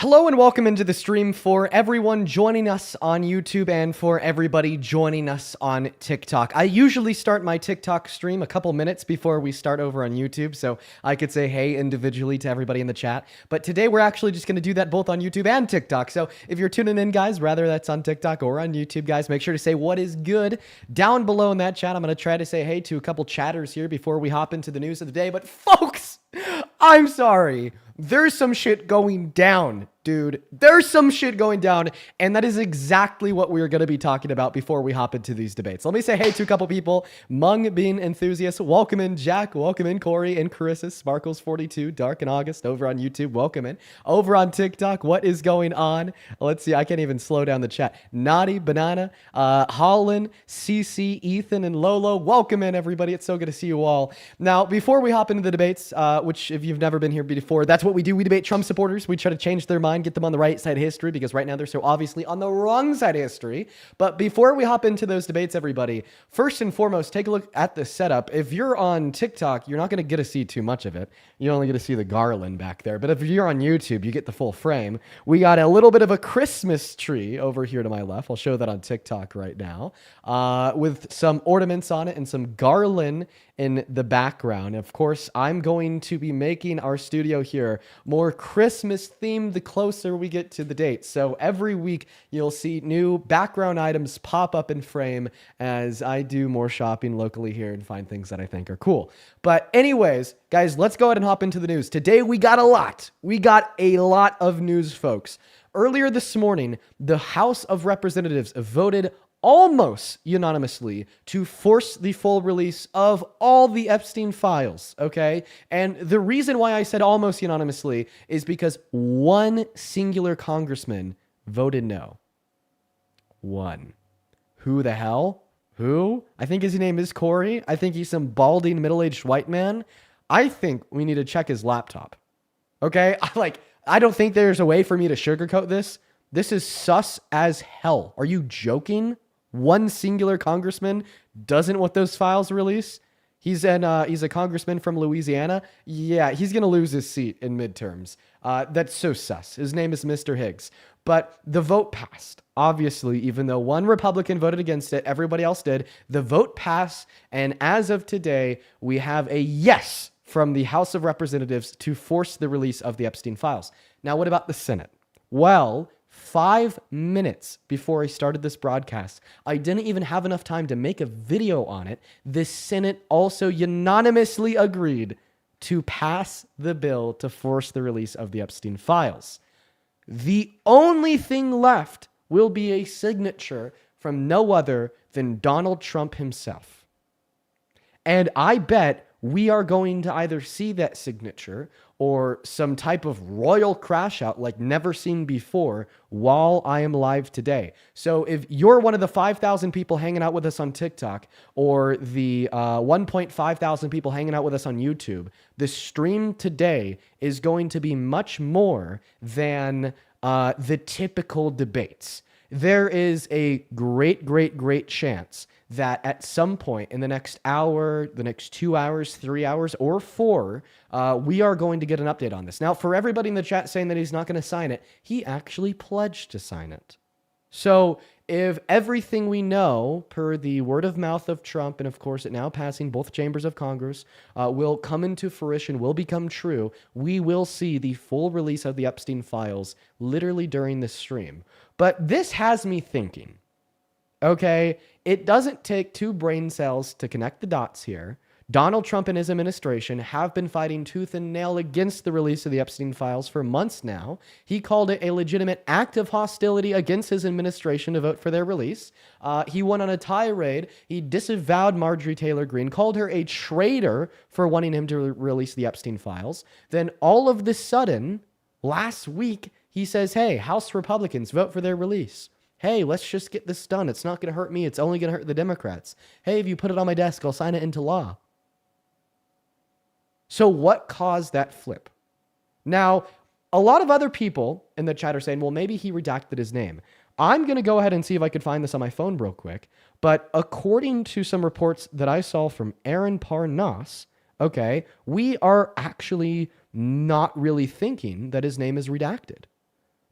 Hello and welcome into the stream for everyone joining us on YouTube and for everybody joining us on TikTok. I usually start my TikTok stream a couple minutes before we start over on YouTube, so I could say hey individually to everybody in the chat. But today we're actually just going to do that both on YouTube and TikTok. So if you're tuning in, guys, whether that's on TikTok or on YouTube, guys, make sure to say what is good down below in that chat. I'm going to try to say hey to a couple chatters here before we hop into the news of the day. But folks, I'm sorry. There's some shit going down, dude. There's some shit going down, and that is exactly what we're going to be talking about before we hop into these debates. Let me say hey to a couple people. Mung Bean Enthusiast, welcome in. Jack, welcome in. Corey and Carissa, Sparkles42, Dark and August over on YouTube, welcome in. Over on TikTok, what is going on? Let's see, I can't even slow down the chat. Naughty Banana, Holland, CC, Ethan, and Lolo, welcome in, everybody. It's so good to see you all. Now, before we hop into the debates, which if you've never been here before, that's what we do. We debate Trump supporters. We try to change their mind, get them on the right side of history, because right now they're so obviously on the wrong side of history. But before we hop into those debates, everybody, first and foremost, take a look at the setup. If you're on TikTok, you're not going to get to see too much of it. You only get to see the garland back there. But if you're on YouTube, you get the full frame. We got a little bit of a Christmas tree over here to my left. I'll show that on TikTok right now, with some ornaments on it and some garland in the background. Of course, I'm going to be making our studio here more Christmas themed the closer we get to the date. So every week you'll see new background items pop up in frame as I do more shopping locally here and find things that I think are cool. But anyways, guys, let's go ahead and hop into the news. Today we got a lot. We got a lot of news, folks. Earlier this morning, the House of Representatives voted almost unanimously to force the full release of all the Epstein files, okay? And the reason why I said almost unanimously is because one singular congressman voted no. One. Who the hell? Who? I think his name is Corey. I think he's some balding middle-aged white man. I think we need to check his laptop, okay? I don't think there's a way for me to sugarcoat this. This is sus as hell. Are you joking? One singular congressman doesn't want those files released. He's a congressman from Louisiana. Yeah, he's going to lose his seat in midterms. That's so sus. His name is Mr. Higgs. But the vote passed. Obviously, even though one Republican voted against it, everybody else did. The vote passed, and as of today, we have a yes from the House of Representatives to force the release of the Epstein files. Now, what about the Senate? Well, 5 minutes before I started this broadcast, I didn't even have enough time to make a video on it. The Senate also unanimously agreed to pass the bill to force the release of the Epstein files. The only thing left will be a signature from no other than Donald Trump himself. And I bet we are going to either see that signature or some type of royal crash out like never seen before while I am live today. So if you're one of the 5,000 people hanging out with us on TikTok or the 1.5 thousand people hanging out with us on YouTube, the stream today is going to be much more than the typical debates. There is a great chance that at some point in the next hour, the next 2 hours, 3 hours, or 4, we are going to get an update on this. Now, for everybody in the chat saying that he's not going to sign it, he actually pledged to sign it. So if everything we know, per the word of mouth of Trump, and of course it now passing both chambers of Congress, will come into fruition, will become true, we will see the full release of the Epstein files literally during this stream. But this has me thinking, okay, it doesn't take two brain cells to connect the dots here. Donald Trump and his administration have been fighting tooth and nail against the release of the Epstein files for months now. He called it a legitimate act of hostility against his administration to vote for their release. He went on a tirade. He disavowed Marjorie Taylor Greene, called her a traitor for wanting him to release the Epstein files. Then all of a sudden, last week, he says, hey, House Republicans, vote for their release. Hey, let's just get this done. It's not going to hurt me. It's only going to hurt the Democrats. Hey, if you put it on my desk, I'll sign it into law. So what caused that flip? Now, a lot of other people in the chat are saying, well, maybe he redacted his name. I'm going to go ahead and see if I could find this on my phone real quick. But according to some reports that I saw from Aaron Parnas, okay, we are actually not really thinking that his name is redacted.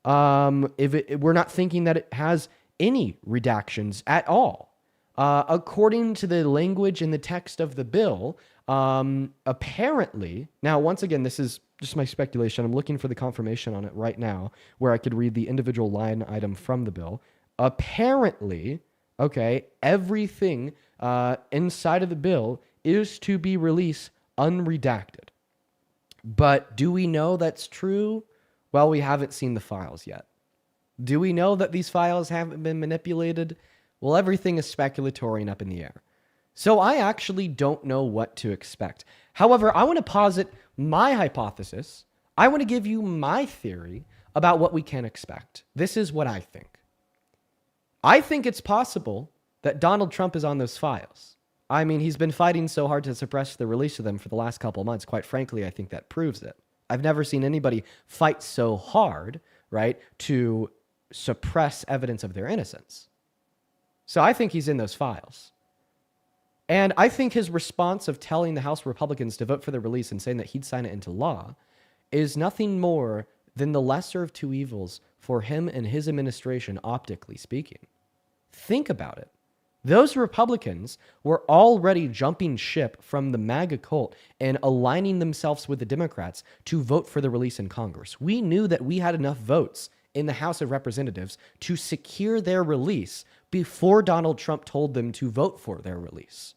We're not thinking that it has any redactions at all. According to the language in the text of the bill, apparently, now, once again, this is just my speculation. I'm looking for the confirmation on it right now where I could read the individual line item from the bill. Apparently, okay, everything inside of the bill is to be released unredacted. But do we know that's true? Well, we haven't seen the files yet. Do we know that these files haven't been manipulated? Well, everything is speculatory and up in the air. So I actually don't know what to expect. However, I want to posit my hypothesis. I want to give you my theory about what we can expect. This is what I think. I think it's possible that Donald Trump is on those files. I mean, he's been fighting so hard to suppress the release of them for the last couple of months. Quite frankly, I think that proves it. I've never seen anybody fight so hard, right, to suppress evidence of their innocence. So I think he's in those files. And I think his response of telling the House Republicans to vote for the release and saying that he'd sign it into law is nothing more than the lesser of two evils for him and his administration, optically speaking. Think about it. Those Republicans were already jumping ship from the MAGA cult and aligning themselves with the Democrats to vote for the release in Congress. We knew that we had enough votes in the House of Representatives to secure their release before Donald Trump told them to vote for their release.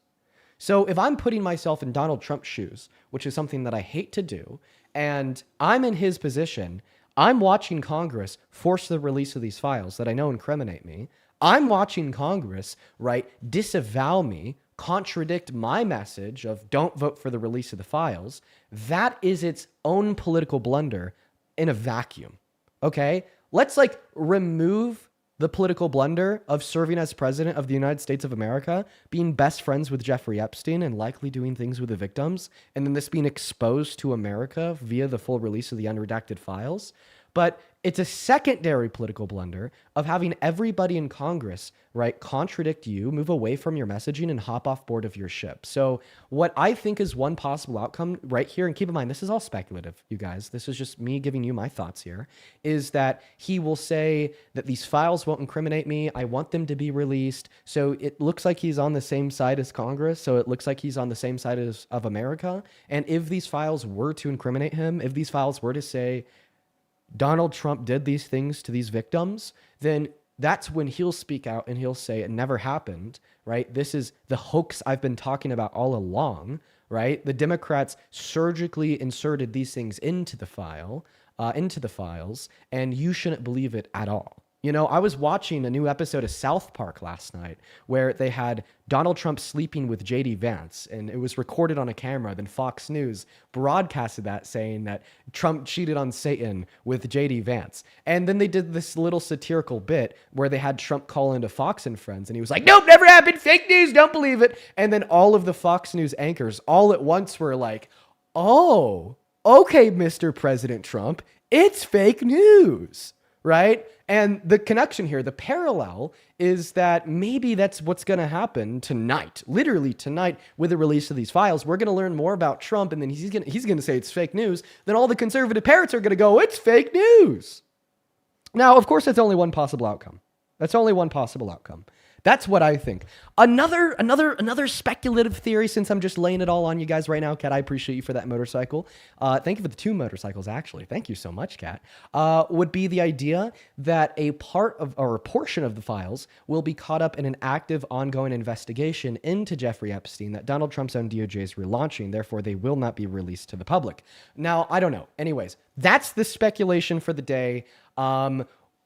So if I'm putting myself in Donald Trump's shoes, which is something that I hate to do, and I'm in his position, I'm watching Congress force the release of these files that I know incriminate me. I'm watching Congress, right, disavow me, contradict my message of don't vote for the release of the files. That is its own political blunder in a vacuum, okay? Let's remove the political blunder of serving as president of the United States of America, being best friends with Jeffrey Epstein and likely doing things with the victims, and then this being exposed to America via the full release of the unredacted files. But it's a secondary political blunder of having everybody in Congress, right, contradict you, move away from your messaging, and hop off board of your ship. So what I think is one possible outcome right here, and keep in mind, this is all speculative, you guys. This is just me giving you my thoughts here, is that he will say that these files won't incriminate me. I want them to be released. So it looks like he's on the same side as Congress. So it looks like he's on the same side of America. And if these files were to incriminate him, if these files were to say, Donald Trump did these things to these victims, then that's when he'll speak out and he'll say it never happened, right? This is the hoax I've been talking about all along, right? The Democrats surgically inserted these things into the files, and you shouldn't believe it at all. You know, I was watching a new episode of South Park last night where they had Donald Trump sleeping with J.D. Vance, and it was recorded on a camera. Then Fox News broadcasted that, saying that Trump cheated on Satan with J.D. Vance. And then they did this little satirical bit where they had Trump call into Fox and Friends, and he was like, nope, never happened, fake news, don't believe it. And then all of the Fox News anchors all at once were like, oh, okay, Mr. President Trump, it's fake news, right? And the connection here, the parallel, is that maybe that's what's going to happen tonight, literally tonight, with the release of these files. We're going to learn more about Trump, and then he's going to say it's fake news. Then all the conservative parrots are going to go, it's fake news. Now, of course, that's only one possible outcome. That's only one possible outcome. That's what I think. Another speculative theory, since I'm just laying it all on you guys right now, Kat, I appreciate you for that motorcycle. Thank you for the 2 motorcycles, actually. Thank you so much, Kat. Would be the idea that a part of, or a portion of the files will be caught up in an active, ongoing investigation into Jeffrey Epstein that Donald Trump's own DOJ is relaunching. Therefore, they will not be released to the public. Now, I don't know. Anyways, that's the speculation for the day.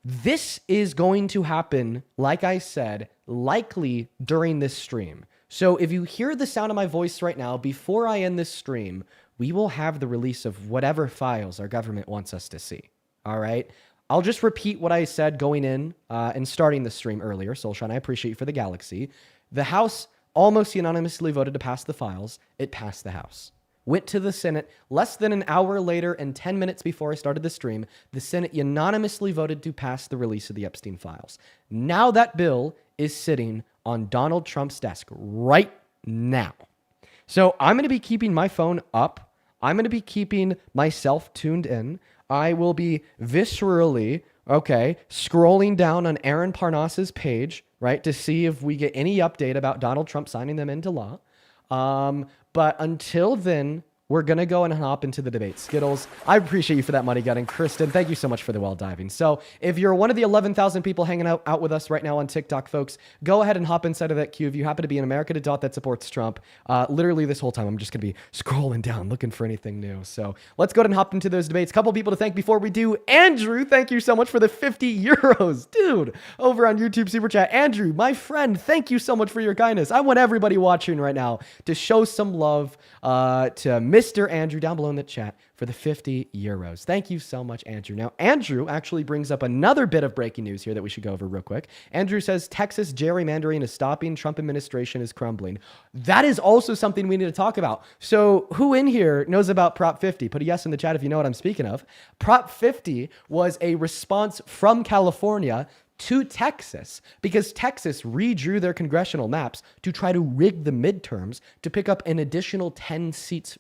This is going to happen, like I said, likely during this stream. So if you hear the sound of my voice right now, before I end this stream, we will have the release of whatever files our government wants us to see. All right? I'll just repeat what I said going in and starting the stream earlier. Solshan, I appreciate you for the galaxy. The House almost unanimously voted to pass the files. It passed the House. Went to the Senate less than an hour later and 10 minutes before I started the stream. The Senate unanimously voted to pass the release of the Epstein files. Now that bill is sitting on Donald Trump's desk right now. So I'm going to be keeping my phone up. I'm going to be keeping myself tuned in. I will be viscerally, okay, scrolling down on Aaron Parnas's page, right, to see if we get any update about Donald Trump signing them into law. But until then, we're going to go and hop into the debate. Skittles, I appreciate you for that money gun. And Kristen, thank you so much for the well diving. So if you're one of the 11,000 people hanging out with us right now on TikTok, folks, go ahead and hop inside of that queue. If you happen to be an American adult that supports Trump, literally this whole time, I'm just going to be scrolling down, looking for anything new. So let's go ahead and hop into those debates. A couple people to thank before we do. Andrew, thank you so much for the 50 euros. Dude, over on YouTube Super Chat. Andrew, my friend, thank you so much for your kindness. I want everybody watching right now to show some love to Mr. Andrew down below in the chat for the 50 euros. Thank you so much, Andrew. Now, Andrew actually brings up another bit of breaking news here that we should go over real quick. Andrew says Texas gerrymandering is stopping, Trump administration is crumbling. That is also something we need to talk about. So who in here knows about Prop 50? Put a yes in the chat if you know what I'm speaking of. Prop 50 was a response from California to Texas because Texas redrew their congressional maps to try to rig the midterms to pick up an additional 10 seats,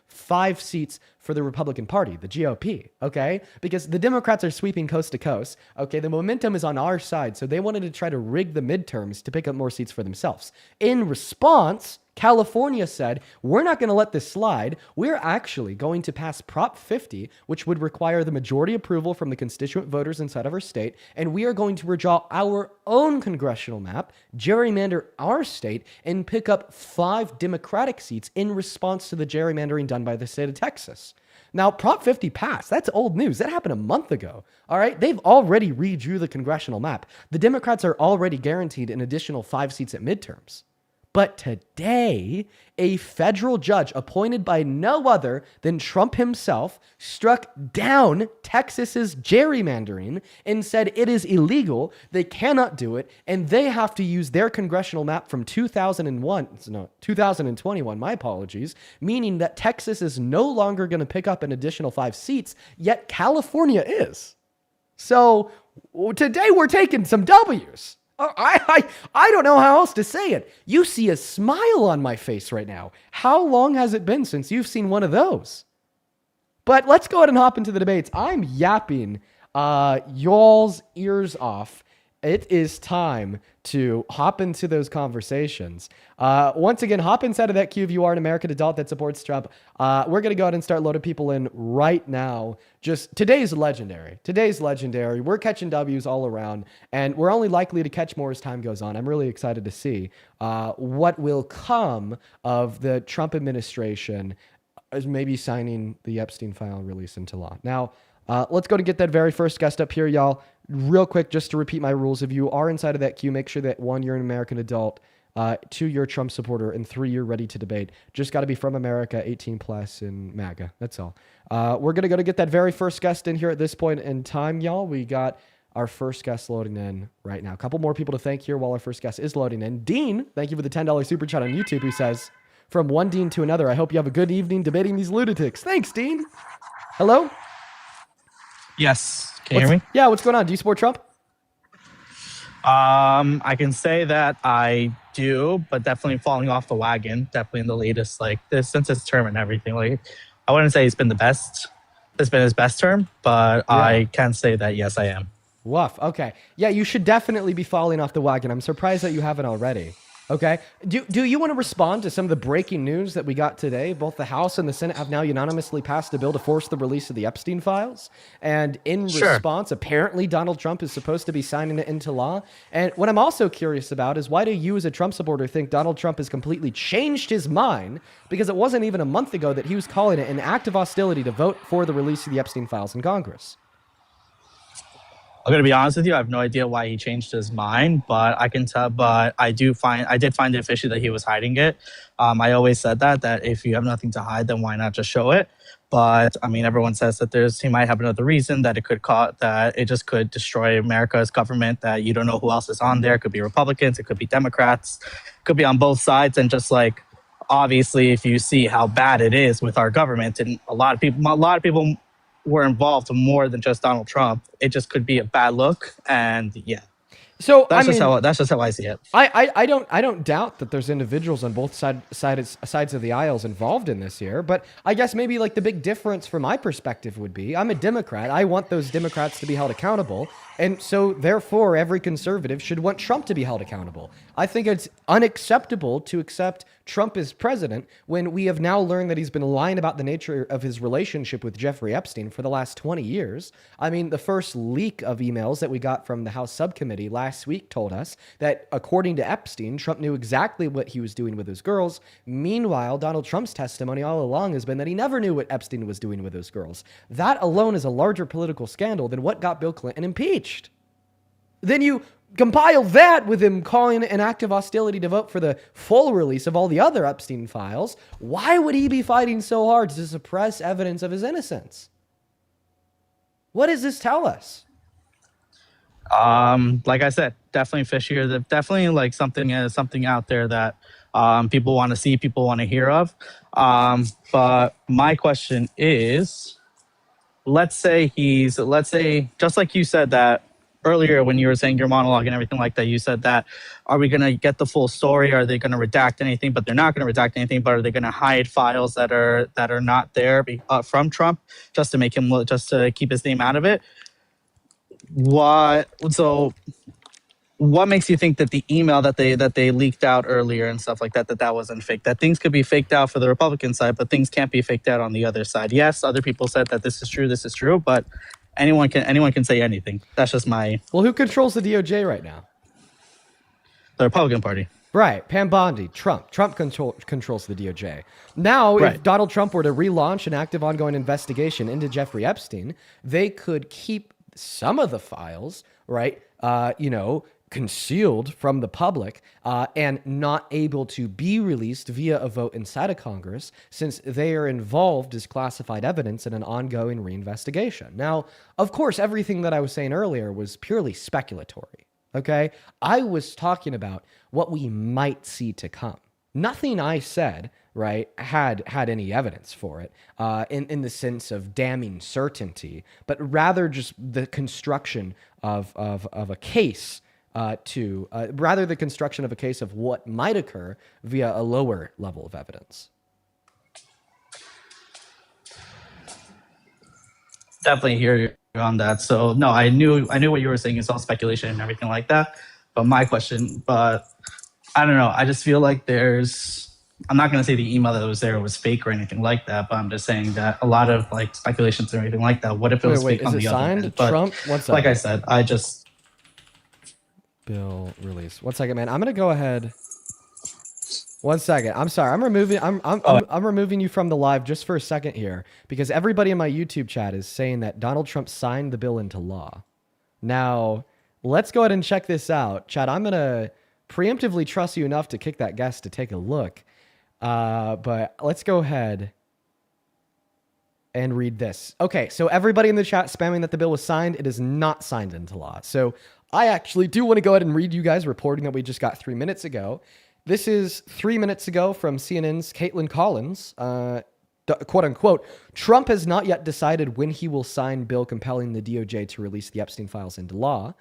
5 seats for the Republican Party, the GOP, okay? Because the Democrats are sweeping coast to coast, okay? The momentum is on our side, so they wanted to try to rig the midterms to pick up more seats for themselves. In response, California said, we're not going to let this slide. We're actually going to pass Prop 50, which would require the majority approval from the constituent voters inside of our state, and we are going to redraw our own congressional map, gerrymander our state, and pick up 5 Democratic seats in response to the gerrymandering done by the state of Texas. Now, Prop 50 passed. That's old news. That happened a month ago. All right? They've already redrew the congressional map. The Democrats are already guaranteed an additional 5 seats at midterms. But today, a federal judge appointed by no other than Trump himself struck down Texas's gerrymandering and said it is illegal, they cannot do it, and they have to use their congressional map from 2021, my apologies, meaning that Texas is no longer going to pick up an additional 5 seats, yet California is. So today we're taking some W's. I don't know how else to say it. You see a smile on my face right now. How long has it been since you've seen one of those? But let's go ahead and hop into the debates. I'm yapping y'all's ears off. It is time to hop into those conversations. Once again, hop inside of that queue if you are an American adult that supports Trump. We're going to go ahead and start loading people in right now. Just today's legendary. We're catching W's all around, and we're only likely to catch more as time goes on. I'm really excited to see what will come of the Trump administration as maybe signing the Epstein file release into law. Now, let's go to get that very first guest up here, y'all. Real quick, just to repeat my rules. If you are inside of that queue, make sure that 1, you're an American adult, 2, you're a Trump supporter, and 3, you're ready to debate. Just got to be from America, 18 plus, and MAGA. That's all. We're going to go to get that very first guest in here at this point in time, y'all. We got our first guest loading in right now. A couple more people to thank here while our first guest is loading in. Dean, thank you for the $10 super chat on YouTube, who says, from one Dean to another, I hope you have a good evening debating these lunatics. Thanks, Dean. Hello? Yes. Can you hear me? Yeah, what's going on? Do you support Trump? I can say that I do, but definitely falling off the wagon. Definitely in the latest, since his term and everything. I wouldn't say he's been the best. It's been his best term, but yeah. I can say that yes, I am. Woof. Okay. Yeah, you should definitely be falling off the wagon. I'm surprised that you haven't already. Okay. Do you want to respond to some of the breaking news that we got today? Both the House and the Senate have now unanimously passed a bill to force the release of the Epstein files. And in response, apparently Donald Trump is supposed to be signing it into law. And what I'm also curious about is why do you as a Trump supporter think Donald Trump has completely changed his mind? Because it wasn't even a month ago that he was calling it an act of hostility to vote for the release of the Epstein files in Congress. I'm going to be honest with you. I have no idea why he changed his mind, but I can tell. But I did find it fishy that he was hiding it. I always said that if you have nothing to hide, then why not just show it? But I mean, everyone says that he might have another reason that it just could destroy America's government. That you don't know who else is on there. It could be Republicans. It could be Democrats. It could be on both sides. And just obviously, if you see how bad it is with our government, and a lot of people were involved more than just Donald Trump, it just could be a bad look. And yeah. So I mean, that's just how I see it. I don't doubt that there's individuals on both sides of the aisles involved in this here, but I guess maybe like the big difference from my perspective would be I'm a Democrat. I want those Democrats to be held accountable, and so therefore every conservative should want Trump to be held accountable. I think it's unacceptable to accept Trump as president when we have now learned that he's been lying about the nature of his relationship with Jeffrey Epstein for the last 20 years. I mean, the first leak of emails that we got from the House subcommittee last week told us that according to Epstein, Trump knew exactly what he was doing with his girls. Meanwhile, Donald Trump's testimony all along has been that he never knew what Epstein was doing with his girls. That alone is a larger political scandal than what got Bill Clinton impeached. Then you compile that with him calling an act of hostility to vote for the full release of all the other Epstein files. Why would he be fighting so hard to suppress evidence of his innocence? What does this tell us? Like I said, definitely fishier. Definitely like something out there that people want to see, people want to hear of. But my question is, let's say just like you said that earlier when you were saying your monologue and everything like that, you said that, are we going to get the full story? Are they going to redact anything? But they're not going to redact anything. But are they going to hide files that are not there from Trump just to make him just to keep his name out of it? What makes you think that the email that they leaked out earlier and stuff like that wasn't fake? That things could be faked out for the Republican side, but things can't be faked out on the other side. Yes, other people said that this is true, but anyone can say anything. That's just my. Well, who controls the DOJ right now? The Republican Party. Right, Pam Bondi, Trump. Trump controls the DOJ. Now, Right. if Donald Trump were to relaunch an active ongoing investigation into Jeffrey Epstein, they could keep some of the files, right, concealed from the public and not able to be released via a vote inside of Congress, since they are involved as classified evidence in an ongoing reinvestigation. Now, of course, everything that I was saying earlier was purely speculatory, okay? I was talking about what we might see to come. Nothing I said, right, had any evidence for it in the sense of damning certainty, but rather just the construction of a case rather the construction of a case of what might occur via a lower level of evidence. Definitely hear you on that. So no, I knew what you were saying. It's all speculation and everything like that. But I don't know. I just feel like I'm not going to say the email that was there was fake or anything like that, but I'm just saying that a lot of like speculations and everything like that. What if it was fake on the other end? But Trump? One second. Like I said, Bill release. 1 second, man. I'm gonna go ahead. 1 second. I'm sorry. I'm removing you from the live just for a second here because everybody in my YouTube chat is saying that Donald Trump signed the bill into law. Now, let's go ahead and check this out. Chad, I'm gonna preemptively trust you enough to kick that guest to take a look. But let's go ahead and read this. Okay, so everybody in the chat spamming that the bill was signed, it is not signed into law. So I actually do want to go ahead and read you guys reporting that we just got 3 minutes ago. This is 3 minutes ago from CNN's Caitlin Collins. Quote unquote, Trump has not yet decided when he will sign bill compelling the DOJ to release the Epstein files into law.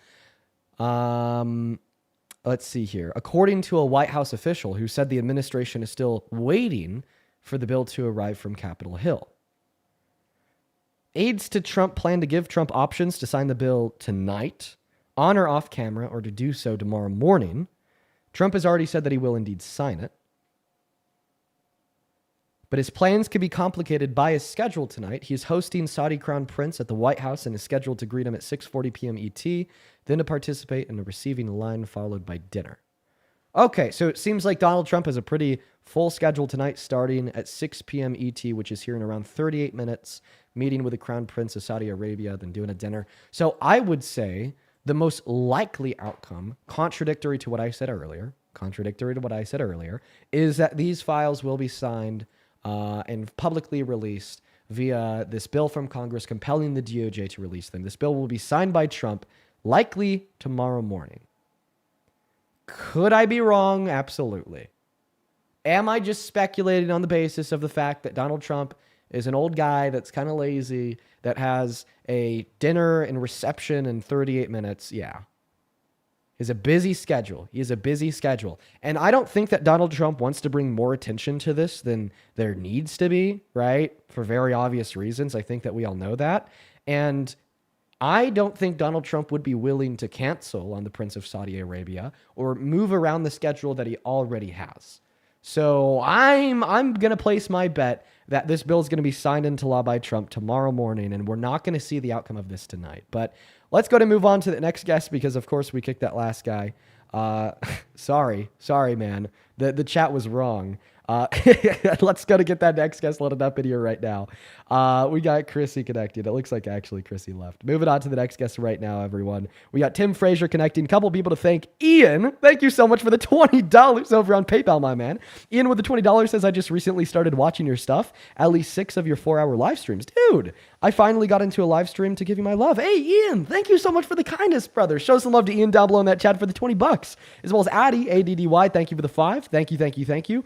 Let's see here. According to a White House official who said the administration is still waiting for the bill to arrive from Capitol Hill. Aides to Trump plan to give Trump options to sign the bill tonight, on or off camera, or to do so tomorrow morning. Trump has already said that he will indeed sign it. But his plans could be complicated by his schedule tonight. He's hosting Saudi Crown Prince at the White House and is scheduled to greet him at 6:40 p.m. ET, then to participate in a receiving line followed by dinner. Okay, so it seems like Donald Trump has a pretty full schedule tonight starting at 6 p.m. ET, which is here in around 38 minutes, meeting with the Crown Prince of Saudi Arabia, then doing a dinner. So I would say the most likely outcome, contradictory to what I said earlier, is that these files will be signed and publicly released via this bill from Congress compelling the DOJ to release them. This bill will be signed by Trump likely tomorrow morning. Could I be wrong? Absolutely. Am I just speculating on the basis of the fact that Donald Trump is an old guy that's kind of lazy, that has a dinner and reception in 38 minutes? Yeah. He's a busy schedule. He has a busy schedule. And I don't think that Donald Trump wants to bring more attention to this than there needs to be, right? For very obvious reasons. I think that we all know that. And I don't think Donald Trump would be willing to cancel on the Prince of Saudi Arabia or move around the schedule that he already has. So I'm gonna place my bet that this bill is gonna be signed into law by Trump tomorrow morning, and we're not gonna see the outcome of this tonight. But let's go to move on to the next guest because of course we kicked that last guy. Sorry, man. The chat was wrong. Let's go to get that next guest loaded up in here right now. We got Chrissy connected. It looks like actually Chrissy left. Moving on to the next guest right now, everyone. We got Tim Frazier connecting. A couple people to thank. Ian, thank you so much for the $20 over on PayPal, my man. Ian with the $20 says, I just recently started watching your stuff. At least 6 of your 4-hour live streams. Dude, I finally got into a live stream to give you my love. Hey, Ian, thank you so much for the kindness, brother. Show some love to Ian down below in that chat for the $20. As well as Addie, ADDY, thank you for the 5. Thank you.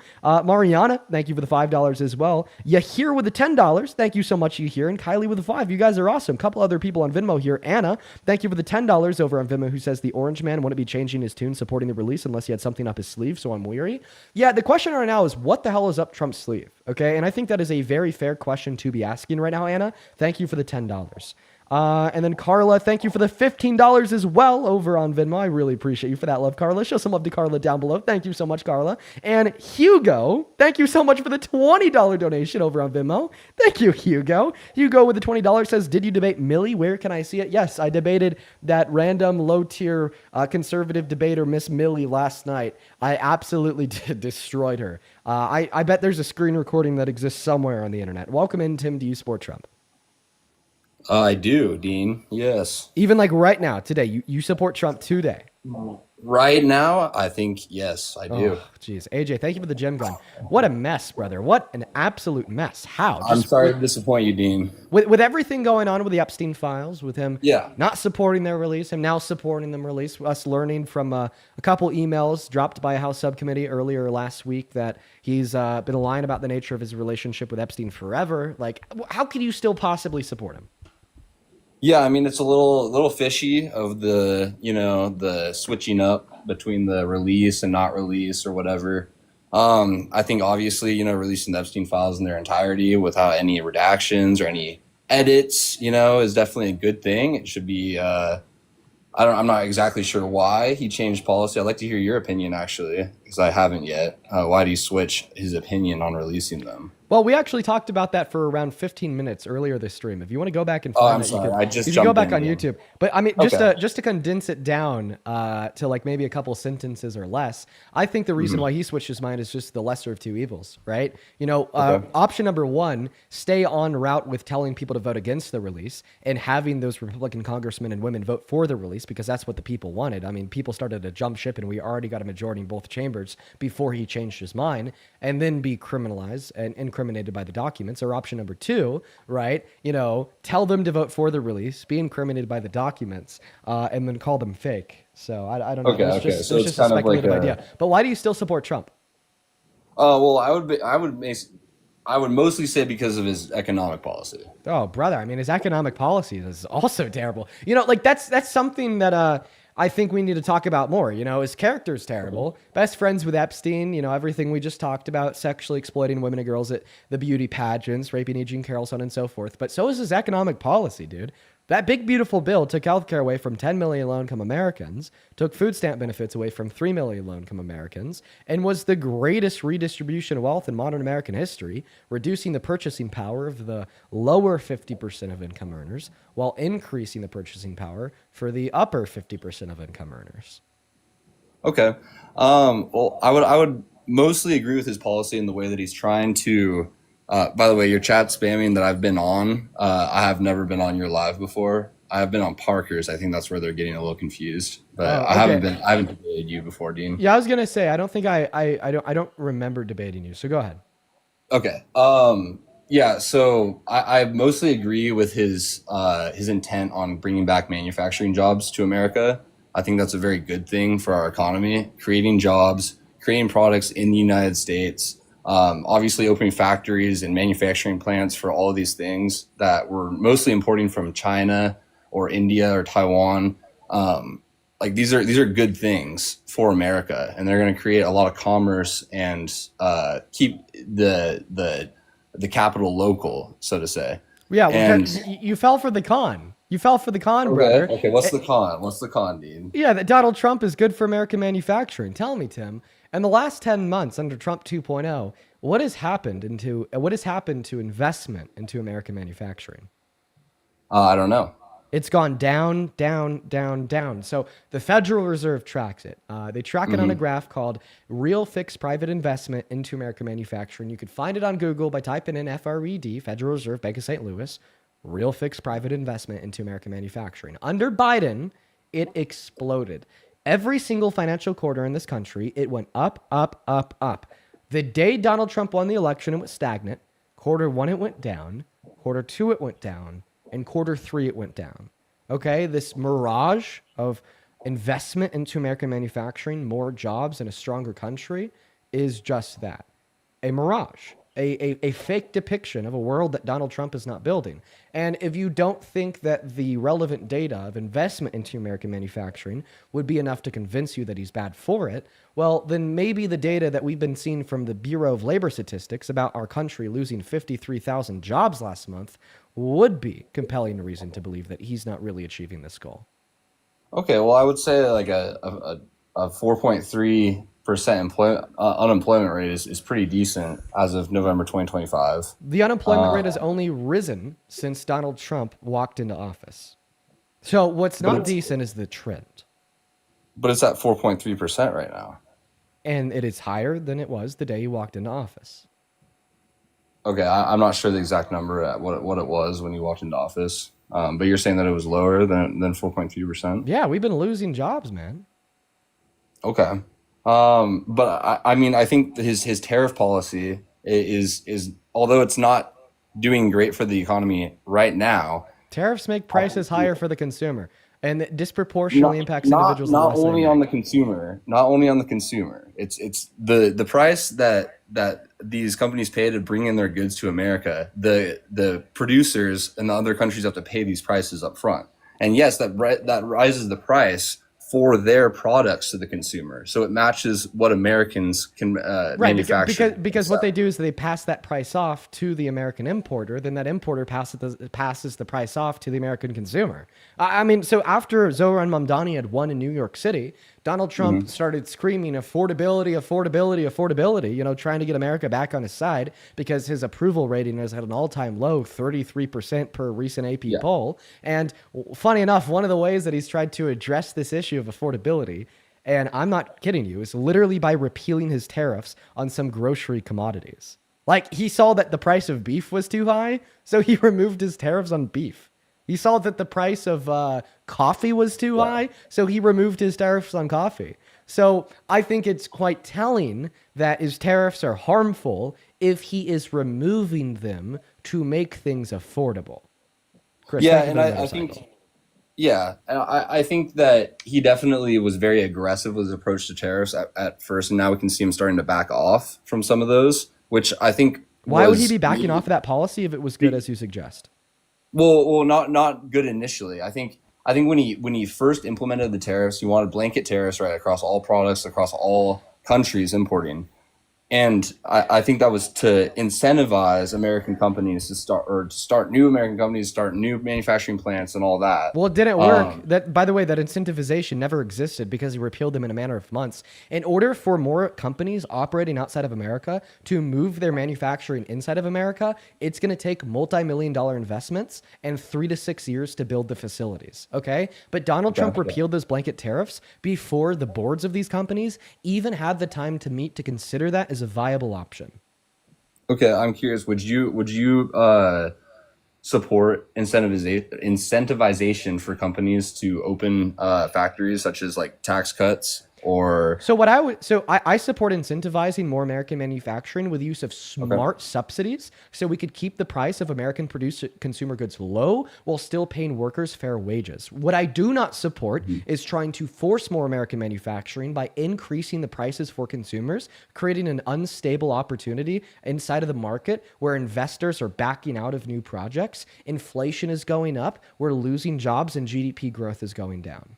Mariana, thank you for the $5 as well. Yahir with the $10. Thank you so much, Yahir. And Kylie with the 5. You guys are awesome. Couple other people on Venmo here. Anna, thank you for the $10 over on Venmo, who says the Orange Man wouldn't be changing his tune supporting the release unless he had something up his sleeve, so I'm weary. Yeah, the question right now is what the hell is up Trump's sleeve? Okay, and I think that is a very fair question to be asking right now, Anna. Thank you for the $10. And then Carla, thank you for the $15 as well over on Venmo. I really appreciate you for that love, Carla. Show some love to Carla down below. Thank you so much, Carla. And Hugo, thank you so much for the $20 donation over on Venmo. Thank you, Hugo. Hugo with the $20 says, did you debate Millie? Where can I see it? Yes, I debated that random low-tier conservative debater, Miss Millie, last night. I absolutely destroyed her. I bet there's a screen recording that exists somewhere on the internet. Welcome in, Tim. Do you support Trump? I do, Dean. Yes. Even like right now, today, you support Trump today. Right now, I think, yes, I do. Jeez. AJ, thank you for the gem gun. What a mess, brother. What an absolute mess. How? I'm sorry to disappoint you, Dean. With everything going on with the Epstien files, with him Yeah. not supporting their release, him now supporting them release, us learning from a couple emails dropped by a House subcommittee earlier last week that he's been lying about the nature of his relationship with Epstein forever. Like, how could you still possibly support him? Yeah, I mean, it's a little fishy of the switching up between the release and not release or whatever. I think obviously, releasing the Epstein files in their entirety without any redactions or any edits, is definitely a good thing. It should be, I'm not exactly sure why he changed policy. I'd like to hear your opinion, actually, because I haven't yet. Why did he switch his opinion on releasing them? Well, we actually talked about that for around 15 minutes earlier this stream. If you want to go back and find it, you can go back on YouTube. But I mean, just to condense it down to like maybe a couple sentences or less, I think the reason why he switched his mind is just the lesser of two evils, right? Option number 1, stay on route with telling people to vote against the release and having those Republican congressmen and women vote for the release because that's what the people wanted. I mean, people started to jump ship and we already got a majority in both chambers before he changed his mind, and then be criminalized and incriminated by the documents. Or option number 2, right? Tell them to vote for the release, be incriminated by the documents, and then call them fake. So I don't know. Okay. It's just a speculative idea. But why do you still support Trump? Well, I would mostly say because of his economic policy. Oh, brother. I mean, his economic policy is also terrible. That's something that I think we need to talk about more. His character's terrible. Best friends with Epstein, everything we just talked about, sexually exploiting women and girls at the beauty pageants, raping Eugene Carroll, so on and so forth. But so is his economic policy, dude. That big, beautiful bill took healthcare away from 10 million low-income Americans, took food stamp benefits away from 3 million low-income Americans, and was the greatest redistribution of wealth in modern American history, reducing the purchasing power of the lower 50% of income earners while increasing the purchasing power for the upper 50% of income earners. Okay. Well, I would mostly agree with his policy in the way that he's trying to. By the way, your chat spamming that I've been on. I have never been on your live before. I have been on Parker's. I think that's where they're getting a little confused. But I haven't debated you before, Dean. Yeah, I was gonna say I don't think I don't remember debating you. So go ahead. Okay. Yeah. So I mostly agree with his intent on bringing back manufacturing jobs to America. I think that's a very good thing for our economy, creating jobs, creating products in the United States. Obviously opening factories and manufacturing plants for all of these things that we're mostly importing from China or India or Taiwan. like these are good things for America, and they're going to create a lot of commerce and keep the capital local, so to say. Yeah, well, And you fell for the con. You fell for the con, brother. okay, what's the con? What's the con, Dean? Yeah, that Donald Trump is good for American manufacturing. Tell me, Tim, in the last 10 months under Trump 2.0, what has happened to investment into American manufacturing? I don't know. It's gone down, down, down, down. So the Federal Reserve tracks it. They track it on a graph called Real Fixed Private Investment into American Manufacturing. You could find it on Google by typing in FRED, Federal Reserve Bank of St. Louis, Real Fixed Private Investment into American Manufacturing. Under Biden, it exploded. Every single financial quarter in this country, it went up, up, up, up. The day Donald Trump won the election, it was stagnant. Quarter one, it went down. Quarter two, it went down. And quarter three, it went down. Okay, this mirage of investment into American manufacturing, more jobs, and a stronger country is just that, a mirage, a fake depiction of a world that Donald Trump is not building. And if you don't think that the relevant data of investment into American manufacturing would be enough to convince you that he's bad for it, well, then maybe the data that we've been seeing from the Bureau of Labor Statistics about our country losing 53,000 jobs last month would be compelling reason to believe that he's not really achieving this goal. Okay, well, I would say like a 4.3% unemployment rate is pretty decent as of November 2025. The unemployment rate has only risen since Donald Trump walked into office. So what's not decent is the trend. But it's at 4.3% right now. And it is higher than it was the day he walked into office. Okay, I'm not sure the exact number at what it was when you walked into office, but you're saying that it was lower than 4.3%. Yeah, we've been losing jobs, man. Okay, but I mean, I think his tariff policy is although it's not doing great for the economy right now. Tariffs make prices higher for the consumer, and it disproportionately impacts individuals. Not only on the consumer, It's the price that these companies pay to bring in their goods to America. The producers in the other countries have to pay these prices up front, and yes, that rises the price for their products to the consumer. So it matches what Americans can manufacture. Because what they do is they pass that price off to the American importer. Then that importer passes the price off to the American consumer. I mean, so after Zohran Mamdani had won in New York City, Donald Trump started screaming affordability, affordability, affordability, you know, trying to get America back on his side because his approval rating is at an all-time low, 33% per recent AP poll. And funny enough, one of the ways that he's tried to address this issue of affordability, and I'm not kidding you, is literally by repealing his tariffs on some grocery commodities. Like, he saw that the price of beef was too high, so he removed his tariffs on beef. He saw that the price of coffee was too high, so he removed his tariffs on coffee. So I think it's quite telling that his tariffs are harmful if he is removing them to make things affordable. Chris, yeah, and I think, I think that he definitely was very aggressive with his approach to tariffs at first, and now we can see him starting to back off from some of those, which I think. Why would he be backing off of that policy if it was good as you suggest? Well, not good initially. I think when he first implemented the tariffs, he wanted blanket tariffs right across all products, across all countries importing. And I think that was to incentivize American companies to start new American companies, start new manufacturing plants and all that. Well, it didn't work. That, by the way, that incentivization never existed because he repealed them in a matter of months. In order for more companies operating outside of America to move their manufacturing inside of America, it's going to take multi-million-dollar investments and 3 to 6 years to build the facilities. Okay? But Donald Trump repealed those blanket tariffs before the boards of these companies even had the time to meet to consider that as a viable option. Okay, I'm curious. Would you support incentivization for companies to open factories, such as like tax cuts? Or I support incentivizing more American manufacturing with the use of smart subsidies, so we could keep the price of American produced consumer goods low while still paying workers fair wages. What I do not support is trying to force more American manufacturing by increasing the prices for consumers, creating an unstable opportunity inside of the market where investors are backing out of new projects, inflation is going up, we're losing jobs, and GDP growth is going down.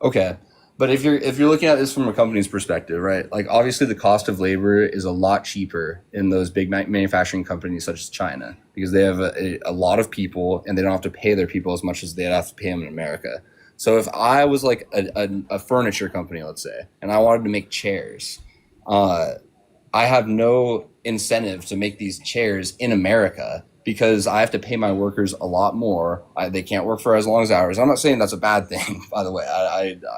Okay. But if you're looking at this from a company's perspective, right? Like obviously the cost of labor is a lot cheaper in those big manufacturing companies such as China because they have a lot of people and they don't have to pay their people as much as they'd have to pay them in America. So if I was like a furniture company, let's say, and I wanted to make chairs, uh, I have no incentive to make these chairs in America because I have to pay my workers a lot more. They can't work for as long as hours. I'm not saying that's a bad thing, by the way.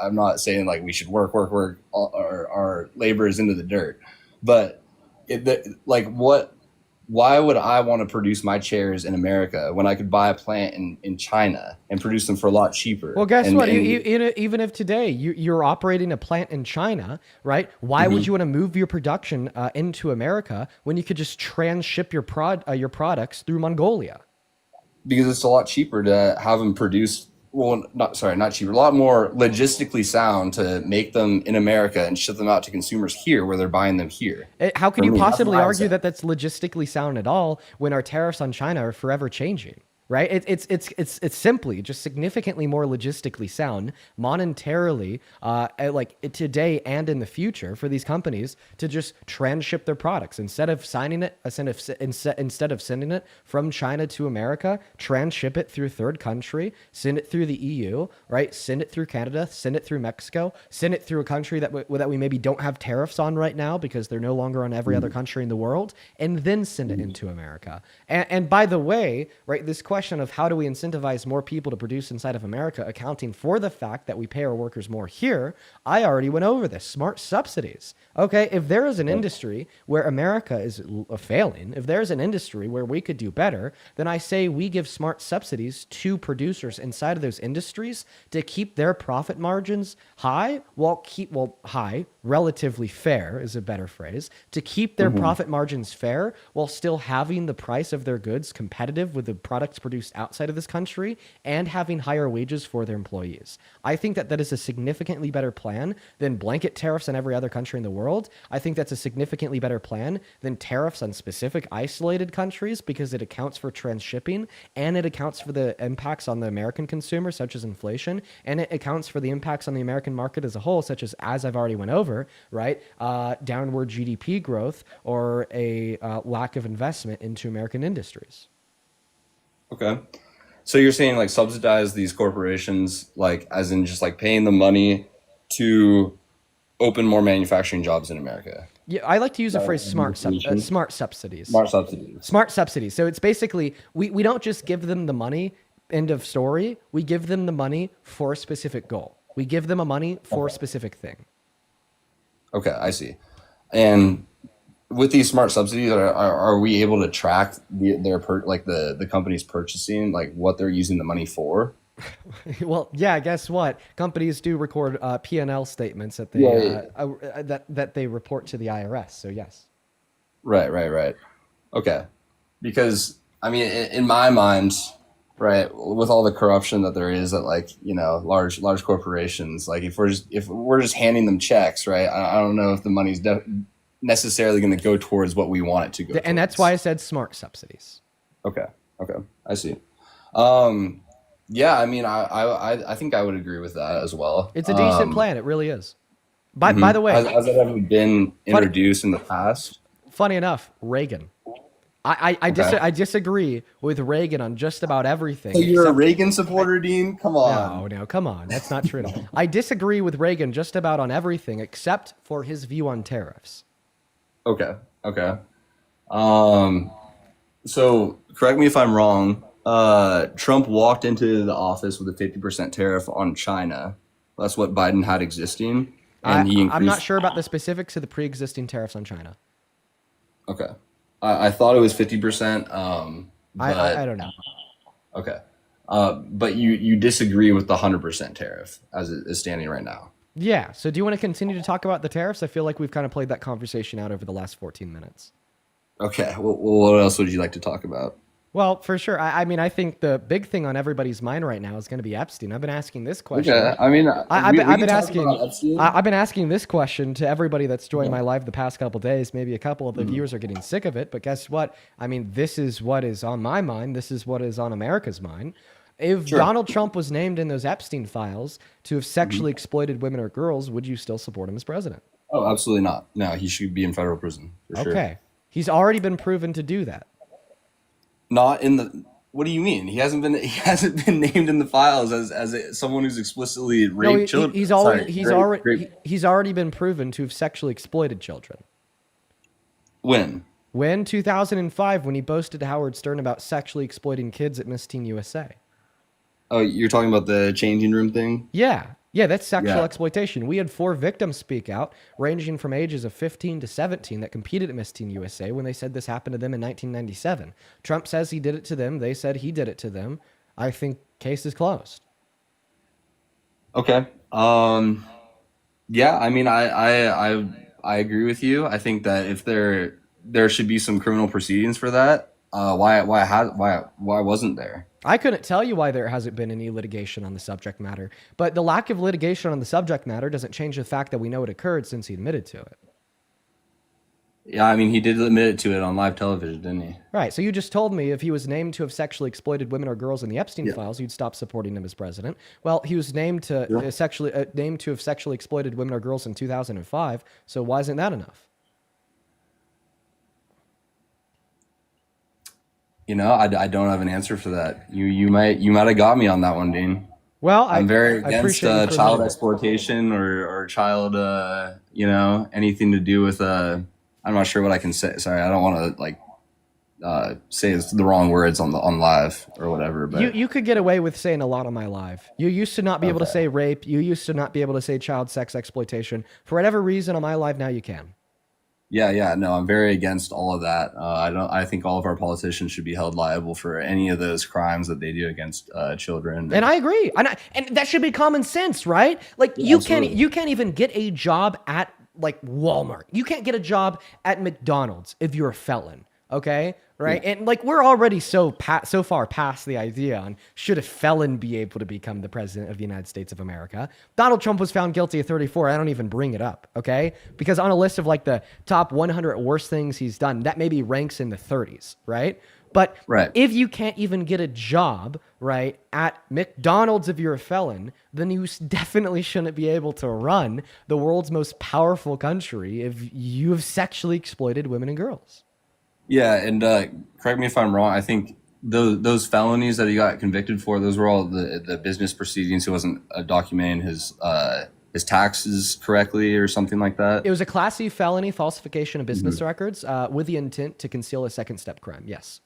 I'm not saying like we should work. Our labor is into the dirt, but like what? Why would I want to produce my chairs in America when I could buy a plant in China and produce them for a lot cheaper? Well, guess And, what? and Even if today you're operating a plant in China, right? Why would you want to move your production into America when you could just transship your products through Mongolia? because it's a lot cheaper to have them produced. Well, not cheaper, a lot more logistically sound to make them in America and ship them out to consumers here where they're buying them here. How can For you me, that's possibly what I would argue say. that that's logistically sound at all when our tariffs on China are forever changing? Right? It's simply just significantly more logistically sound, monetarily, today and in the future for these companies to just transship their products instead of instead of sending it from China to America, transship it through third country, send it through the EU, right? Send it through Canada, send it through Mexico, send it through a country that we maybe don't have tariffs on right now because they're no longer on every other country in the world, and then send it into America. And by the way, right, this question of how do we incentivize more people to produce inside of America, accounting for the fact that we pay our workers more here, I already went over this. Smart subsidies. Okay, if there is an industry where America is failing, if there's an industry where we could do better, then I say we give smart subsidies to producers inside of those industries to keep their profit margins high, high, relatively fair is a better phrase, to keep their profit margins fair while still having the price of their goods competitive with the products produced outside of this country and having higher wages for their employees. I think that is a significantly better plan than blanket tariffs on every other country in the world. I think that's a significantly better plan than tariffs on specific isolated countries because it accounts for transshipping and it accounts for the impacts on the American consumer, such as inflation, and it accounts for the impacts on the American market as a whole, such as I've already went over, right? Downward GDP growth or a lack of investment into American industries. Okay. So you're saying like subsidize these corporations, like as in just like paying them money to open more manufacturing jobs in America. Yeah, I like to use the phrase smart Solution. subsidies. Smart subsidies. Smart subsidies. So it's basically we don't just give them the money, end of story. We give them the money for a specific goal. We give them a money for a specific thing. Okay, I see. And with these smart subsidies, are we able to track the companies purchasing, like what they're using the money for? Well, yeah, guess what? Companies do record P&L statements that that they report to the IRS. So yes. Right. Okay. Because I mean, in my mind, right, with all the corruption that there is at like, large corporations, like if we're just handing them checks, right? I don't know if the money's necessarily going to go towards what we want it to go And that's towards. why I said smart subsidies. Okay. I see. Yeah, I mean, I think I would agree with that as well. It's a decent plan. It really is. By the way, Has that ever been introduced in the past? funny enough, Reagan. Okay. I disagree with Reagan on just about everything. So you're a except- Reagan supporter, Dean? Come on. No, come on. That's not true at all. I disagree with Reagan just about on everything except for his view on tariffs. Okay. So correct me if I'm wrong. Trump walked into the office with a 50% tariff on China. That's what Biden had existing, and he increased. I'm not sure about the specifics of the pre-existing tariffs on China. Okay, I thought it was 50%. I don't know. Okay, but you disagree with the 100% tariff as it is standing right now. Yeah. So do you want to continue to talk about the tariffs? I feel like we've kind of played that conversation out over the last 14 minutes. Okay. Well, what else would you like to talk about? Well, for sure. I mean, I think the big thing on everybody's mind right now is going to be Epstein. I've been asking this question. Okay. I mean, I've we been can talk asking. about Epstein. I've been asking this question to everybody that's joined my live the past couple days. Maybe a couple of the viewers are getting sick of it, but guess what? I mean, this is what is on my mind. This is what is on America's mind. If Sure. Donald Trump was named in those Epstein files to have sexually exploited women or girls, would you still support him as president? Oh, absolutely not. No, he should be in federal prison for sure. Okay. He's already been proven to do that. Not in the. What do you mean? He hasn't been. He hasn't been named in the files as someone who's explicitly No, raped children. he's Sorry, already rape. he's already been proven to have sexually exploited children. When? When 2005, when he boasted to Howard Stern about sexually exploiting kids at Miss Teen USA. Oh, you're talking about the changing room thing? Yeah. Yeah, that's sexual Yeah. exploitation. We had 4 victims speak out, ranging from ages of 15 to 17, that competed at Miss Teen USA when they said this happened to them in 1997. Trump says he did it to them. They said he did it to them. I think case is closed. Okay. Yeah. I mean, I agree with you. I think that if there should be some criminal proceedings for that. Why wasn't there? I couldn't tell you why there hasn't been any litigation on the subject matter, but the lack of litigation on the subject matter doesn't change the fact that we know it occurred since he admitted to it. Yeah, I mean, he did admit to it on live television, didn't he? Right. So you just told me if he was named to have sexually exploited women or girls in the Epstein files, you'd stop supporting him as president. Well, he was named to named to have sexually exploited women or girls in 2005. So why isn't that enough? You know, I don't have an answer for that. You might have got me on that one, Dean. Well, I'm very I against appreciate you for child admitting it. exploitation or child, anything to do with I'm not sure what I can say. Sorry, I don't want to say the wrong words on live or whatever. But You could get away with saying a lot on my live. You used to not be able to Okay. say rape. You used to not be able to say child sex exploitation. For whatever reason on my live now you can. yeah, no, I'm very against all of that. I think all of our politicians should be held liable for any of those crimes that they do against children. And I agree. And that should be common sense, right? Like you absolutely. can't even get a job at like Walmart. You can't get a job at McDonald's if you're a felon. Okay? Right? And like we're already so far past the idea on should a felon be able to become the president of the United States of America. Donald Trump was found guilty of 34. I don't even bring it up, okay? Because on a list of like the top 100 worst things he's done, that maybe ranks in the 30s, right? But Right. if you can't even get a job, right, at McDonald's if you're a felon, then you definitely shouldn't be able to run the world's most powerful country if you have sexually exploited women and girls. Yeah, and correct me if I'm wrong. I think those felonies that he got convicted for, those were all the business proceedings. He wasn't documenting his taxes correctly or something like that. It was a Class C felony, falsification of business records, with the intent to conceal a second step crime. Yes.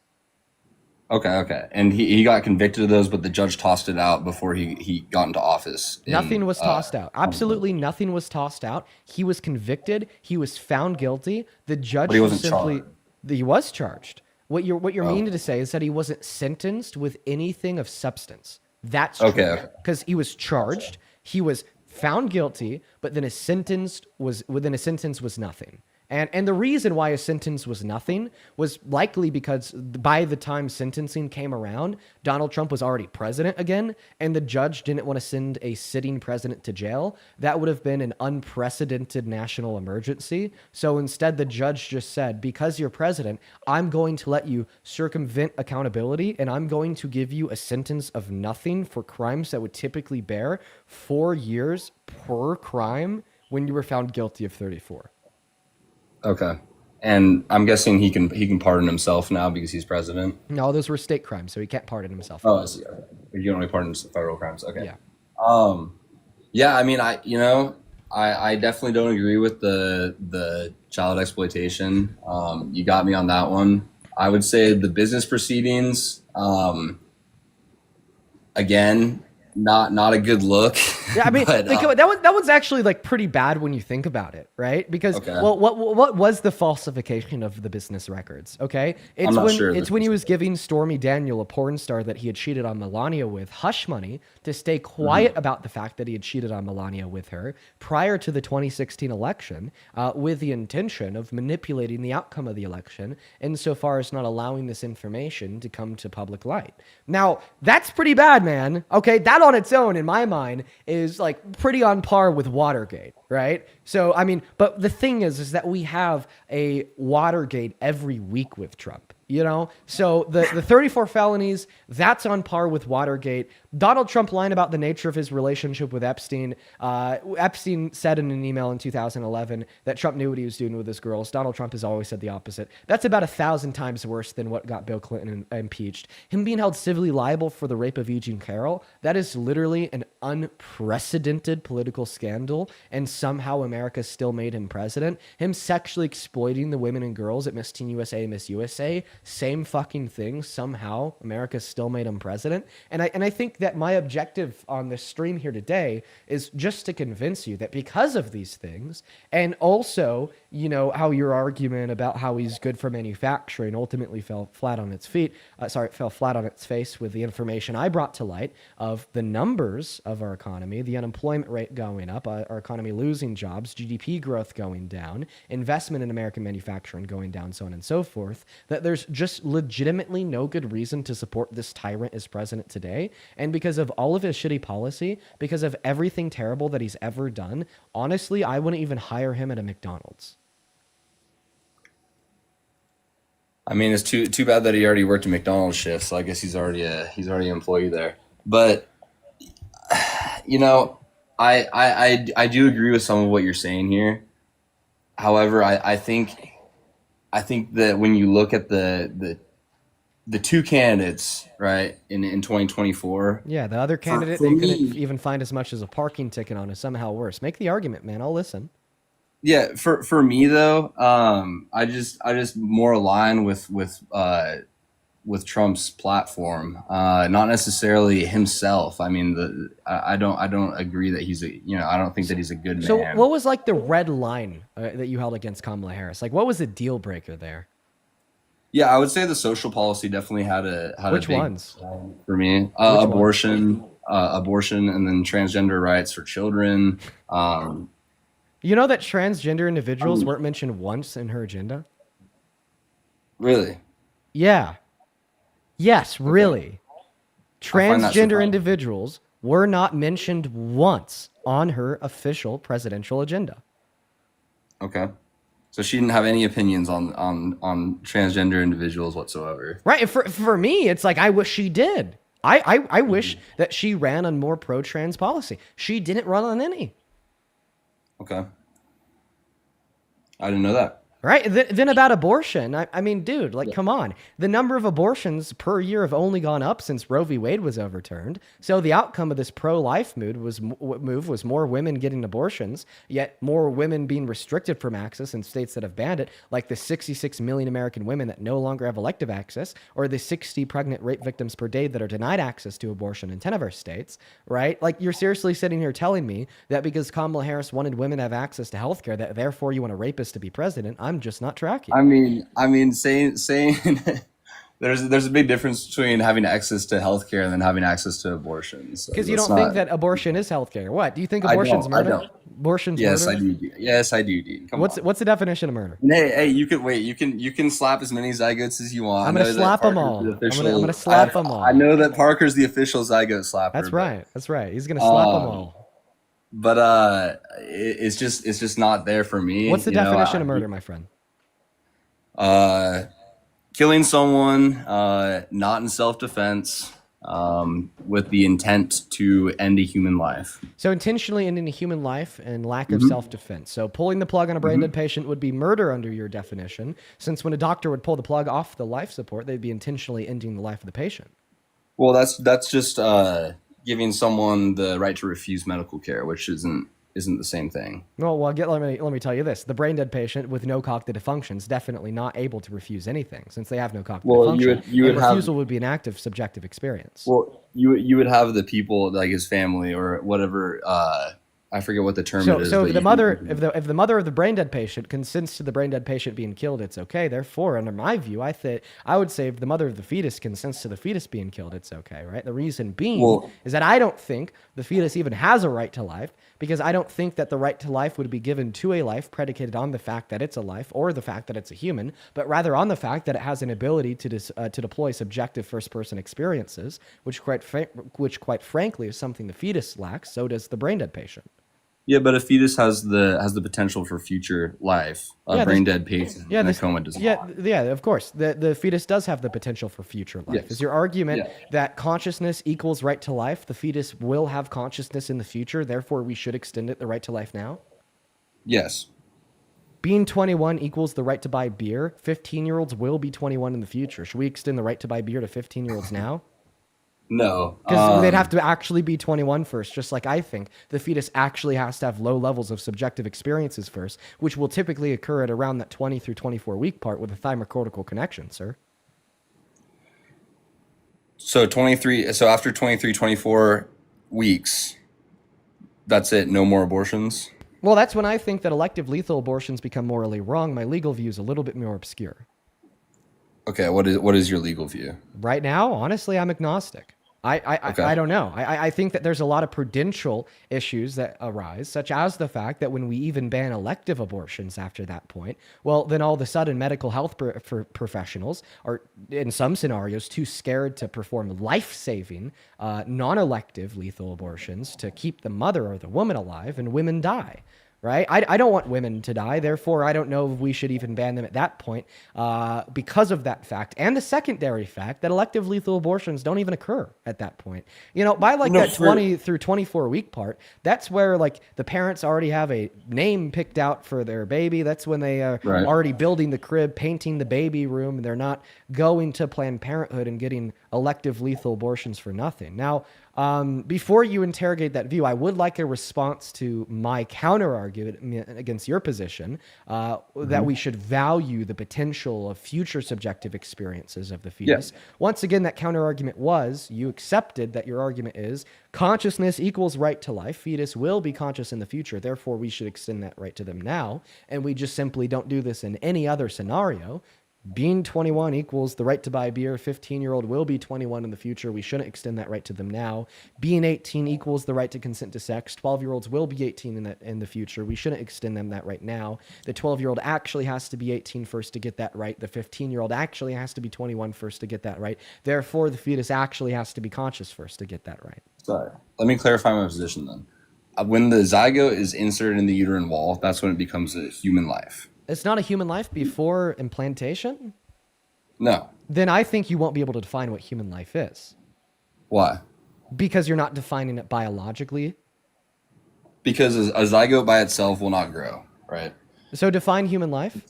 Okay. And he got convicted of those, but the judge tossed it out before he got into office. Nothing was tossed out. Absolutely nothing was tossed out. He was convicted. He was found guilty. The judge But he wasn't simply charged. he was charged. What you're Oh. meaning to say is that he wasn't sentenced with anything of substance. That's true. Okay. Because he was charged, he was found guilty, but then his sentence was nothing. And the reason why his sentence was nothing was likely because by the time sentencing came around, Donald Trump was already president again, and the judge didn't want to send a sitting president to jail. That would have been an unprecedented national emergency. So instead, the judge just said, because you're president, I'm going to let you circumvent accountability, and I'm going to give you a sentence of nothing for crimes that would typically bear 4 years per crime when you were found guilty of 34. Okay. And I'm guessing he can pardon himself now because he's president. No, those were state crimes, so he can't pardon himself. Oh, I see. Okay. You can only pardon federal crimes. Okay. Yeah. Yeah. I mean, I definitely don't agree with the child exploitation. You got me on that one. I would say the business proceedings. Again, not a good look. Yeah, I mean, but, that was actually like pretty bad when you think about it, right? Because Okay. well, what was the falsification of the business records? Okay, it's I'm not when sure it's that- when he was giving Stormy Daniel, a porn star that he had cheated on Melania with, hush money to stay quiet about the fact that he had cheated on Melania with her prior to the 2016 election, with the intention of manipulating the outcome of the election, insofar as not allowing this information to come to public light. Now that's pretty bad, man. Okay, that on its own, in my mind, is like pretty on par with Watergate, right? So, I mean, but the thing is that we have a Watergate every week with Trump. You know, so the 34 felonies, that's on par with Watergate. Donald Trump lying about the nature of his relationship with Epstein. Epstein said in an email in 2011 that Trump knew what he was doing with his girls. Donald Trump has always said the opposite. That's about 1,000 times worse than what got Bill Clinton impeached. Him being held civilly liable for the rape of Eugene Carroll, that is literally an unprecedented political scandal, and somehow America still made him president. Him sexually exploiting the women and girls at Miss Teen USA and Miss USA, same fucking thing. Somehow America still made him president. And I think that my objective on this stream here today is just to convince you that because of these things, and also, you know, how your argument about how he's good for manufacturing ultimately fell flat on its face with the information I brought to light of the numbers of our economy, the unemployment rate going up, our economy losing jobs, GDP growth going down, investment in American manufacturing going down, so on and so forth, that there's just legitimately no good reason to support this tyrant as president today. And because of all of his shitty policy, because of everything terrible that he's ever done, honestly, I wouldn't even hire him at a McDonald's. I mean, it's too bad that he already worked a McDonald's shift, so I guess he's already an employee there. But you know, I do agree with some of what you're saying here. However, I think that when you look at the two candidates, right, in 2024. Yeah, the other candidate they couldn't even find as much as a parking ticket on is somehow worse. Make the argument, man. I'll listen. Yeah, for me though, I just more align with Trump's platform, not necessarily himself. I mean, I don't agree that he's I don't think that he's a good man. So what was like the red line that you held against Kamala Harris? Like, what was the deal breaker there? Yeah, I would say the social policy definitely had Which a big ones for me. Abortion, and then transgender rights for children. You know that transgender individuals weren't mentioned once in her agenda? Really? Yeah. Yes, really. Transgender surprising. individuals were not mentioned once on her official presidential agenda. Okay. So she didn't have any opinions on transgender individuals whatsoever. Right. And for me, it's like, I wish she did. I wish that she ran on more pro-trans policy. She didn't run on any. Okay. I didn't know that. Right. Then about abortion. I mean, dude, like, come on. The number of abortions per year have only gone up since Roe v. Wade was overturned. So the outcome of this pro-life move was more women getting abortions, yet more women being restricted from access in states that have banned it, like the 66 million American women that no longer have elective access, or the 60 pregnant rape victims per day that are denied access to abortion in 10 of our states, right? Like, you're seriously sitting here telling me that because Kamala Harris wanted women to have access to healthcare, that therefore you want a rapist to be president? I'm just not tracking. I mean, saying there's a big difference between having access to healthcare and then having access to abortions. Because you don't think that abortion is healthcare. What? Do you think abortion's murder? I don't. Abortion's yes, murder? I do. Yes, I do, Dean. Come on. What's the definition of murder? Hey, you can slap as many zygotes as you want. I'm gonna slap them all. I'm gonna slap them all. I know that Parker's the official zygote slapper. That's right. That's right. He's gonna slap them all. But it's just not there for me. What's the definition of murder, my friend? Killing someone not in self-defense with the intent to end a human life. So intentionally ending a human life and lack of self-defense. So pulling the plug on a brain dead patient would be murder under your definition, since when a doctor would pull the plug off the life support, they'd be intentionally ending the life of the patient. Well, that's just giving someone the right to refuse medical care, which isn't the same thing. Well, let me tell you this: the brain dead patient with no cognitive function is definitely not able to refuse anything, since they have no cognitive function. Refusal would be an active subjective experience. Well, you would have the people like his family or whatever. I forget what the term is. So if the mother of the brain dead patient consents to the brain dead patient being killed, it's okay. Therefore, under my view, I would say if the mother of the fetus consents to the fetus being killed, it's okay, right? The reason being is that I don't think the fetus even has a right to life, because I don't think that the right to life would be given to a life predicated on the fact that it's a life or the fact that it's a human, but rather on the fact that it has an ability to deploy subjective first-person experiences, which quite frankly is something the fetus lacks. So does the brain dead patient. Yeah, but a fetus has the potential for future life. A Yeah, brain dead patient yeah, in a coma does not. yeah, of course. The fetus does have the potential for future life. Is Yes. your argument Yeah. that consciousness equals right to life? The fetus will have consciousness in the future, therefore we should extend it the right to life now? Yes. Being 21 equals the right to buy beer. 15-year-olds will be 21 in the future. Should we extend the right to buy beer to 15-year-olds now? No. Because they'd have to actually be 21 first, just like I think. The fetus actually has to have low levels of subjective experiences first, which will typically occur at around that 20 through 24 week part with a thymocortical connection, sir. So 23. So after 23, 24 weeks, that's it. No more abortions. Well, that's when I think that elective lethal abortions become morally wrong. My legal view is a little bit more obscure. Okay. What is your legal view? Right now, honestly, I'm agnostic. Okay. I don't know. I think that there's a lot of prudential issues that arise, such as the fact that when we even ban elective abortions after that point, well, then all of a sudden medical health professionals are, in some scenarios, too scared to perform life-saving, non-elective lethal abortions to keep the mother or the woman alive, and women die. Right? I don't want women to die. Therefore, I don't know if we should even ban them at that point because of that fact. And the secondary fact that elective lethal abortions don't even occur at that point. You know, by like No, that 20 through 24 week part, that's where like the parents already have a name picked out for their baby. That's when they are Right. already building the crib, painting the baby room. And they're not going to Planned Parenthood and getting elective lethal abortions for nothing. Now, before you interrogate that view, I would like a response to my counter argument against your position that we should value the potential of future subjective experiences of the fetus. Yeah. Once again, that counter argument was you accepted that your argument is consciousness equals right to life. Fetus will be conscious in the future. Therefore, we should extend that right to them now. And we just simply don't do this in any other scenario. Being 21 equals the right to buy beer. 15-year-old will be 21 in the future. We shouldn't extend that right to them now. Being 18 equals the right to consent to sex. 12-year-olds will be 18 in the future. We shouldn't extend them that right now. The 12-year-old actually has to be 18 first to get that right. The 15-year-old actually has to be 21 first to get that right. Therefore, the fetus actually has to be conscious first to get that right. Sorry. Let me clarify my position then. When the zygote is inserted in the uterine wall, that's when it becomes a human life. It's not a human life before implantation? No. Then I think you won't be able to define what human life is. Why? Because you're not defining it biologically. Because a zygote by itself will not grow, right? So define human life.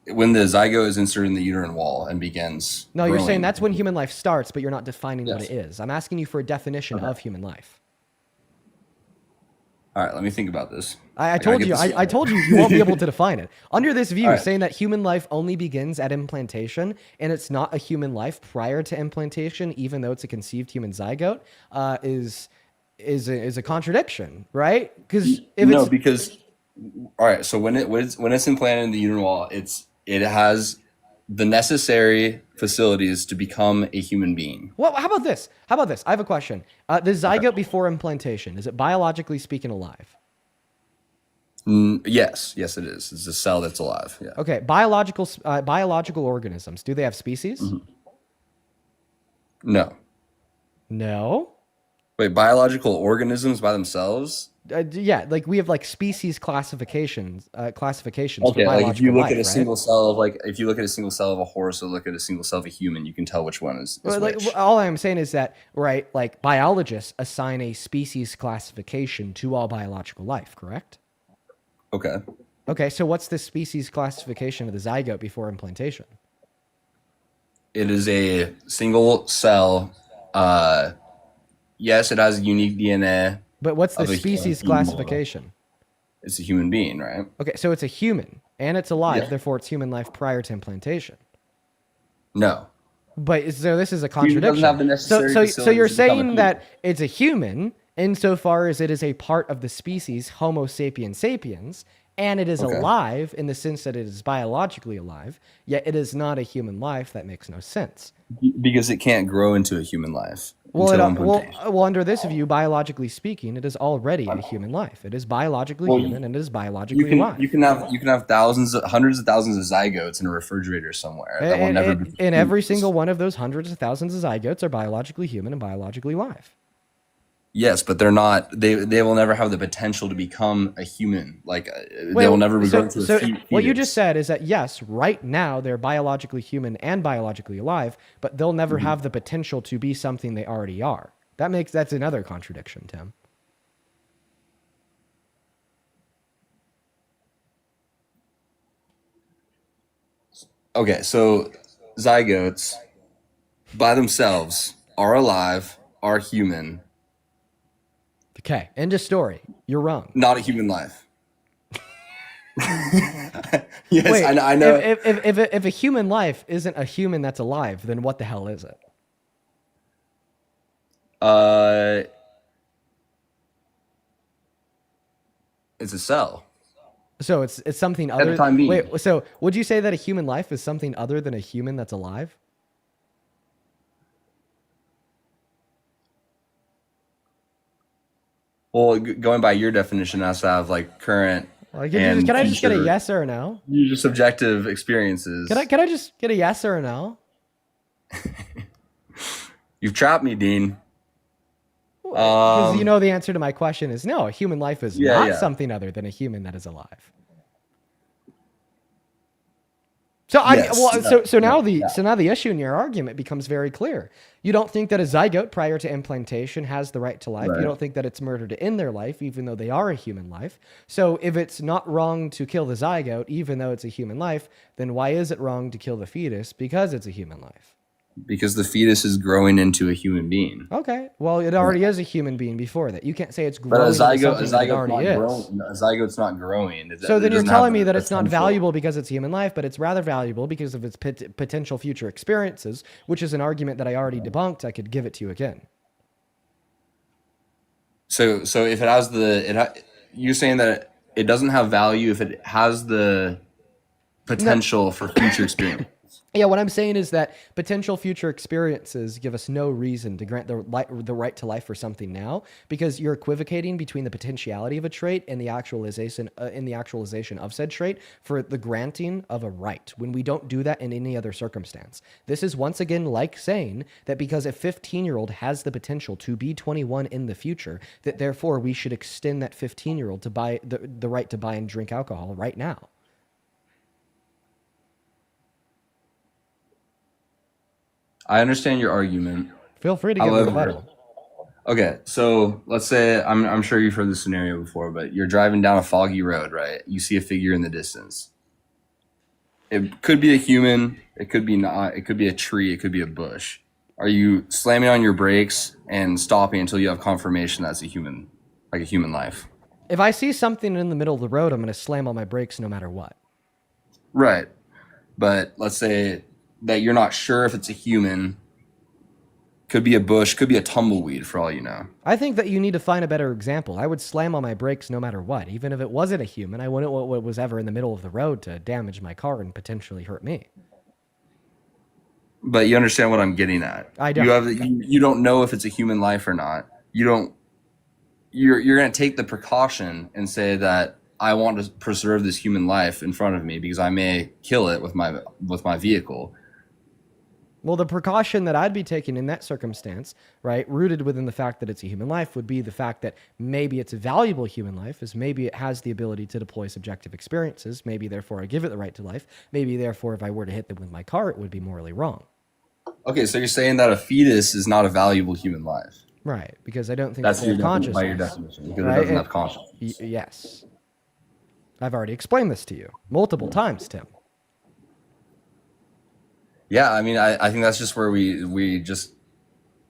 When the zygote is inserted in the uterine wall and begins. No, you're saying growing- that's when human life starts, but you're not defining what Yes. it is. I'm asking you for a definition Okay. of human life. All right, let me think about this. I gotta told get you. this- I told you you won't be able to define it. Under this view, All right. saying that human life only begins at implantation and it's not a human life prior to implantation, even though it's a conceived human zygote, is a contradiction, right? Because if No, it's because all right. So when it's implanted in the uterine wall, it has the necessary facilities to become a human being. well, how about this? How about this? I have a question. The zygote before implantation, is it biologically speaking alive? Yes, it is. It's a cell that's alive. Yeah. Okay, biological organisms. Do they have species? No. No. Wait, biological organisms by themselves? Yeah, like we have like species classifications. Classifications. Okay, for like if biological you look life, at a right? single cell of if you look at a single cell of a horse or look at a single cell of a human, you can tell which one is Well, like, which. all I'm saying is that, right, like biologists assign a species classification to all biological life, correct? Okay. Okay, so what's the species classification of the zygote before implantation? It is a single cell. Yes, it has unique DNA. But what's the Of a species human model. classification? It's a human being, right? Okay, so it's a human and it's alive, Yeah. therefore it's human life prior to implantation. No. But so this is a doesn't contradiction. have the necessary so you're facilities to become a saying human. that it's a human insofar as it is a part of the species Homo sapiens sapiens, and it is Okay. alive in the sense that it is biologically alive, yet it is not a human life. That makes no sense. Because it can't grow into a human life Well, until well, implantation. well, under this view, biologically speaking, it is already a human life. It is biologically Well, human and it is You biologically can alive. you can have hundreds of thousands of zygotes in a refrigerator somewhere that will never be. And every single one of those hundreds of thousands of zygotes are biologically human and biologically alive. Yes, but they're not. They will never have the potential to become a human. Like Wait, they will never so, grow to a so fetus. what you just said is that yes, right now they're biologically human and biologically alive, but they'll never have the potential to be something they already are. That's another contradiction, Tim. Okay, so zygotes by themselves are alive, are human, Okay, end of story. You're wrong. not a human life. Yes, Wait, I know. if a human life isn't a human that's alive, then what the hell is it? It's a cell. So it's something the other. time being. Wait, so would you say that a human life is something other than a human that's alive? Well, going by your definition, it has to have like current Like, and can I just get a future- yes or a no? your subjective experiences. Can I just get a yes or a no? You've trapped me, Dean. Because you know the answer to my question is no. A human life is Yeah, not yeah. something other than a human that is alive. So Yes, so now the issue in your argument becomes very clear. You don't think that a zygote prior to implantation has the right to life. Right. You don't think that it's murder to end their life, even though they are a human life. So if it's not wrong to kill the zygote, even though it's a human life, then why is it wrong to kill the fetus because it's a human life? Because the fetus is growing into a human being. Okay, well, it already is a human being before that. You can't say it's But growing a into something that it already is. a zygote's not growing. So then you're doesn't telling have me the that it's not potential. valuable because it's human life, but it's rather valuable because of its potential future experiences, which is an argument that I already debunked. I could give it to you again. So if it has you're saying that it doesn't have value if it has the potential for future experience. Yeah, what I'm saying is that potential future experiences give us no reason to grant the right to life for something now, because you're equivocating between the potentiality of a trait and the actualization of said trait for the granting of a right, when we don't do that in any other circumstance. This is once again like saying that because a 15-year-old has the potential to be 21 in the future, that therefore we should extend that 15-year-old to buy the right to buy and drink alcohol right now. I understand your argument. Feel free to give a However, rebuttal. Okay, so let's say I'm sure you've heard this scenario before, but you're driving down a foggy road, right? You see a figure in the distance. It could be a human, it could be not, it could be a tree, it could be a bush. Are you slamming on your brakes and stopping until you have confirmation that's a human, like a human life? If I see something in the middle of the road, I'm going to slam on my brakes no matter what. Right. But let's say that you're not sure if it's a human, could be a bush, could be a tumbleweed for all you know. I think that you need to find a better example. I would slam on my brakes no matter what. Even if it wasn't a human, I wouldn't want what was ever in the middle of the road to damage my car and potentially hurt me. But you understand what I'm getting at. I don't. You don't know if it's a human life or not. You're going to take the precaution and say that I want to preserve this human life in front of me because I may kill it with my vehicle. Well, the precaution that I'd be taking in that circumstance, right, rooted within the fact that it's a human life, would be the fact that maybe it's a valuable human life, is maybe it has the ability to deploy subjective experiences. Maybe, therefore, I give it the right to life. Maybe, therefore, if I were to hit them with my car, it would be morally wrong. Okay, so you're saying that a fetus is not a valuable human life. Right, because I don't think That's that they have consciousness. by your definition, because Right, it doesn't and- have consciousness. Yes. I've already explained this to you multiple times, Tim. Yeah, I mean, I think that's just where we just.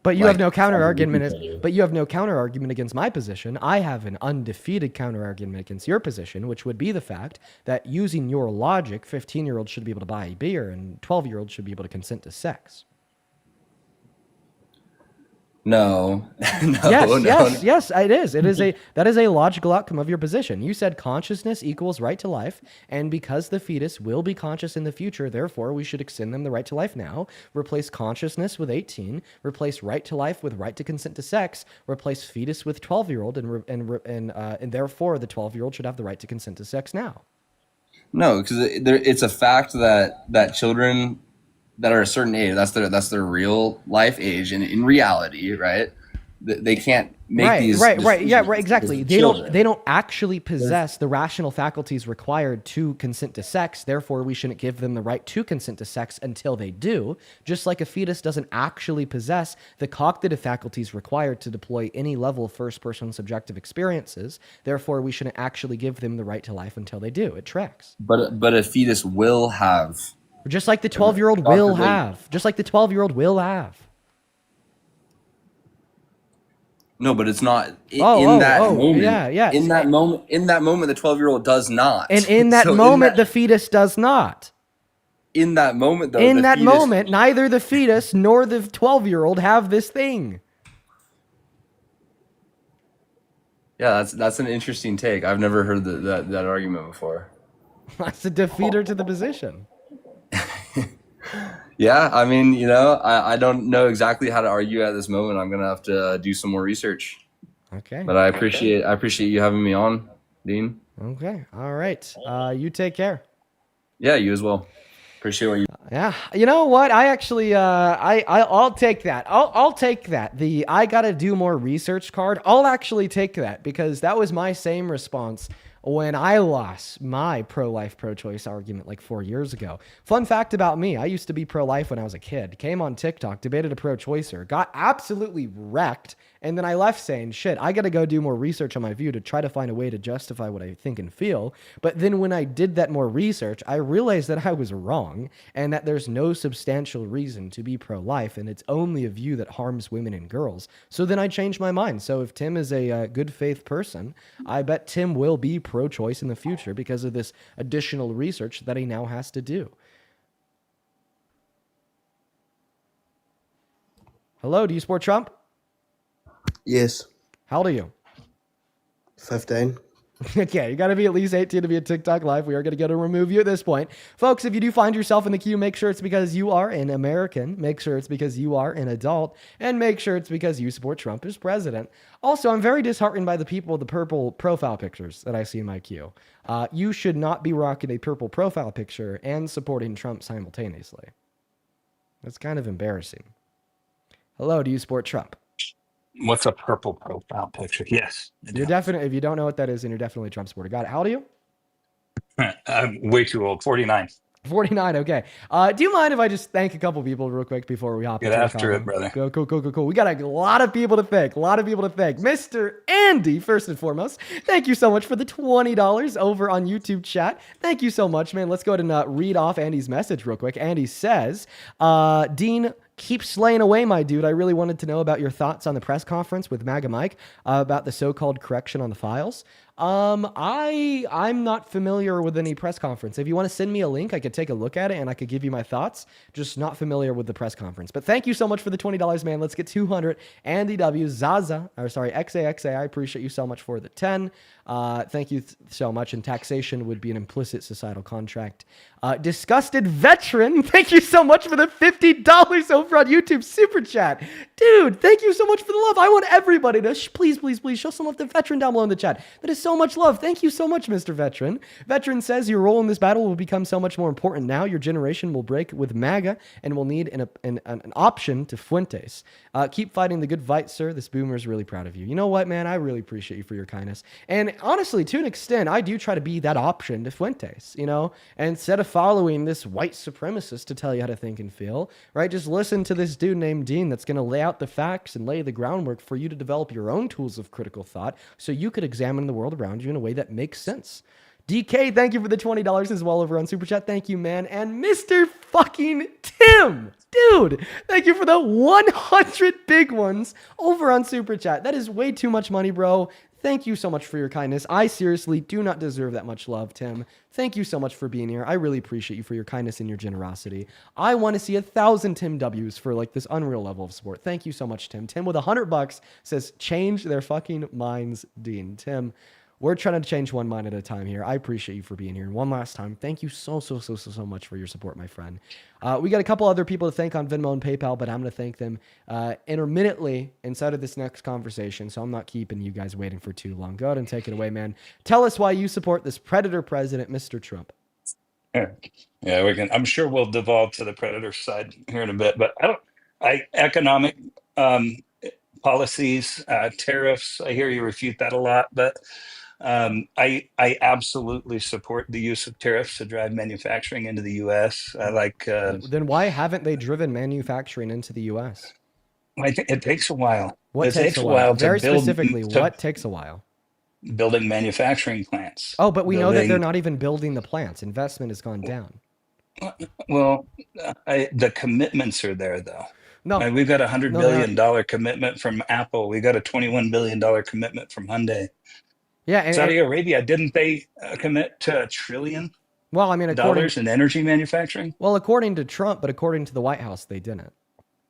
But you Like, have no counter argument. argument. But you have no counter argument against my position. I have an undefeated counter argument against your position, which would be the fact that using your logic, 15-year-olds should be able to buy beer and 12-year-olds should be able to consent to sex. No. No. Yes, it is. That is a logical outcome of your position. You said consciousness equals right to life, and because the fetus will be conscious in the future, therefore we should extend them the right to life now. Replace consciousness with 18. Replace right to life with right to consent to sex. Replace fetus with 12-year-old, and therefore the 12-year-old should have the right to consent to sex now. No, because it's a fact that children that are a certain age, that's their real life age, and in reality, right? They can't make Right, these right, right. Yeah, decisions right, because exactly. they're They don't children. they don't actually possess the rational faculties required to consent to sex. Therefore, we shouldn't give them the right to consent to sex until they do. Just like a fetus doesn't actually possess the cognitive faculties required to deploy any level of first-person subjective experiences. Therefore, we shouldn't actually give them the right to life until they do. It tracks. But a fetus will have. Just like the 12-year-old God will forbid. have. Just like the 12-year-old will have. No, but it's not in Oh, oh, that oh, moment. yeah, yeah. In that moment, the 12-year-old does not. And in that So moment, the fetus does not. in that moment, though, In the that fetus. moment, neither the fetus nor the 12-year-old have this thing. Yeah, that's an interesting take. I've never heard that argument before. That's a defeater to the position. Yeah, I mean, I don't know exactly how to argue at this moment. I'm gonna have to do some more research. Okay. But I appreciate you having me on, Dean. Okay. All right. You take care. Yeah, you as well. Appreciate what you. Yeah. You know what? I actually, I'll take that. I'll take that. The I gotta do more research card. I'll actually take that because that was my same response when I lost my pro-life, pro-choice argument like 4 years ago. Fun fact about me, I used to be pro-life when I was a kid. Came on TikTok, debated a pro-choicer, got absolutely wrecked, and then I left saying, shit, I gotta go do more research on my view to try to find a way to justify what I think and feel. But then when I did that more research, I realized that I was wrong and that there's no substantial reason to be pro-life, and it's only a view that harms women and girls. So then I changed my mind. So if Tim is a good faith person, I bet Tim will be pro-choice in the future because of this additional research that he now has to do. Hello, do you support Trump? Yes. How old are you? 15. Okay, you got to be at least 18 to be a TikTok live. We are going to go to remove you at this point. Folks, if you do find yourself in the queue, make sure it's because you are an American. Make sure it's because you are an adult. And make sure it's because you support Trump as president. Also, I'm very disheartened by the people with the purple profile pictures that I see in my queue. You should not be rocking a purple profile picture and supporting Trump simultaneously. That's kind of embarrassing. Hello, do you support Trump? What's a purple profile picture? Yes. You're definitely, if you don't know what that is, then you're definitely a Trump supporter. Got it. How old are you? I'm way too old. 49. 49, okay. Do you mind if I just thank a couple people real quick before we hop Get into after the it, brother. Cool. We got a lot of people to thank. Mr. Andy, first and foremost. Thank you so much for the $20 over on YouTube chat. Thank you so much, man. Let's go ahead and read off Andy's message real quick. Andy says, Dean, keep slaying away, my dude. I really wanted to know about your thoughts on the press conference with MAGA Mike about the so-called correction on the files. I'm not familiar with any press conference. If you want to send me a link, I could take a look at it and I could give you my thoughts. Just not familiar with the press conference. But thank you so much for the $20, man. Let's get 200. Andy W. XAXA. I appreciate you so much for the 10. Thank you so much. And taxation would be an implicit societal contract. Disgusted Veteran, thank you so much for the $50 over on YouTube Super Chat. Dude, thank you so much for the love. I want everybody to please show some love to Veteran down below in the chat. That is so much love. Thank you so much, Mr. Veteran. Veteran says your role in this battle will become so much more important now. Your generation will break with MAGA and will need an option to Fuentes. Keep fighting the good fight, sir. This boomer is really proud of you. You know what, man? I really appreciate you for your kindness. And honestly, to an extent, I do try to be that option to Fuentes, and instead of following this white supremacist to tell you how to think and feel, right? Just listen to this dude named Dean that's going to lay out the facts and lay the groundwork for you to develop your own tools of critical thought so you could examine the world around you in a way that makes sense. DK, thank you for the $20 as well over on Super Chat. Thank you, man. And Mr. fucking Tim, dude, thank you for the 100 big ones over on Super Chat. That is way too much money, bro. Thank you so much for your kindness. I seriously do not deserve that much love, Tim. Thank you so much for being here. I really appreciate you for your kindness and your generosity. I want to see 1,000 Tim W's for like this unreal level of support. Thank you so much, Tim. Tim with $100 says, change their fucking minds, Dean. Tim, we're trying to change one mind at a time here. I appreciate you for being here. And one last time, thank you so much for your support, my friend. We got a couple other people to thank on Venmo and PayPal, but I'm going to thank them intermittently inside of this next conversation, so I'm not keeping you guys waiting for too long. Go ahead and take it away, man. Tell us why you support this predator president, Mr. Trump. Yeah, we can. I'm sure we'll devolve to the predator side here in a bit, but economic policies, tariffs. I hear you refute that a lot, but I absolutely support the use of tariffs to drive manufacturing into the U.S. I like. Then why haven't they driven manufacturing into the U.S.? I think it takes a while. What It takes takes a a while? while to Very build specifically, to what takes a while? building manufacturing plants. Oh, but we know that they're Building not even building the plants. Investment has gone down. well, the commitments are there though. No, We've got $100 no, they're not. billion commitment from Apple. We got a $21 billion commitment from Hyundai. Yeah, Saudi Arabia, didn't they commit to $1 trillion well, I mean, according in energy manufacturing? according to Trump, but according to the White House, they didn't.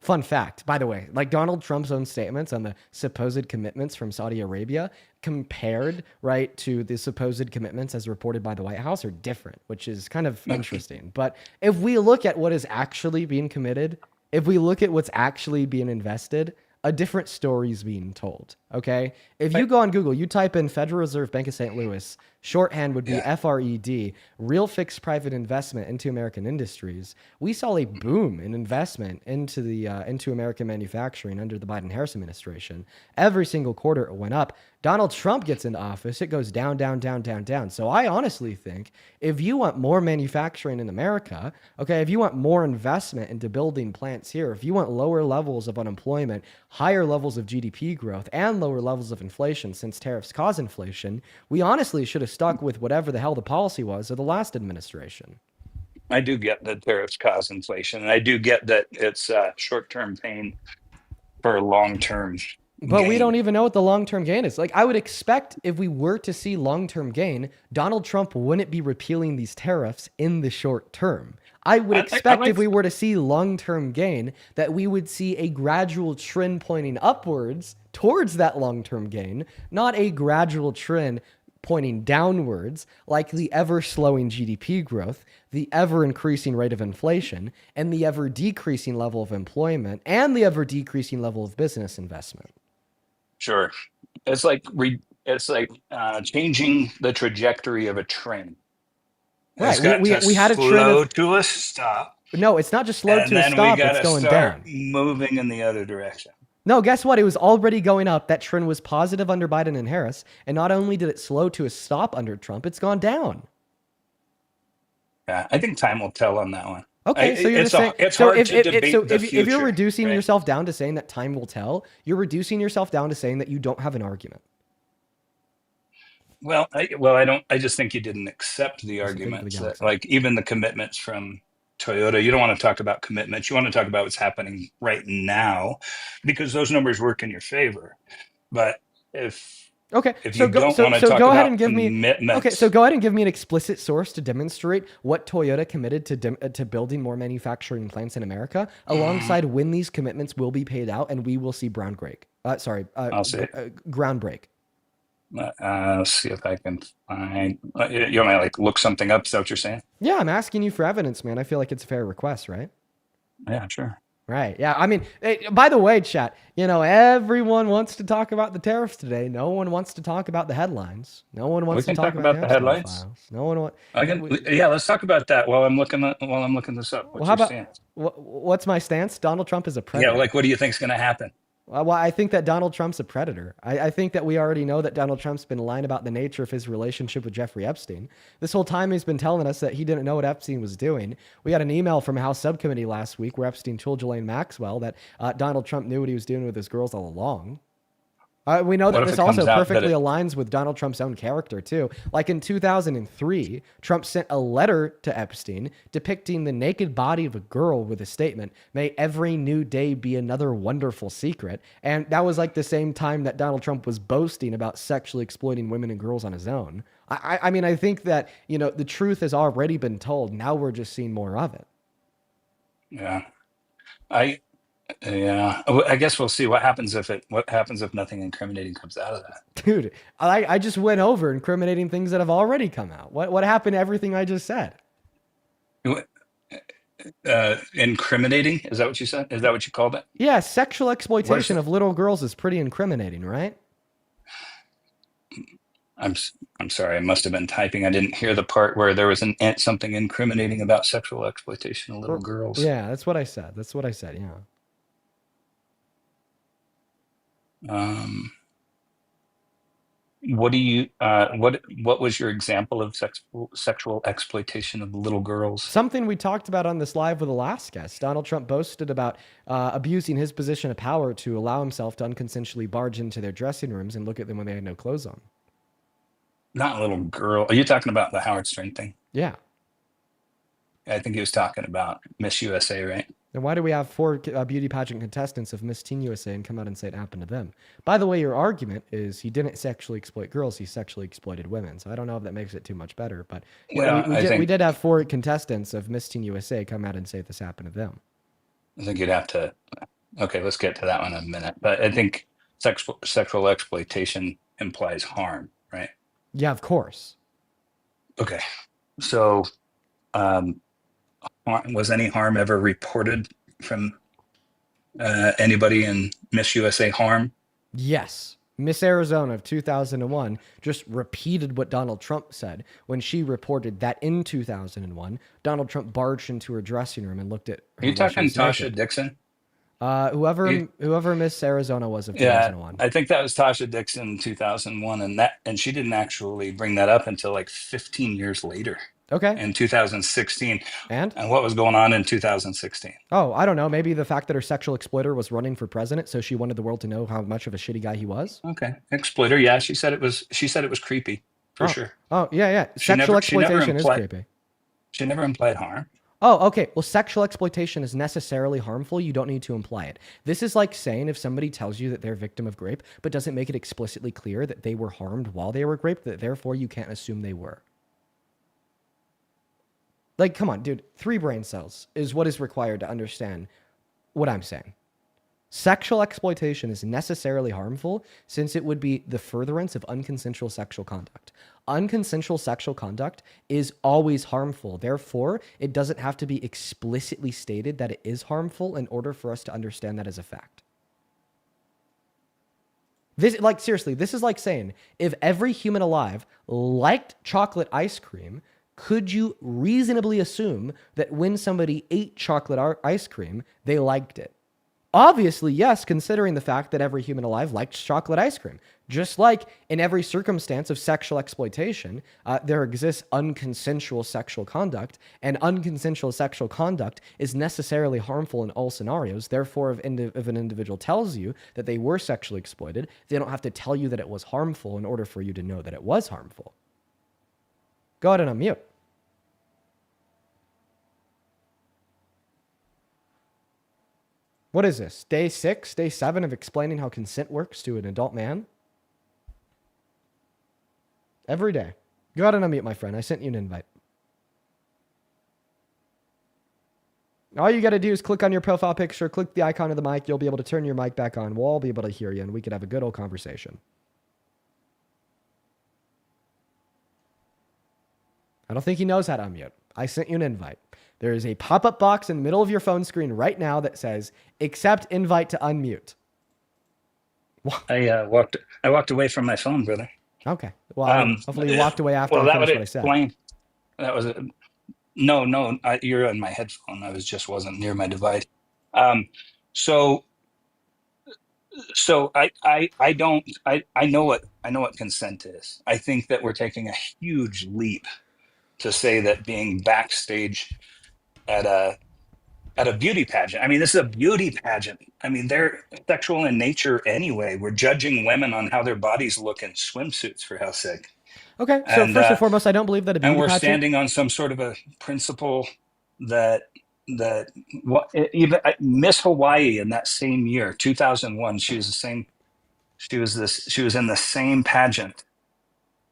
Fun fact, by the way, like Donald Trump's own statements on the supposed commitments from Saudi Arabia compared, right, to the supposed commitments as reported by the White House are different, which is kind of interesting. But if we look at what is actually being committed, if we look at what's actually being invested, a different story is being told. Okay. If you go on Google, you type in Federal Reserve Bank of St. Louis, shorthand would be FRED, real fixed private investment into American industries. We saw a boom in investment into the into American manufacturing under the Biden-Harris administration. Every single quarter it went up. Donald Trump gets into office, it goes down, down, down, down, down. So I honestly think if you want more manufacturing in America, okay, if you want more investment into building plants here, if you want lower levels of unemployment, higher levels of GDP growth, and lower levels of inflation, since tariffs cause inflation, we honestly should have stuck with whatever the hell the policy was of the last administration. I do get that tariffs cause inflation, and I do get that it's short-term pain for long-term But we don't gain. even know what the long-term gain is. Like, I would expect if we were to see long-term gain, Donald Trump wouldn't be repealing these tariffs in the short term. I would I expect like if we were to see long-term gain, that we would see a gradual trend pointing upwards towards that long-term gain, not a gradual trend pointing downwards, like the ever slowing GDP growth, the ever increasing rate of inflation, and the ever decreasing level of employment, and the ever decreasing level of business investment. Sure, it's like changing the trajectory of a train. It's Right. got to We had a trend slow of to a stop, no, it's not just slowed and to a then we stop, got it's to going start down. moving in the other direction. No, guess what? It was already going up. That trend was positive under Biden and Harris. And not only did it slow to a stop under Trump, it's gone down. Yeah, I think time will tell on that one. Okay, so you're It's just saying it's so hard if to debate the if you're future, reducing right? yourself down to saying that time will tell, you're reducing yourself down to saying that you don't have an argument. Well, I don't. I just think you didn't accept the Listen, thank you for the arguments that, galaxy. like, even the commitments from Toyota. You don't want to talk about commitments. You want to talk about what's happening right now, because those numbers work in your favor. But Okay, if so you don't want to so talk go ahead about and give me. Okay, so commitments, go ahead and give me an explicit source to demonstrate what Toyota committed to building more manufacturing plants in America, alongside when these commitments will be paid out and we will see I'll say, ground break. see if I can find. You want me to, like, look something up? Is that what you're saying? Yeah, I'm asking you for evidence, man. I feel like it's a fair request, right? Yeah, sure. Right. Yeah. I mean, by the way, chat, everyone wants to talk about the tariffs today. No one wants to talk about the headlines. No one We wants to can talk talk about about the Epstein headlines. files. No one wants. Yeah, let's talk about that while I'm looking this up. Well, What's how your about stance? what's my stance? Donald Trump is a Yeah, predator. like, what do you think's going to happen? Well, I think that Donald Trump's a predator. I think that we already know that Donald Trump's been lying about the nature of his relationship with Jeffrey Epstein. This whole time he's been telling us that he didn't know what Epstein was doing. We got an email from a House subcommittee last week where Epstein told Ghislaine Maxwell that Donald Trump knew what he was doing with his girls all along. We know that What if this it comes also out that perfectly aligns with Donald Trump's own character, too. Like in 2003, Trump sent a letter to Epstein depicting the naked body of a girl with a statement, "May every new day be another wonderful secret." And that was like the same time that Donald Trump was boasting about sexually exploiting women and girls on his own. I mean, I think that, the truth has already been told. Now we're just seeing more of it. Yeah, I yeah. I guess we'll see what happens if nothing incriminating comes out of that. Dude, I just went over incriminating things that have already come out. What happened to everything I just said? Incriminating? Is that what you said? Is that what you called it? Yeah, sexual exploitation it? of little girls is pretty incriminating, right? I'm sorry. I must have been typing. I didn't hear the part where there was something incriminating about sexual exploitation of little girls. Yeah, that's what I said. Yeah. Um, what do you what was your example of sexual exploitation of little girls? Something we talked about on this live with the last guest. Donald Trump boasted about abusing his position of power to allow himself to unconsensually barge into their dressing rooms and look at them when they had no clothes on. Not little girl. Are you talking about the Howard Stern thing? Yeah. I think he was talking about Miss USA, right? Then why do we have 4 beauty pageant contestants of Miss Teen USA and come out and say it happened to them? By the way, your argument is he didn't sexually exploit girls; he sexually exploited women. So I don't know if that makes it too much better, but Well, we did have 4 contestants of Miss Teen USA come out and say this happened to them. I think you'd have to. Okay, let's get to that one in a minute. But I think sexual exploitation implies harm, right? Yeah, of course. Okay, so um, was any harm ever reported from anybody in Miss USA harm? Yes. Miss Arizona of 2001 just repeated what Donald Trump said when she reported that in 2001, Donald Trump barged into her dressing room and looked at her Are you while she talking was Tasha naked. Dixon? Whoever Miss Arizona was of Yeah, 2001. I think that was Tasha Dixon in 2001, and she didn't actually bring that up until like 15 years later Okay. in 2016. And? And what was going on in 2016? Oh, I don't know. Maybe the fact that her sexual exploiter was running for president, so she wanted the world to know how much of a shitty guy he was. Okay, exploiter. Yeah, she said it was. She said it was creepy for sure. Oh, yeah, yeah. She Sexual never exploitation is implied- creepy. She never implied harm. Oh, okay. Well, sexual exploitation is necessarily harmful. You don't need to imply it. This is like saying if somebody tells you that they're a victim of rape, but doesn't make it explicitly clear that they were harmed while they were raped, that therefore you can't assume they were. Like, come on, dude. 3 brain cells is what is required to understand what I'm saying. Sexual exploitation is necessarily harmful since it would be the furtherance of unconsensual sexual conduct. Unconsensual sexual conduct is always harmful. Therefore, it doesn't have to be explicitly stated that it is harmful in order for us to understand that as a fact. This, like, seriously, this is like saying if every human alive liked chocolate ice cream, could you reasonably assume that when somebody ate chocolate ice cream, they liked it? Obviously, yes, considering the fact that every human alive likes chocolate ice cream. Just like in every circumstance of sexual exploitation, there exists unconsensual sexual conduct, and unconsensual sexual conduct is necessarily harmful in all scenarios. Therefore, if an individual tells you that they were sexually exploited, they don't have to tell you that it was harmful in order for you to know that it was harmful. Go ahead and unmute. What is this? Day 6, day 7 of explaining how consent works to an adult man? Every day. Go ahead and unmute, my friend. I sent you an invite. All you got to do is click on your profile picture, click the icon of the mic. You'll be able to turn your mic back on. We'll all be able to hear you, and we could have a good old conversation. I don't think he knows how to unmute. I sent you an invite. There is a pop-up box in the middle of your phone screen right now that says, accept invite to unmute. I walked away from my phone, brother. Okay. Well, hopefully you walked away after I that finished would what I said. explain. That was no. You're on my headphone. I wasn't near my device. So I know what consent is. I think that we're taking a huge leap to say that being backstage at a beauty pageant. I mean, this is a beauty pageant. I mean, they're sexual in nature anyway. We're judging women on how their bodies look in swimsuits, for hell's sake. Okay, so first and foremost, I don't believe that a beauty and we're pageant... standing on some sort of a principle that even Miss Hawaii in that same year, 2001, she was in the same pageant.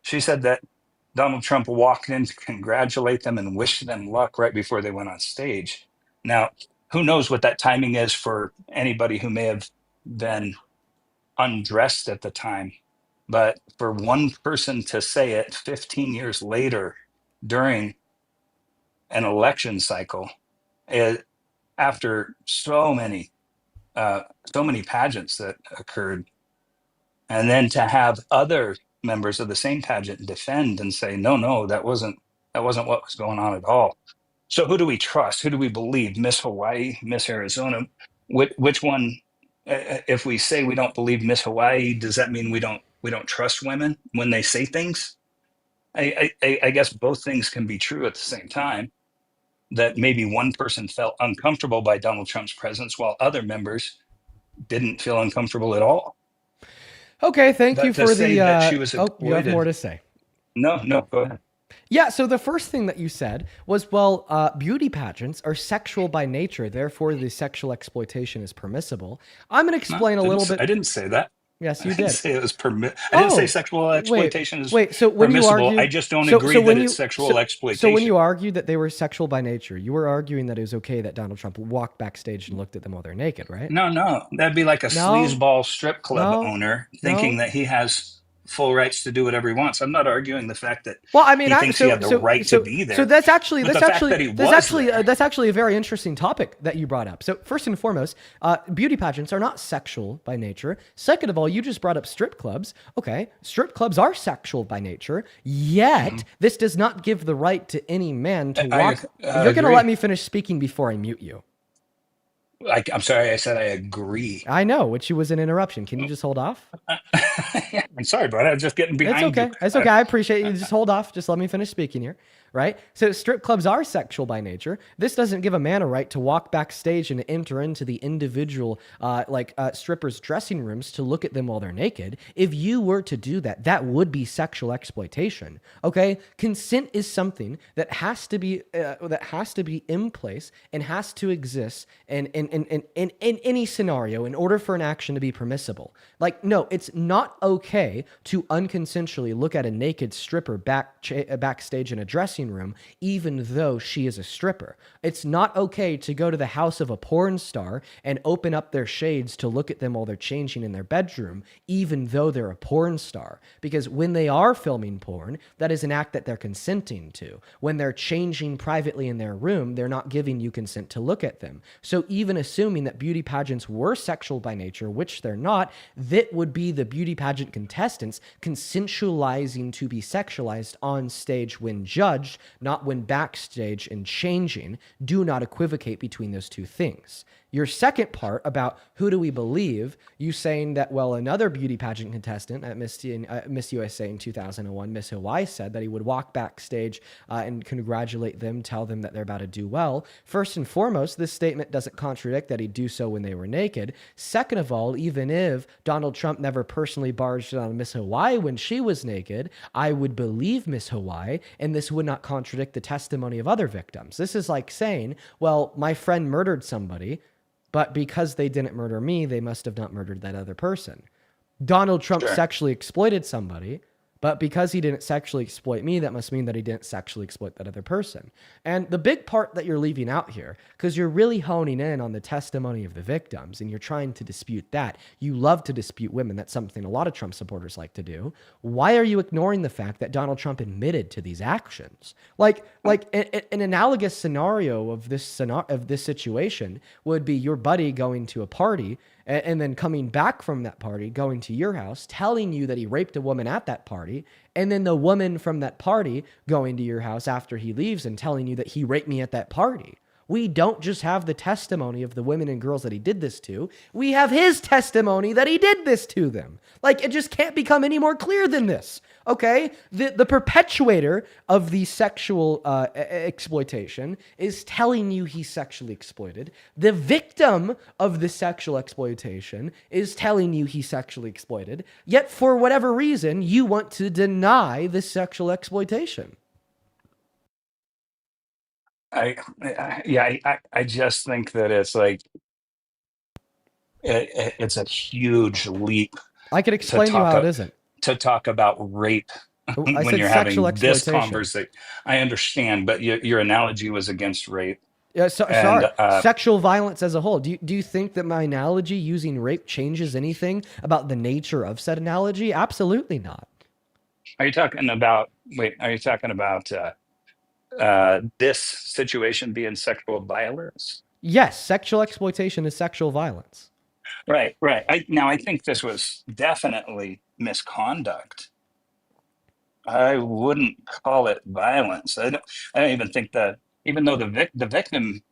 She said that Donald Trump walked in to congratulate them and wish them luck right before they went on stage. Now, who knows what that timing is for anybody who may have been undressed at the time. But for one person to say it 15 years later during an election cycle, after so many pageants that occurred, and then to have other members of the same pageant defend and say, no, that wasn't what was going on at all. So who do we trust? Who do we believe? Miss Hawaii, Miss Arizona? Which one if we say we don't believe Miss Hawaii, does that mean we don't trust women when they say things? I guess both things can be true at the same time. That maybe one person felt uncomfortable by Donald Trump's presence, while other members didn't feel uncomfortable at all. Okay, thank you But to for say the. that she was Oh, you have more exploited, to say. no, go ahead. Yeah, so the first thing that you said was, well, beauty pageants are sexual by nature, therefore the sexual exploitation is permissible. I'm going to No, explain a little I bit. didn't say that. Yes, I you didn't did. say it was permit. I didn't say Oh, sexual wait, exploitation is wait. So when you permissible. I argued, just don't so agree when that it's you, sexual so when you exploitation. argued that they were sexual by nature, you were arguing that it was okay that Donald Trump walked backstage and looked at them while they're naked, right? No, that'd be like a No, sleazeball strip club no, owner thinking no. that he has full rights to do whatever he wants. I'm not arguing the fact that Well, I mean, he thinks he had the right to be so there, but the fact that he was there. that's actually a very interesting topic that you brought up. So first and foremost, beauty pageants are not sexual by nature. Second of all, you just brought up strip clubs. Okay, strip clubs are sexual by nature. Yet this does not give the right to any man to walk. You're going to let agree. me finish speaking before I mute you. I'm sorry, I said I agree. I know, which was an interruption. Can you just hold off? Yeah, I'm sorry, bud. I was just getting It's behind you. okay. It's okay. I appreciate you. Just hold off. Just let me finish speaking here. Right? So strip clubs are sexual by nature. This doesn't give a man a right to walk backstage and enter into the individual strippers' dressing rooms to look at them while they're naked. If you were to do that, that would be sexual exploitation. Okay? Consent is something that has to be in place and has to exist in any scenario in order for an action to be permissible. Like, no, it's not okay to unconsensually look at a naked stripper backstage in a dressing room, even though she is a stripper. It's not okay to go to the house of a porn star and open up their shades to look at them while they're changing in their bedroom, even though they're a porn star. Because when they are filming porn, that is an act that they're consenting to. When they're changing privately in their room, they're not giving you consent to look at them. So even assuming that beauty pageants were sexual by nature, which they're not, that would be the beauty pageant contestants consensualizing to be sexualized on stage when judged, not when backstage and changing. Do not equivocate between those two things. Your second part about who do we believe, you saying that, well, another beauty pageant contestant at Miss USA in 2001, Miss Hawaii, said that he would walk backstage and congratulate them, tell them that they're about to do well. First and foremost, this statement doesn't contradict that he'd do so when they were naked. Second of all, even if Donald Trump never personally barged on Miss Hawaii when she was naked, I would believe Miss Hawaii, and this would not contradict the testimony of other victims. This is like saying, well, my friend murdered somebody, but because they didn't murder me, they must have not murdered that other person. Donald Trump Sure. sexually exploited somebody, but because he didn't sexually exploit me, that must mean that he didn't sexually exploit that other person. And the big part that you're leaving out here, because you're really honing in on the testimony of the victims and you're trying to dispute that. You love to dispute women. That's something a lot of Trump supporters like to do. Why are you ignoring the fact that Donald Trump admitted to these actions? Like an analogous scenario of this situation would be your buddy going to a party and then coming back from that party, going to your house, telling you that he raped a woman at that party, and then the woman from that party going to your house after he leaves and telling you that he raped me at that party. We don't just have the testimony of the women and girls that he did this to. We have his testimony that he did this to them. Like, it just can't become any more clear than this. Okay? The perpetuator of the sexual exploitation is telling you he's sexually exploited. The victim of the sexual exploitation is telling you he's sexually exploited. Yet, for whatever reason, you want to deny the sexual exploitation. I just think that it's like it's a huge leap I could to explain to you how it talk isn't. to talk about rape I when said you're sexual having this exploitation. conversation. I understand, but your analogy was against rape, Yeah, and sorry. Sexual violence as a whole. Do you think that my analogy using rape changes anything about the nature of said analogy? Absolutely not. are you talking about? Wait, are you talking about this situation being sexual violence? Yes, sexual exploitation is sexual violence. Right, right. I think this was definitely misconduct. I wouldn't call it violence. I don't even think that, even though the victim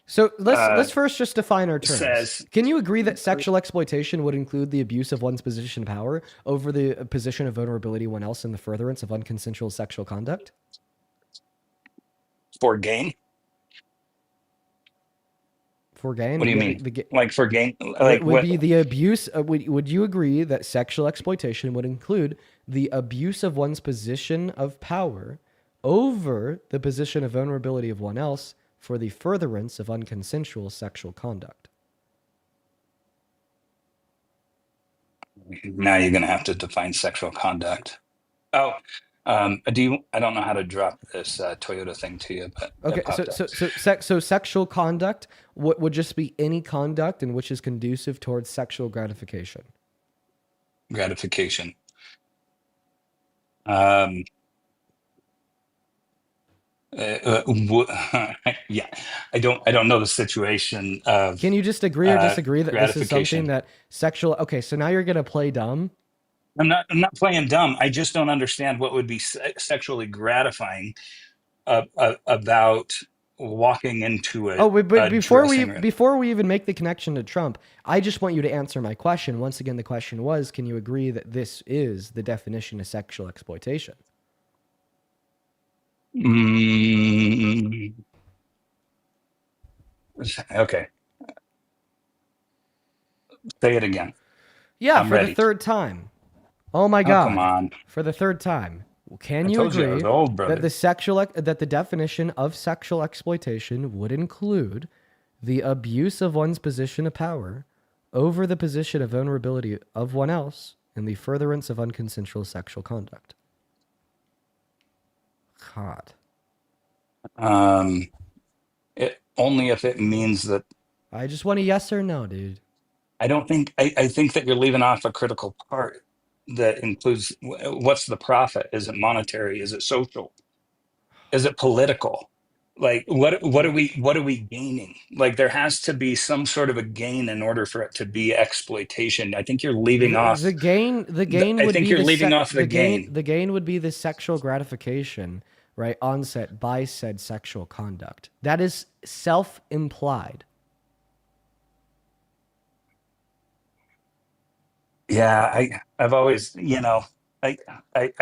So let's first just define our terms. says- Can you agree that sexual exploitation would include the abuse of one's position of power over the position of vulnerability of one else in the furtherance of unconsensual sexual conduct? For gain? For gain? What do you Yeah, mean? Like for gain? Like would what? be the abuse. Would you agree that sexual exploitation would include the abuse of one's position of power over the position of vulnerability of one else for the furtherance of unconsensual sexual conduct? Now you're going to have to define sexual conduct. Oh, I don't know how to drop this Toyota thing to you, but Okay, it popped up. so sexual conduct would just be any conduct in which is conducive towards sexual gratification. Gratification. Yeah, I don't know the situation of. Can you just agree or disagree that this is gratification. something that sexual? Okay, so now you're gonna play dumb. I'm not playing dumb. I just don't understand what would be sexually gratifying about walking into a. But before dressing room. before we even make the connection to Trump, I just want you to answer my question. Once again, the question was, can you agree that this is the definition of sexual exploitation? Okay. Say it again. Yeah, I'm for ready. the third time. Oh my God! Come on. For the third time. Can I you told you I agree was old, brother. that the definition of sexual exploitation would include the abuse of one's position of power over the position of vulnerability of one else in the furtherance of unconsensual sexual conduct? God. Only if it means that. I just want a yes or no, dude. I think that you're leaving off a critical part that includes what's the profit? Is it monetary? Is it social? Is it political? Like what are we gaining? Like there has to be some sort of a gain in order for it to be exploitation. I think you're leaving off The gain I would think be you're leaving off the gain. The gain would be the sexual gratification, right, onset by said sexual conduct. That is self-implied. Yeah, I've always, I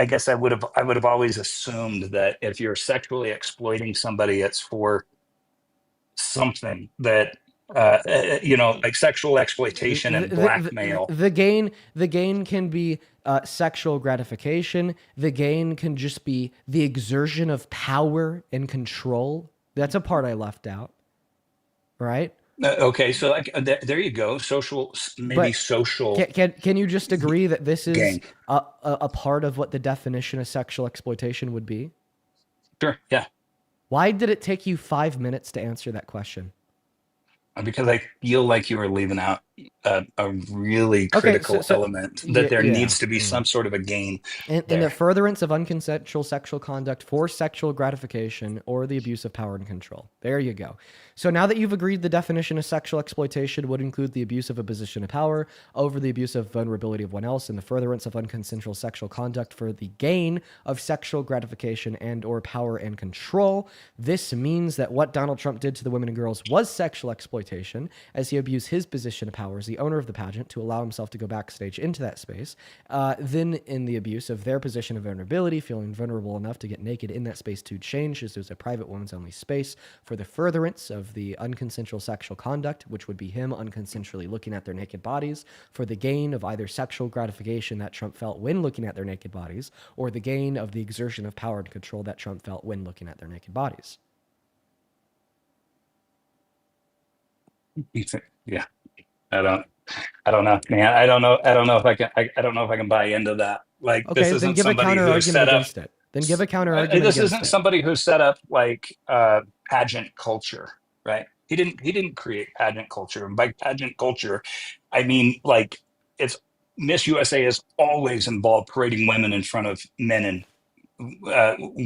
guess I would have always assumed that if you're sexually exploiting somebody, it's for something that like sexual exploitation and blackmail. The gain can be sexual gratification. The gain can just be the exertion of power and control. That's a part I left out, right? Okay, so like there you go. Social, maybe But social. Can you just agree that this is Gain. a part of what the definition of sexual exploitation would be? Sure, yeah. Why did it take you 5 minutes to answer that question? Because I feel like you were leaving out a really critical element that there needs to be some sort of a gain. In the furtherance of unconsensual sexual conduct for sexual gratification or the abuse of power and control. There you go. So now that you've agreed the definition of sexual exploitation would include the abuse of a position of power over the abuse of vulnerability of one else and the furtherance of unconsensual sexual conduct for the gain of sexual gratification and or power and control, this means that what Donald Trump did to the women and girls was sexual exploitation, as he abused his position of power as the owner of the pageant to allow himself to go backstage into that space, then in the abuse of their position of vulnerability, feeling vulnerable enough to get naked in that space to change, as it was a private women's only space, for the furtherance of the unconsensual sexual conduct, which would be him unconsensually looking at their naked bodies, for the gain of either sexual gratification that Trump felt when looking at their naked bodies, or the gain of the exertion of power and control that Trump felt when looking at their naked bodies. Yeah, I don't know, man. I don't know if I can. I don't know if I can buy into that. Like, Okay, this then isn't give a somebody counter who argument set up. against it. Then give a counter argument. This against isn't it. somebody who set up like pageant culture, right? He didn't create pageant culture, and by pageant culture, I mean like it's Miss USA is always involved parading women in front of men and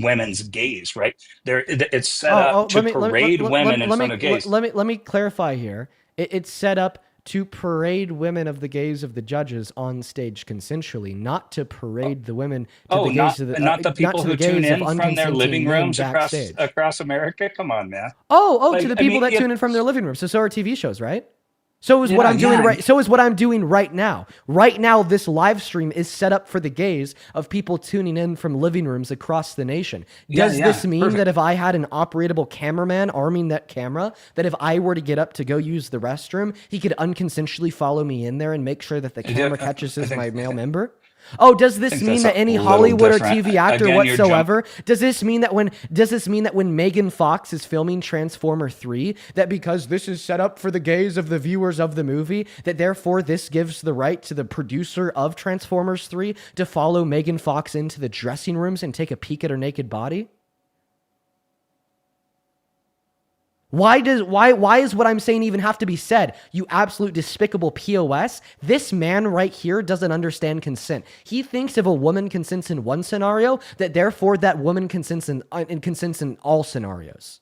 women's gaze, right? It's set up to parade women in front of gays. Let me clarify here. It's set up to parade women of the gaze of the judges on stage consensually, not to parade the women to the gaze of the not the not people to the who tune gaze of in from their unconsenting living men rooms backstage. across America. Come on, man. Oh, to Like, the I people mean, that tune in from their living room. So are TV shows, right? So is what Yeah, I'm doing yeah. right. So is what I'm doing right now. Right now, this live stream is set up for the gaze of people tuning in from living rooms across the nation. Does this mean perfect. that if I had an operatable cameraman arming that camera, that if I were to get up to go use the restroom, he could unconsensually follow me in there and make sure that the camera catches I as think- my male member? Oh, does this think mean that's that a any little Hollywood or different. TV actor Again, you're whatsoever, does this mean that when Megan Fox is filming Transformer 3, that because this is set up for the gaze of the viewers of the movie, that therefore this gives the right to the producer of Transformers 3 to follow Megan Fox into the dressing rooms and take a peek at her naked body? Why is what I'm saying even have to be said? You absolute despicable POS. This man right here doesn't understand consent. He thinks if a woman consents in one scenario, that therefore that woman consents in all scenarios.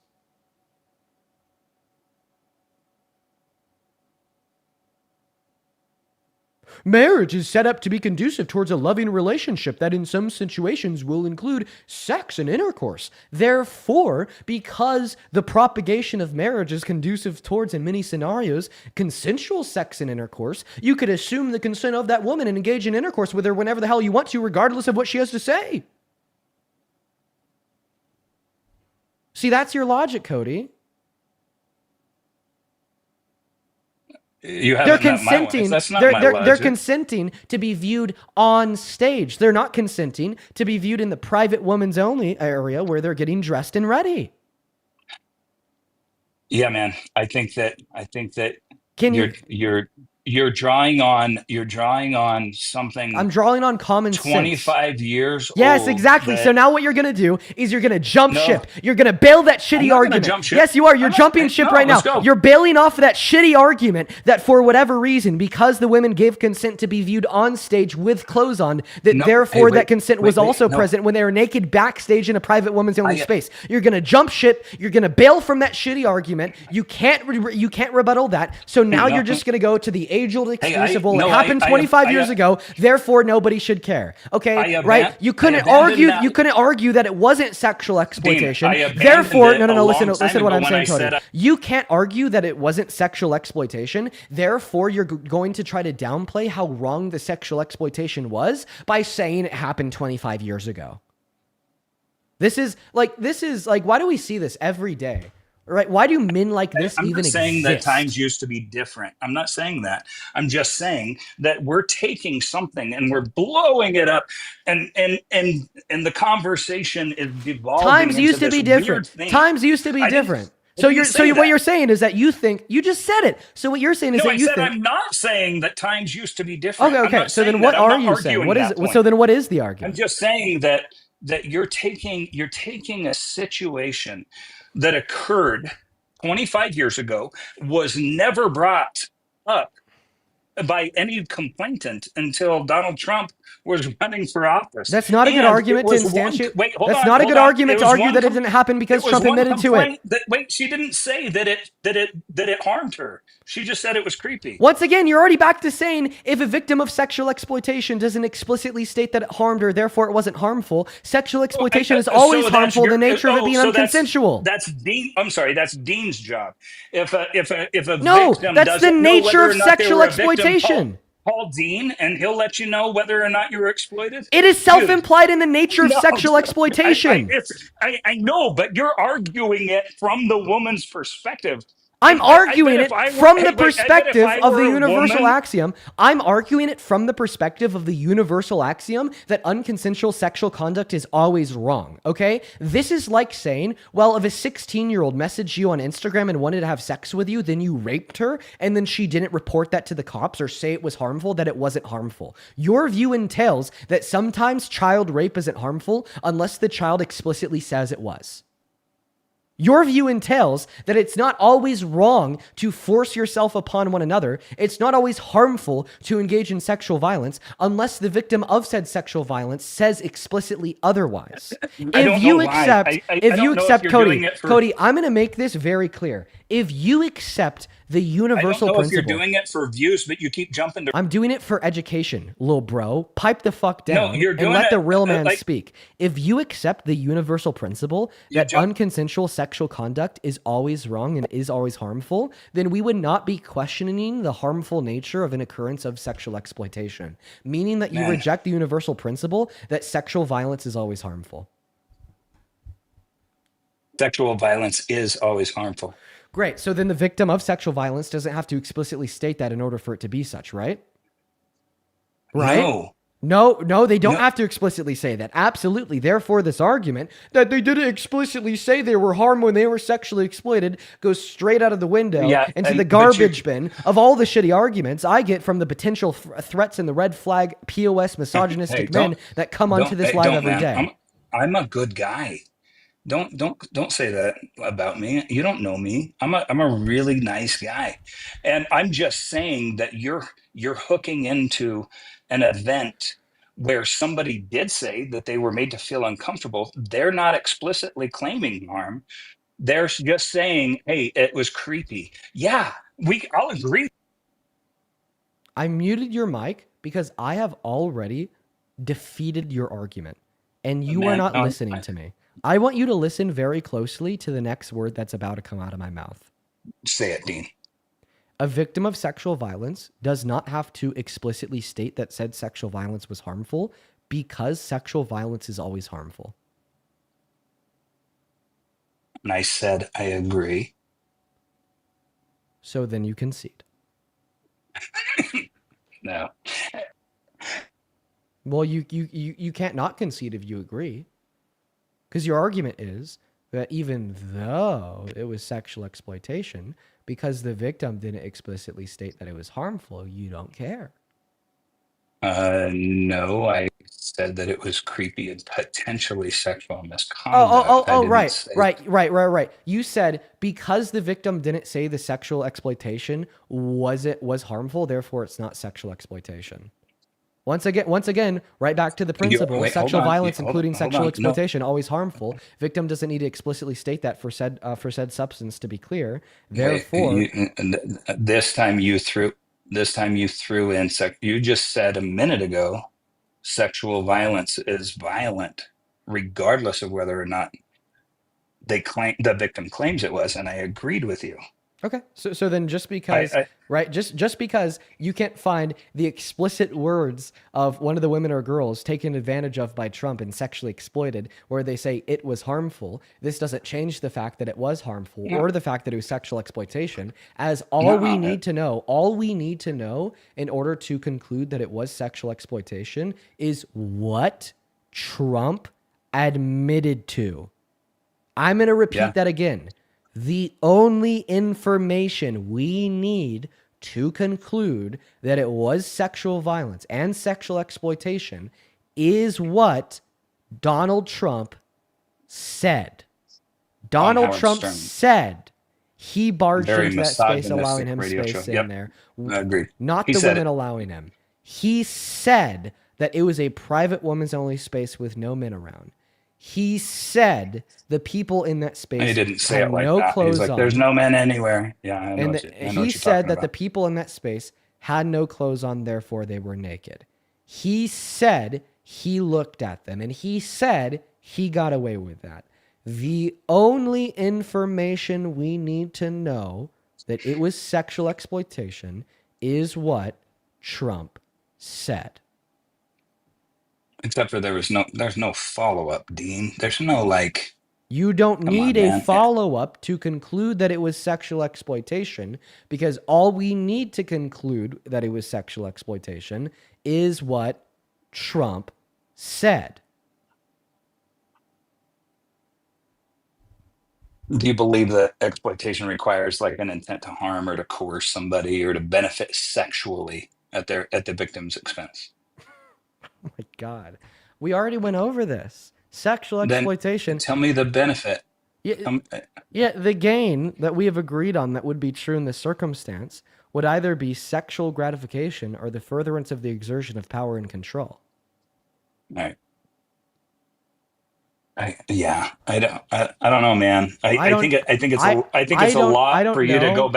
Marriage is set up to be conducive towards a loving relationship that in some situations will include sex and intercourse. Therefore, because the propagation of marriage is conducive towards, in many scenarios, consensual sex and intercourse, you could assume the consent of that woman and engage in intercourse with her whenever the hell you want to, regardless of what she has to say. See, that's your logic, Cody. You They're haven't met my wife. consenting. That's not They're my they're logic. consenting to be viewed on stage. They're not consenting to be viewed in the private women's only area where they're getting dressed and ready. Yeah, man. I think that Can you're you? you're drawing on something I'm drawing on common sense. 25 years Yes, old. exactly. So now what you're going to do is you're going to jump No. ship. You're going to bail that shitty I'm not gonna argument. jump ship. Yes, you are. You're I'm not- jumping ship no, right now. let's go. You're bailing off of that shitty argument that for whatever reason, because the women gave consent to be viewed on stage with clothes on, that No. therefore Hey, that wait, consent wait, was wait, also no. present when they were naked backstage in a private women's only I- space. You're going to jump ship. You're going to bail from that shitty argument. You can't rebuttal that. So now No. you're just going to go to the age-old excuse of, well, no, it happened I- 25 I- years ago, therefore nobody should care. Okay, I right? aban- You I couldn't abandoned argue. that. You couldn't argue that it wasn't sexual exploitation. I abandoned Therefore, it no. a Listen long to time what I'm ago saying, when I Cody. said You can't argue that it wasn't sexual exploitation. Therefore, you're going to try to downplay how wrong the sexual exploitation was by saying it happened 25 years ago. This is like, why do we see this every day? Right? Why do men like this I'm even not saying exist? that times used to be different. I'm not saying that. I'm just saying that we're taking something and we're blowing it up, and the conversation is devolving. Times into used to this be weird different. thing. Times used to be I didn't- different. I So didn't you're say what that. you're saying is that you think you just said it. So what you're saying is No, that I you said think. I'm not saying that times used to be different. Okay, I'm okay. not So then saying what that. I'm are not you saying? arguing What is that point. so then what is the I'm argument? just saying that you're taking a situation that occurred 25 years ago, was never brought up by any complainant until Donald Trump was running for office. That's not a good And argument to it was one- instantiate. Wait, hold That's on, not a hold good on. argument It to was argue one that it com- didn't happen because it was Trump one admitted to it. complaint wait, she didn't say that it harmed her. She just said it was creepy. Once again, you're already back to saying if a victim of sexual exploitation doesn't explicitly state that it harmed her, therefore it wasn't harmful. Sexual exploitation is So always that's harmful. your- The nature of it being so that's- unconsensual. That's Dean. I'm sorry. That's Dean's job. If a No, victim that's the doesn't know nature whether of or not they sexual were a victim, exploitation. Call Dean, and he'll let you know whether or not you were exploited. It is self-implied in the nature of No, sexual exploitation. I know, but you're arguing it from the woman's perspective. I'm I bet arguing if it I were- from hey, the wait, I bet if perspective I of the were a universal woman- axiom. I'm arguing it from the perspective of the universal axiom that unconsensual sexual conduct is always wrong, okay? This is like saying, well, if a 16-year-old messaged you on Instagram and wanted to have sex with you, then you raped her, and then she didn't report that to the cops or say it was harmful, that it wasn't harmful. Your view entails that sometimes child rape isn't harmful unless the child explicitly says it was. Your view entails that it's not always wrong to force yourself upon one another. It's not always harmful to engage in sexual violence unless the victim of said sexual violence says explicitly otherwise. I don't If you know why. accept, I if don't you know accept, you're Cody, doing it for- Cody, I'm going to make this very clear. If you accept The I don't universal know if you're principle. doing it for views, but you keep jumping to. I'm doing it for education, little bro. Pipe the fuck No, down you're and doing let it the real man like speak. If you accept the universal principle you that jump. unconsensual sexual conduct is always wrong and is always harmful, then we would not be questioning the harmful nature of an occurrence of sexual exploitation, meaning that you Man, reject the universal principle that sexual violence is always harmful. sexual violence is always harmful. Great. So then the victim of sexual violence doesn't have to explicitly state that in order for it to be such, right? Right? No, No, they don't no. have to explicitly say that. Absolutely. Therefore, this argument that they didn't explicitly say they were harmed when they were sexually exploited goes straight out of the window Yeah, into the but you garbage bin of all the shitty arguments I get from the potential threats and the red flag POS hey, misogynistic men that come onto this live don't, every man. day. I'm a good guy. Don't say that about me. You don't know me. I'm a really nice guy, and I'm just saying that you're hooking into an event where somebody did say that they were made to feel uncomfortable. They're not explicitly claiming harm. They're just saying, "Hey, it was creepy." Yeah, I'll agree. I muted your mic because I have already defeated your argument and you are Man, not listening to me. I want you to listen very closely to the next word that's about to come out of my mouth. say it, Dean. A victim of sexual violence does not have to explicitly state that said sexual violence was harmful because sexual violence is always harmful. And I said, I agree. So then you concede. No. Well, you can't not concede if you agree. Because your argument is that even though it was sexual exploitation, because the victim didn't explicitly state that it was harmful, you don't care. No, I said that it was creepy and potentially sexual misconduct. I didn't Right, say right. You said because the victim didn't say the sexual exploitation was harmful, therefore it's not sexual exploitation. Once again, right back to the principle: wait, hold sexual on. violence, Hold on, including hold sexual on. No. exploitation, always harmful. Victim doesn't need to explicitly state that for said substance to be clear. Wait, Therefore, this time you threw in you just said a minute ago sexual violence is violent regardless of whether or not the victim claims it was, and I agreed with you. okay, so then just because, I right, just because you can't find the explicit words of one of the women or girls taken advantage of by Trump and sexually exploited, where they say it was harmful, this doesn't change the fact that it was harmful or the fact that it was sexual exploitation. As all we need to know in order to conclude that it was sexual exploitation is what Trump admitted to. I'm going to repeat that again. The only information we need to conclude that it was sexual violence and sexual exploitation is what Donald Trump said. Donald Trump Stern. said he barged Very into that space, misogynistic allowing him radio space show. in Yep. there. I agree. Not He the said women it. allowing him. He said that it was a private women's only space with no men around. He said the people in that space He didn't say had it like no that. clothes He's like, on. "There's no men anywhere." Yeah, I know. And What you, I know he what you're said talking that the about. people in that space had no clothes on, therefore they were naked. He said he looked at them, and he said he got away with that. The only information we need to know that it was sexual exploitation is what Trump said. Except for there's no follow-up, Dean. There's no like, You don't come need on, a man. follow-up to conclude that it was sexual exploitation, because all we need to conclude that it was sexual exploitation is what Trump said. Do you believe that exploitation requires like an intent to harm or to coerce somebody or to benefit sexually at the victim's expense? Oh my God. We already went over this. Sexual Then exploitation. tell me the benefit. Yeah, yeah, the gain that we have agreed on that would be true in this circumstance would either be sexual gratification or the furtherance of the exertion of power and control. All right. I don't know, man. I don't, I think I it's a don't, lot I don't for you to know. go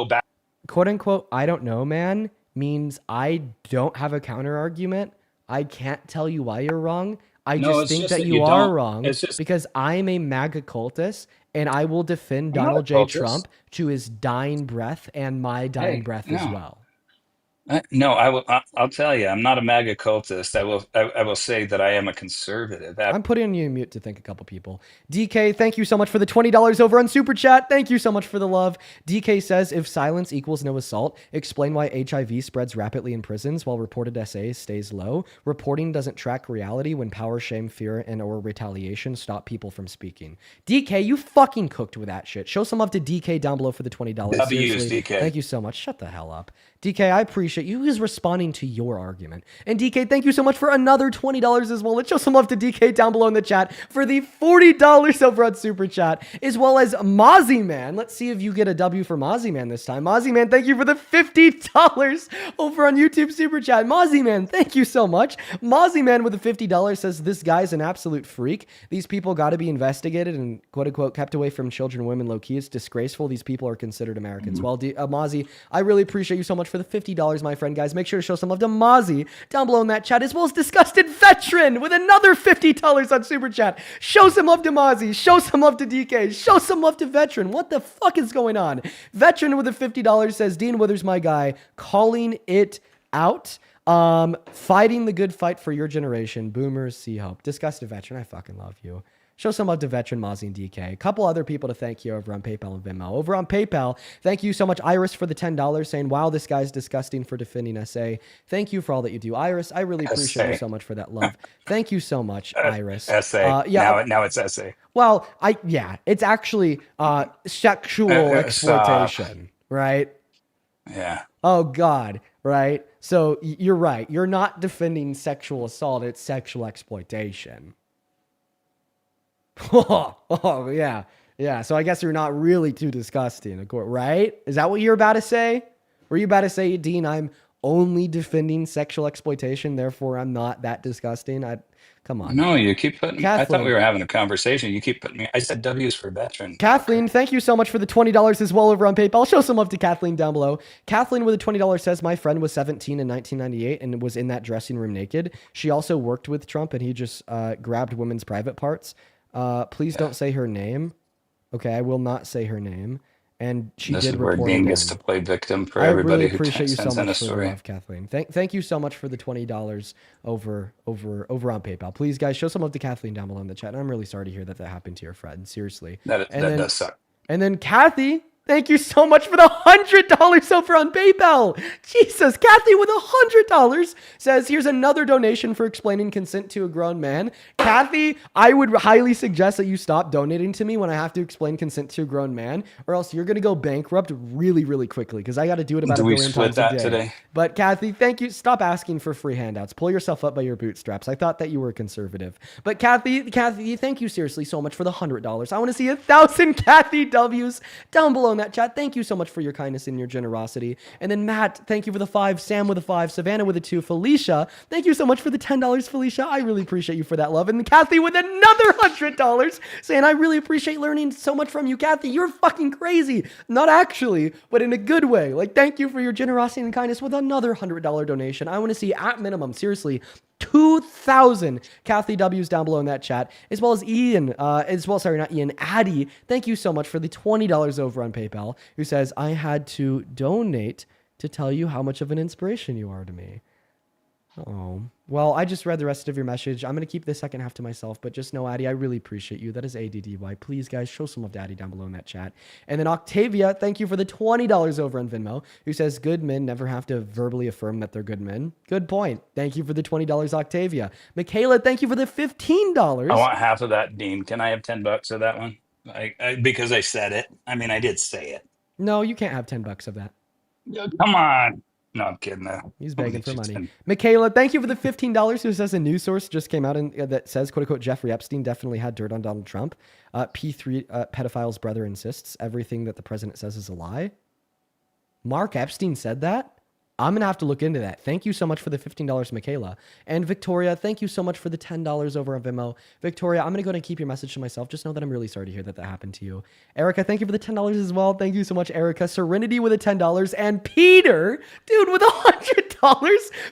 back. Quote unquote, I don't know, man, means I don't have a counter argument. I can't tell you why you're wrong. I No, just it's think just that that you you are don't. wrong It's just because I'm a MAGA cultist and I will defend I'm not a Donald J. cultist. Trump to his dying breath and my dying Hey, breath as no. well. No, I'll tell you, I'm not a MAGA cultist. I will say that I am a conservative. I'm putting you on mute to thank a couple people. DK, thank you so much for the $20 over on Super Chat. Thank you so much for the love. DK says, if silence equals no assault, explain why HIV spreads rapidly in prisons while reported SA stays low. Reporting doesn't track reality when power, shame, fear, and or retaliation stop people from speaking. DK, you fucking cooked with that shit. Show some love to DK down below for the $20. W's, Seriously, thank DK. you so much. Shut the hell up. DK, I appreciate you. He's responding to your argument. And DK, thank you so much for another $20 as well. Let's show some love to DK down below in the chat for the $40 over on Super Chat, as well as Mozzie Man. Let's see if you get a W for Mozzie Man this time. Mozzie Man, thank you for the $50 over on YouTube Super Chat. Mozzie Man, thank you so much. Mozzie Man with the $50 says, this guy's an absolute freak. These people got to be investigated and quote unquote kept away from children, women, low key. It's disgraceful. These people are considered Americans. Well, Mozzie, I really appreciate you so much for the $50, my friend, guys. Make sure to show some love to Mozzie down below in that chat, as well as Disgusted Veteran with another $50 on Super Chat. Show some love to Mozzie. Show some love to DK. Show some love to Veteran. What the fuck is going on? Veteran with a $50 says, Dean Withers, my guy, calling it out. Fighting the good fight for your generation. Boomers see hope. Disgusted Veteran, I fucking love you. Show some love to Veteran, Mozzie, and DK. A couple other people to thank you over on PayPal and Venmo. Over on PayPal, thank you so much, Iris, for the $10, saying, wow, this guy's disgusting for defending SA. Thank you for all that you do. Iris, I really appreciate you so much for that love. Thank you so much, Iris. SA. Yeah. Now it's SA. Well, it's actually sexual Stop. exploitation, right? Yeah. Oh, God, right? So you're right. You're not defending sexual assault. It's sexual exploitation. Oh, yeah. Yeah, so I guess you're not really too disgusting, right? Is that what you're about to say? Were you about to say, Dean, I'm only defending sexual exploitation, therefore I'm not that disgusting? Come on. No, you keep putting. I thought Kathleen. we were having a conversation. You keep putting me. I said W's for veteran. Kathleen, thank you so much for the $20 as well over on PayPal. Show some love to Kathleen down below. Kathleen with a $20 says, my friend was 17 in 1998 and was in that dressing room naked. She also worked with Trump and he just grabbed women's private parts. Please don't say her name. Okay, I will not say her name. And she This did is where report Dean it gets in. to play victim for I everybody really who appreciate you so sends in a much for the story. love, Kathleen. Thank you so much for the $20 over on PayPal. Please, guys, show some love to Kathleen down below in the chat. I'm really sorry to hear that happened to your friend. Seriously. That does suck. And then Kathy, thank you so much for the $100 over on PayPal. Jesus, Kathy with $100 says, here's another donation for explaining consent to a grown man. Kathy, I would highly suggest that you stop donating to me when I have to explain consent to a grown man, or else you're going to go bankrupt really, really quickly because I got to do it about Do a we billion split times a that day. today? But Kathy, thank you. Stop asking for free handouts. Pull yourself up by your bootstraps. I thought that you were conservative. But Kathy, thank you seriously so much for the $100. I want to see 1,000 Kathy W's down below in that chat. Thank you so much for your kindness and your generosity. And then Matt, thank you for the 5. Sam with a 5. Savannah with a 2. Felicia, thank you so much for the $10, Felicia. I really appreciate you for that love. And Kathy with another $100 saying, I really appreciate learning so much from you. Kathy, you're fucking crazy. Not actually, but in a good way. Like, thank you for your generosity and kindness with another $100 donation. I want to see at minimum, seriously, 2,000 Kathy W's down below in that chat, as well as Addie. Thank you so much for the $20 over on PayPal, who says, I had to donate to tell you how much of an inspiration you are to me. Oh, well, I just read the rest of your message. I'm going to keep the second half to myself, but just know, Addie, I really appreciate you. That is ADDY. Please, guys, show some love to Addie down below in that chat. And then Octavia, thank you for the $20 over on Venmo, who says, good men never have to verbally affirm that they're good men. Good point. Thank you for the $20, Octavia. Michaela, thank you for the $15. I want half of that, Dean. Can I have $10 of that one? Because I said it. I mean, I did say it. No, you can't have $10 of that. Come on. No, I'm kidding. He's begging for money. Michaela, thank you for the $15. Who says a news source just came out that says, quote unquote, Jeffrey Epstein definitely had dirt on Donald Trump. P3 pedophile's brother insists everything that the president says is a lie. Mark Epstein said that? I'm going to have to look into that. Thank you so much for the $15, Michaela. And Victoria, thank you so much for the $10 over on Venmo. Victoria, I'm going to go ahead and keep your message to myself. Just know that I'm really sorry to hear that happened to you. Erica, thank you for the $10 as well. Thank you so much, Erica. Serenity with a $10. And Peter, dude, with $100.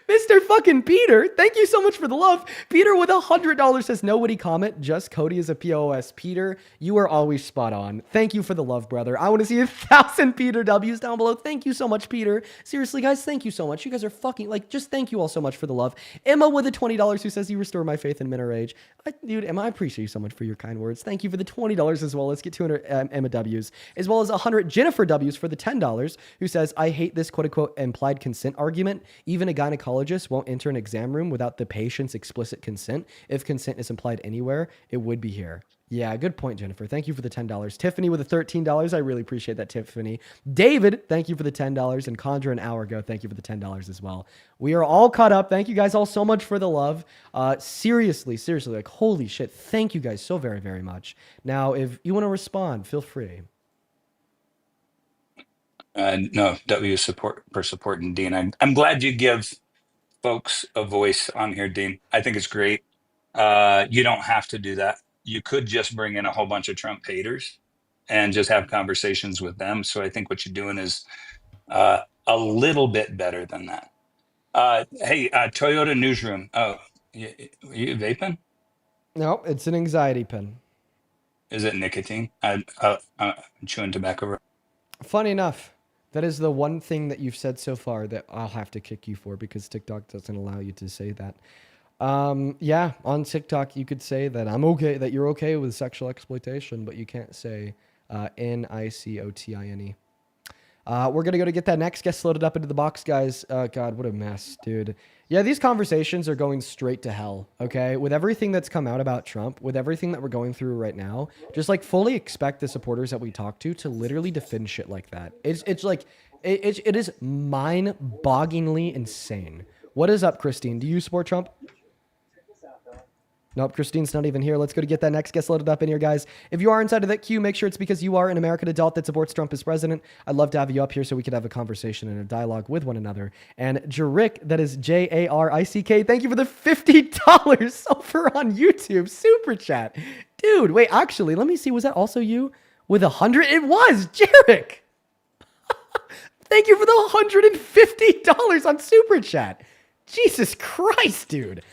Mr. fucking Peter, thank you so much for the love. Peter with $100 says, nobody comment, just Cody is a POS. Peter, you are always spot on. Thank you for the love, brother. I want to see 1,000 Peter W's down below. Thank you so much, Peter. Seriously, guys, thank you so much. You guys are fucking, like, just thank you all so much for the love. Emma with the $20 who says, you restore my faith in men our age. Dude, Emma, I appreciate you so much for your kind words. Thank you for the $20 as well. Let's get 200 Emma W's, as well as 100 Jennifer W's for the $10, who says, I hate this quote-unquote implied consent argument. Even a gynecologist won't enter an exam room without the patient's explicit consent. If consent is implied anywhere, it would be here. Yeah, good point, Jennifer. Thank you for the $10. Tiffany with the $13. I really appreciate that, Tiffany. David, thank you for the $10. And Condra an hour ago, thank you for the $10 as well. We are all caught up. Thank you guys all so much for the love. Seriously, like, holy shit. Thank you guys so very, very much. Now, if you want to respond, feel free. No, W support for supporting Dean. I'm glad you give folks a voice on here, Dean. I think it's great. You don't have to do that. You could just bring in a whole bunch of Trump haters and just have conversations with them. So I think what you're doing is a little bit better than that. Hey, Toyota Newsroom. Oh, you vaping? No, it's an anxiety pen. Is it nicotine? I'm chewing tobacco. Funny enough, that is the one thing that you've said so far that I'll have to kick you for because TikTok doesn't allow you to say that. Yeah, on TikTok you could say that that you're okay with sexual exploitation, but you can't say NICOTINE. We're gonna go to get that next guest loaded up into the box, guys. God, what a mess, dude. Yeah, these conversations are going straight to hell, okay? With everything that's come out about Trump, with everything that we're going through right now, just like fully expect the supporters that we talk to literally defend shit like that. It's like, it is mind-bogglingly insane. What is up, Christine? Do you support Trump? Nope, Christine's not even here. Let's go to get that next guest loaded up in here, guys. If you are inside of that queue, make sure it's because you are an American adult that supports Trump as president. I'd love to have you up here so we could have a conversation and a dialogue with one another. And Jarick, that is Jarick, thank you for the $50 over on YouTube. Super chat. Dude, wait, actually, let me see. Was that also you with 100? It was, Jarick. Thank you for the $150 on Super Chat. Jesus Christ, dude.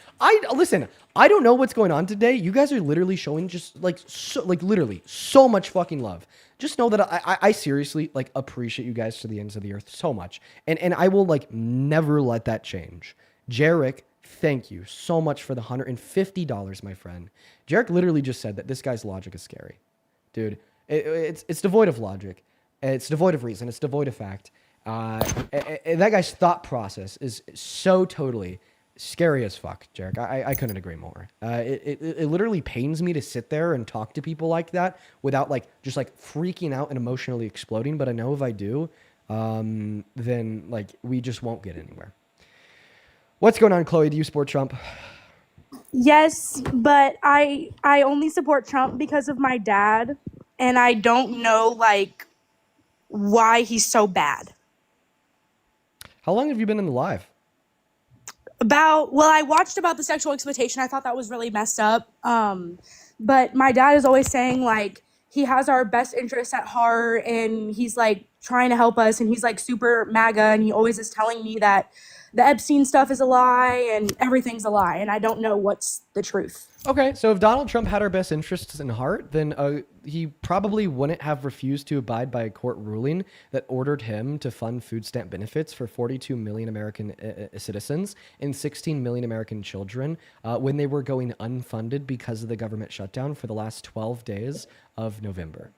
Listen, I don't know what's going on today. You guys are literally showing just literally so much fucking love. Just know that I seriously appreciate you guys to the ends of the earth so much. And I will never let that change. Jarek, thank you so much for the $150, my friend. Jarek literally just said that this guy's logic is scary. Dude, it's devoid of logic. It's devoid of reason. It's devoid of fact. That guy's thought process is so totally scary as fuck, Jarek. I couldn't agree more. It literally pains me to sit there and talk to people like that without just freaking out and emotionally exploding. But I know if I do, then we just won't get anywhere. What's going on, Chloe? Do you support Trump? Yes, but I only support Trump because of my dad, and I don't know why he's so bad. How long have you been in the live? I watched about the sexual exploitation. I thought that was really messed up. But my dad is always saying he has our best interests at heart, and he's trying to help us, and he's super MAGA, and he always is telling me that the Epstien stuff is a lie and everything's a lie, and I don't know what's the truth. Okay, so if Donald Trump had our best interests in heart, then he probably wouldn't have refused to abide by a court ruling that ordered him to fund food stamp benefits for 42 million American citizens and 16 million American children when they were going unfunded because of the government shutdown for the last 12 days of November.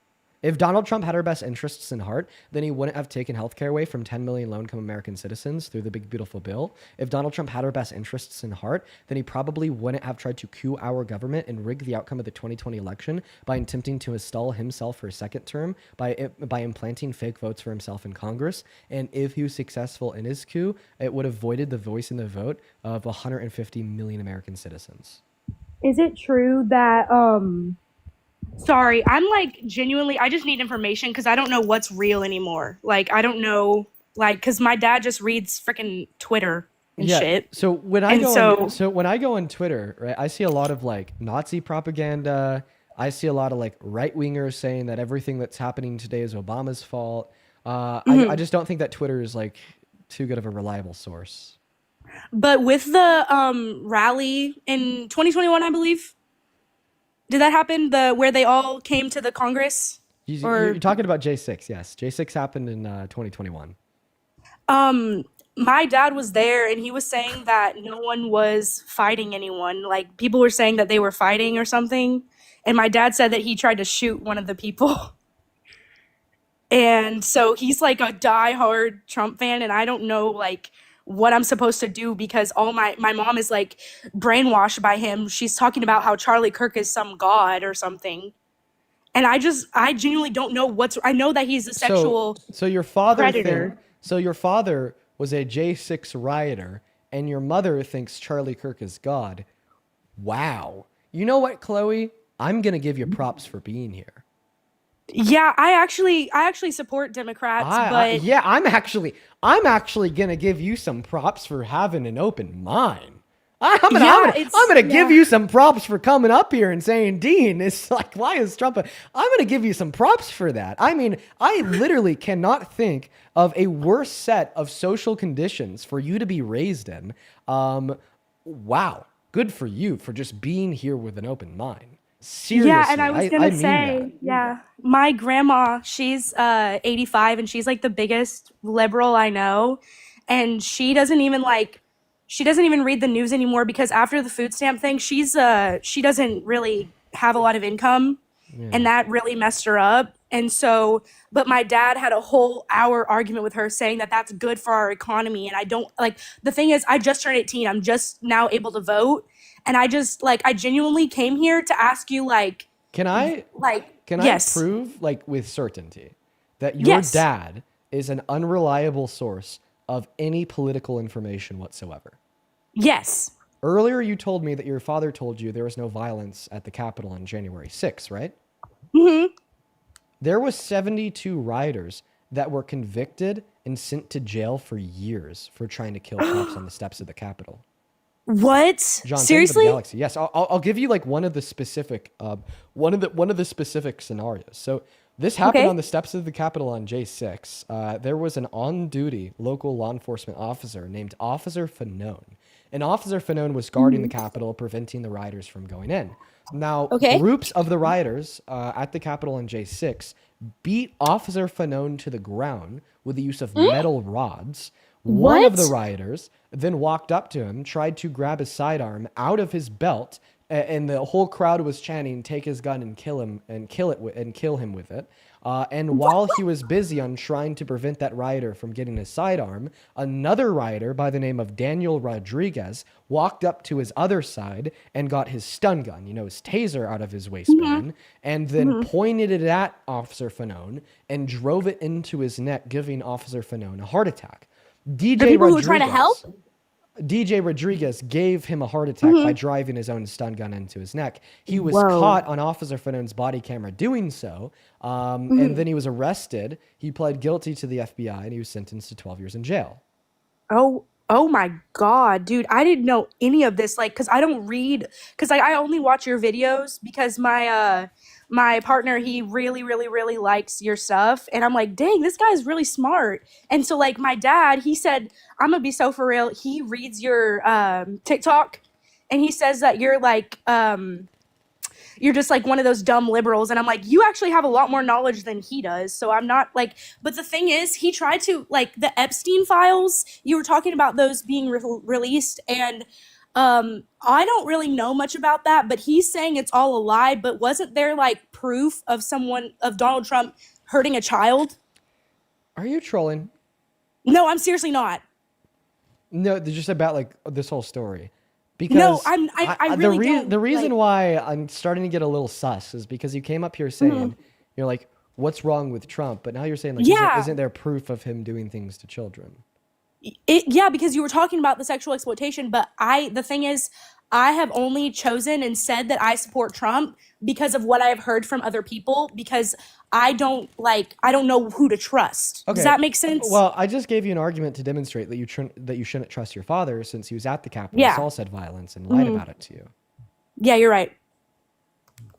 If Donald Trump had our best interests in heart, then he wouldn't have taken healthcare away from 10 million low-income American citizens through the big, beautiful bill. If Donald Trump had our best interests in heart, then he probably wouldn't have tried to coup our government and rig the outcome of the 2020 election by attempting to install himself for a second term, by implanting fake votes for himself in Congress. And if he was successful in his coup, it would have voided the voice in the vote of 150 million American citizens. Is it true that... Sorry, I'm genuinely, I just need information because I don't know what's real anymore. I don't know like, because my dad just reads freaking Twitter and shit. So when I And go so- when I go on Twitter, right, I see a lot of like Nazi propaganda. I see a lot of like right wingers saying that everything that's happening today is Obama's fault. I just don't think that Twitter is like too good of a reliable source. But with the rally in 2021, I believe, did that happen? Where they all came to the Congress? You're talking about J6, yes. J6 happened in 2021. My dad was there, and he was saying that no one was fighting anyone. Like, people were saying that they were fighting or something. And my dad said that he tried to shoot one of the people. And so he's like a diehard Trump fan, and I don't know like what I'm supposed to do because all my mom is like brainwashed by him. She's talking about how Charlie Kirk is some god or something. And I genuinely don't know I know that he's a sexual so your father predator. So your father was a J6 rioter and your mother thinks Charlie Kirk is God. Wow. You know what, Chloe? I'm going to give you props for being here. Yeah, I actually support Democrats, but I'm actually going to give you some props for having an open mind. I'm gonna give you some props for coming up here and saying, Dean, it's like, why is Trump? I'm gonna give you some props for that. I mean, I literally cannot think of a worse set of social conditions for you to be raised in. Wow, good for you for just being here with an open mind. Seriously, yeah, and I was gonna mean say, that. yeah, my grandma, she's 85, and she's like the biggest liberal I know, and she doesn't even read the news anymore because after the food stamp thing, she doesn't really have a lot of income, and that really messed her up. And so, but my dad had a whole hour argument with her saying that that's good for our economy, and I don't like. The thing is, I just turned 18. I'm just now able to vote. And I just I genuinely came here to ask you can I yes. prove with certainty that your dad is an unreliable source of any political information whatsoever? Yes. Earlier you told me that your father told you there was no violence at the Capitol on January 6th, right? Mm-hmm. There was 72 rioters that were convicted and sent to jail for years for trying to kill cops on the steps of the Capitol. What? John, Seriously? Galaxy. Yes, I'll give you one of the specific scenarios. So this happened on the steps of the Capitol on J6. There was an on-duty local law enforcement officer named Officer Fanone. And Officer Fanone was guarding the Capitol, preventing the rioters from going in. Now, groups of the rioters at the Capitol on J6 beat Officer Fanone to the ground with the use of metal rods. One of the rioters then walked up to him, tried to grab his sidearm out of his belt, and the whole crowd was chanting, "Take his gun and kill him, and kill him with it." And while he was busy on trying to prevent that rioter from getting his sidearm, another rioter by the name of Daniel Rodriguez walked up to his other side and got his stun gun, his taser, out of his waistband, and then pointed it at Officer Fanone and drove it into his neck, giving Officer Fanone a heart attack. The people who were trying to help? DJ Rodriguez gave him a heart attack by driving his own stun gun into his neck. He was caught on Officer Fanone's body camera doing so, and then he was arrested. He pled guilty to the FBI, and he was sentenced to 12 years in jail. Oh my God, dude. I didn't know any of this. Because I don't read, because I only watch your videos because my partner, he really, really, really likes your stuff. And I'm like, dang, this guy's really smart. And so my dad, he said, I'm gonna be so for real. He reads your TikTok and he says that you're just one of those dumb liberals. And I'm like, you actually have a lot more knowledge than he does. So I'm not but the thing is, he tried to the Epstien files, you were talking about those being released. And I don't really know much about that, but he's saying it's all a lie. But wasn't there proof of Donald Trump hurting a child? Are you trolling? No, I'm seriously not. No, they're just about this whole story. Because no, I really don't. The reason why I'm starting to get a little sus is because you came up here saying, you're like, what's wrong with Trump? But now you're saying isn't there proof of him doing things to children? Yeah, because you were talking about the sexual exploitation, but the thing is, I have only chosen and said that I support Trump because of what I have heard from other people, because I don't know who to trust. Okay. Does that make sense? Well, I just gave you an argument to demonstrate that you shouldn't trust your father since he was at the Capitol, Yeah. saw said violence, and lied about it to you. Yeah, you're right.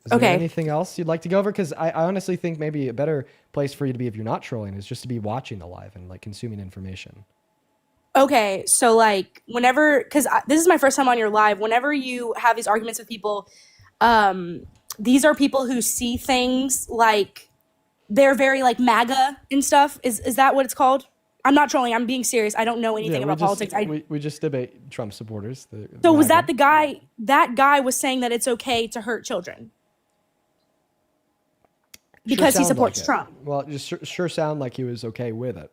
Is there Okay. anything else you'd like to go over? Because I honestly think maybe a better place for you to be if you're not trolling is just to be watching the live and like consuming information. Okay, so like whenever, because this is my first time on your live, whenever you have these arguments with people, these are people who see things like they're very like MAGA and stuff. Is that what it's called? I'm not trolling. I'm being serious. I don't know anything about politics. We just debate Trump supporters. So was that the guy? That guy was saying that it's okay to hurt children because he supports Trump. Well, it just sure sound like he was okay with it.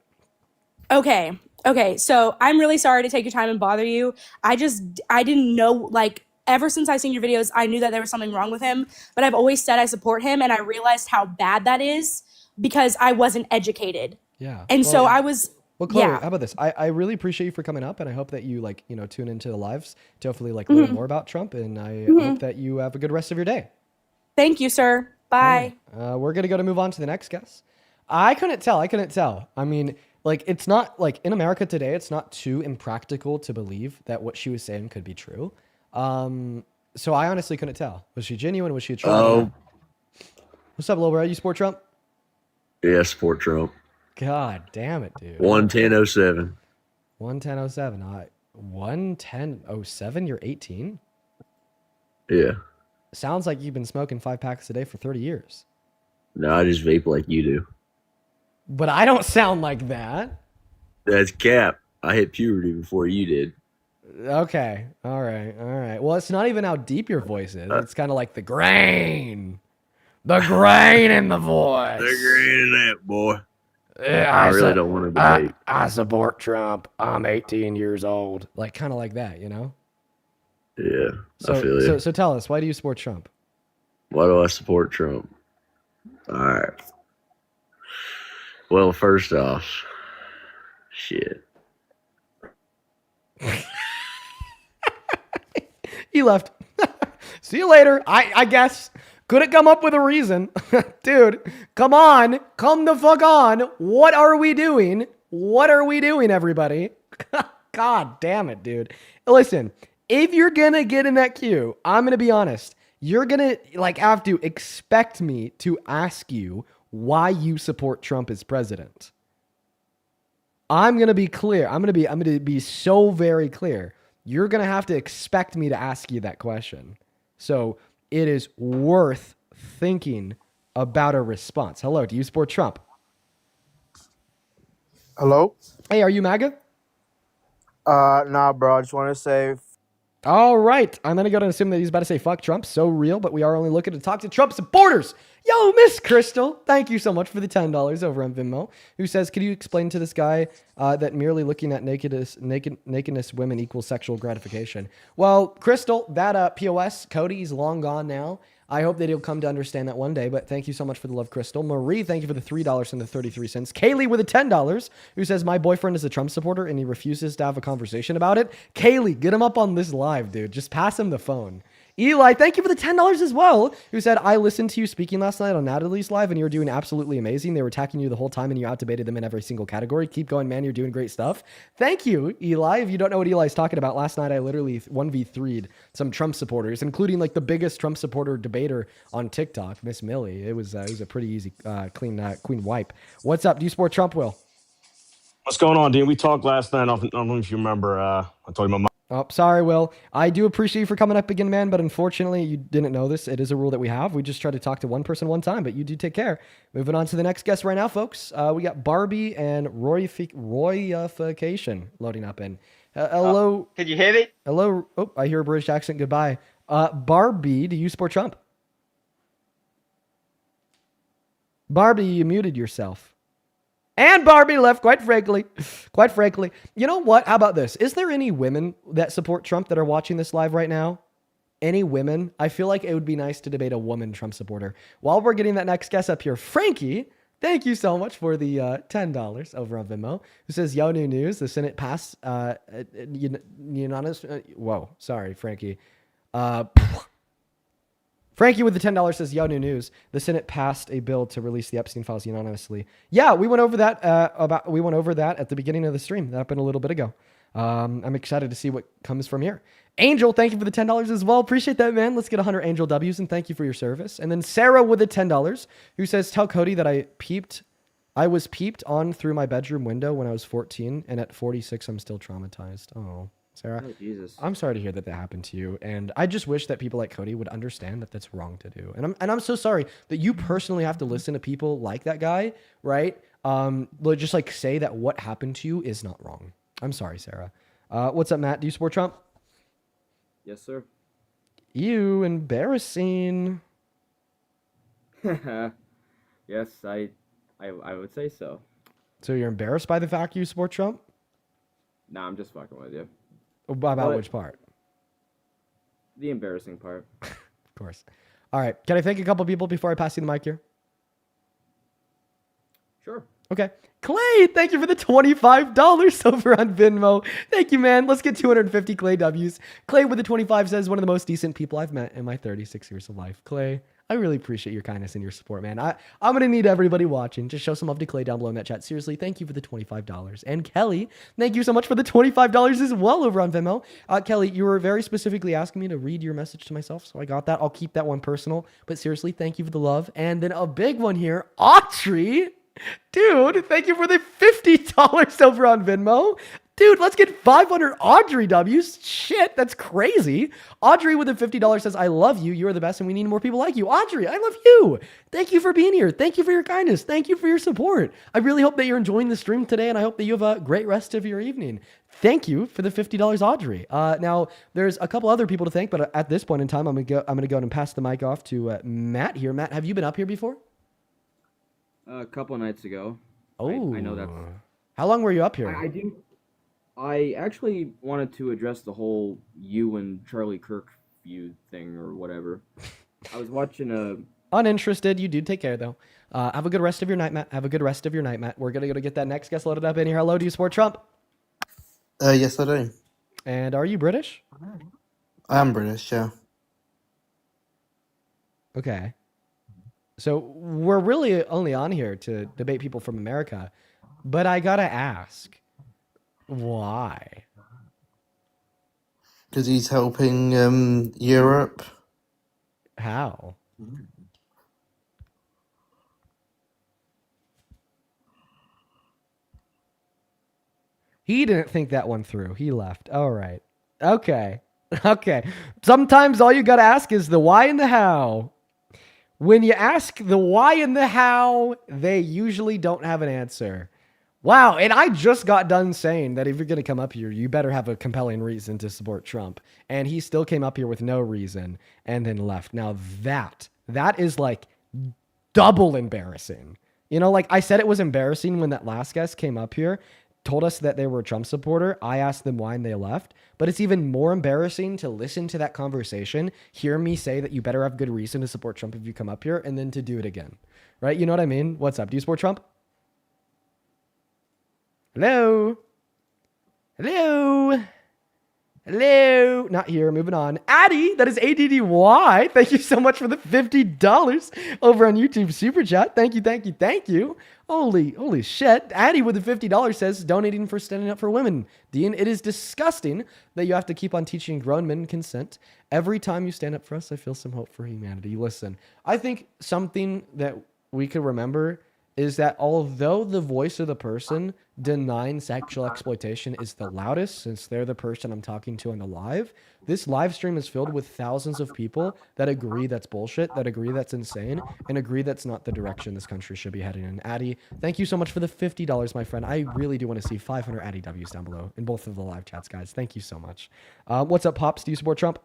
Okay, so I'm really sorry to take your time and bother you. I didn't know, like, ever since I seen your videos, I knew that there was something wrong with him, but I've always said I support him, and I realized how bad that is because I wasn't educated. Yeah. And so I was, Well, Chloe, yeah. how about this? I really appreciate you for coming up, and I hope that you tune into the lives to hopefully learn more about Trump, and I hope that you have a good rest of your day. Thank you, sir. Bye. We're gonna move on to the next guest. I couldn't tell. I mean, like, it's not like in America today, it's not too impractical to believe that what she was saying could be true. So I honestly couldn't tell. Was she genuine? Was she a troll? Oh, What's up, Lil Bro? You support Trump? yeah, support Trump. God damn it, dude. 11007. 11007. 11007. You're 18. Yeah. Sounds like you've been smoking 5 packs a day for 30 years. No, I just vape like you do. But I don't sound like that. That's cap. I hit puberty before you did. Okay. All right. Well, it's not even how deep your voice is. It's kind of like the grain. The grain in the voice. They're great in that, boy. Yeah, I really don't want to debate. I support Trump. I'm 18 years old. Like, kind of like that, you know? Yeah, I feel you. So tell us, why do you support Trump? Why do I support Trump? All right. Well, first off, shit. He left. See you later. I guess. Couldn't come up with a reason. Dude, come on. Come the fuck on. What are we doing? What are we doing, everybody? God damn it, dude. Listen, if you're gonna get in that queue, I'm gonna be honest. You're gonna have to expect me to ask you why you support Trump as president. I'm gonna be clear. I'm gonna be so very clear. You're gonna have to expect me to ask you that question. So it is worth thinking about a response. Hello, do you support Trump? Hello? Hey, are you MAGA? Nah, bro. I just want to say, All right. I'm going to go and assume that he's about to say fuck Trump. So real, but we are only looking to talk to Trump supporters. Yo, Miss Crystal, thank you so much for the $10 over on Venmo, who says, could you explain to this guy that merely looking at nakedness women equals sexual gratification? Well, Crystal, that POS, Cody's long gone now. I hope that he'll come to understand that one day, but thank you so much for the love, Crystal. Marie, thank you for the $3 and the 33 cents. Kaylee with the $10, who says, my boyfriend is a Trump supporter and he refuses to have a conversation about it. Kaylee, get him up on this live, dude. Just pass him the phone. Eli, thank you for the $10 as well, who said, I listened to you speaking last night on Natalie's live and you were doing absolutely amazing. They were attacking you the whole time and you outdebated them in every single category. Keep going, man. You're doing great stuff. Thank you, Eli. If you don't know what Eli's talking about, last night I literally 1v3'd some Trump supporters, including like the biggest Trump supporter debater on TikTok, Miss Millie. It was a pretty easy, clean wipe. What's up? Do you support Trump, Will? What's going on, Dean? We talked last night. I don't know if you remember. I told you my mom. Oh, sorry, Will. I do appreciate you for coming up again, man, but unfortunately, you didn't know this. It is a rule that we have. We just try to talk to one person one time, but you do take care. Moving on to the next guest right now, folks. We got Barbie and Royification loading up in. Hello. Can you hear me? Hello. Oh, I hear a British accent. Goodbye. Barbie, do you support Trump? Barbie, you muted yourself. And Barbie left, quite frankly. Quite frankly. You know what? How about this? Is there any women that support Trump that are watching this live right now? Any women? I feel like it would be nice to debate a woman Trump supporter. While we're getting that next guest up here, Frankie, thank you so much for the $10 over on Venmo, who says, yo, new news. The Senate passed unanimous. Whoa, sorry, Frankie. Frankie with the $10 says, yo, new news. The Senate passed a bill to release the Epstein files unanimously. Yeah, we went over that at the beginning of the stream. That happened a little bit ago. I'm excited to see what comes from here. Angel, thank you for the $10 as well. Appreciate that, man. Let's get 100 Angel W's, and thank you for your service. And then Sarah with the $10, who says, tell Cody that I was peeped on through my bedroom window when I was 14, and at 46, I'm still traumatized. Oh, Sarah. Oh, Jesus. I'm sorry to hear that happened to you, and I just wish that people like Cody would understand that that's wrong to do. And I'm so sorry that you personally have to listen to people like that guy, right? Just like say that what happened to you is not wrong. I'm sorry, Sarah. What's up, Matt? Do you support Trump? Yes, sir. You embarrassing. Yes, I would say so. So you're embarrassed by the fact you support Trump? Nah, I'm just fucking with you. About which part? The embarrassing part. Of course. All right. Can I thank a couple people before I pass you the mic here? Sure. Okay. Clay, thank you for the $25 over on Venmo. Thank you, man. Let's get 250 Clay W's. Clay with the 25 says, one of the most decent people I've met in my 36 years of life. Clay, I really appreciate your kindness and your support, man. I'm going to need everybody watching. Just show some love to Clay down below in that chat. Seriously, thank you for the $25. And Kelly, thank you so much for the $25 as well over on Venmo. Kelly, you were very specifically asking me to read your message to myself, so I got that. I'll keep that one personal. But seriously, thank you for the love. And then a big one here, Autry. Dude, thank you for the $50 over on Venmo. Dude, let's get 500 Audrey W's. Shit, that's crazy. Audrey with the $50 says, I love you. You are the best, and we need more people like you. Audrey, I love you. Thank you for being here. Thank you for your kindness. Thank you for your support. I really hope that you're enjoying the stream today, and I hope that you have a great rest of your evening. Thank you for the $50, Audrey. Now, there's a couple other people to thank, but at this point in time, I'm gonna go and pass the mic off to Matt here. Matt, have you been up here before? A couple nights ago. Oh, I know that. How long were you up here? I do. I actually wanted to address the whole you and Charlie Kirk feud thing or whatever. I was watching a. Uninterested. You do take care though. Have a good rest of your night, Matt. Have a good rest of your night, Matt. We're gonna go to get that next guest loaded up in here. Hello, do you support Trump? Yes, I do. And are you British? I am British, yeah. Okay. So we're really only on here to debate people from America, but I gotta ask, why? Because he's helping Europe. How? He didn't think that one through. He left. All right. Okay. Okay. Sometimes all you gotta ask is the why and the how. When you ask the why and the how, they usually don't have an answer. Wow, and I just got done saying that if you're going to come up here, you better have a compelling reason to support Trump. And he still came up here with no reason and then left. Now that is like double embarrassing. You know, like I said it was embarrassing when that last guest came up here, told us that they were a Trump supporter. I asked them why and they left. But it's even more embarrassing to listen to that conversation, hear me say that you better have good reason to support Trump if you come up here, and then to do it again. Right? You know what I mean? What's up? Do you support Trump? Hello? Hello? Hello? Not here. Moving on. Addie, that is ADDY. Thank you so much for the $50 over on YouTube Super Chat. Thank you, thank you, thank you. Holy shit. Addie with the $50 says, donating for standing up for women. Dean, it is disgusting that you have to keep on teaching grown men consent. Every time you stand up for us, I feel some hope for humanity. Listen, I think something that we could remember is that although the voice of the person denying sexual exploitation is the loudest, since they're the person I'm talking to on the live, this live stream is filled with thousands of people that agree that's bullshit, that agree that's insane, and agree that's not the direction this country should be heading in. Addie, thank you so much for the $50, my friend. I really do want to see 500 Addie W's down below in both of the live chats, guys. Thank you so much. What's up, Pops? Do you support Trump?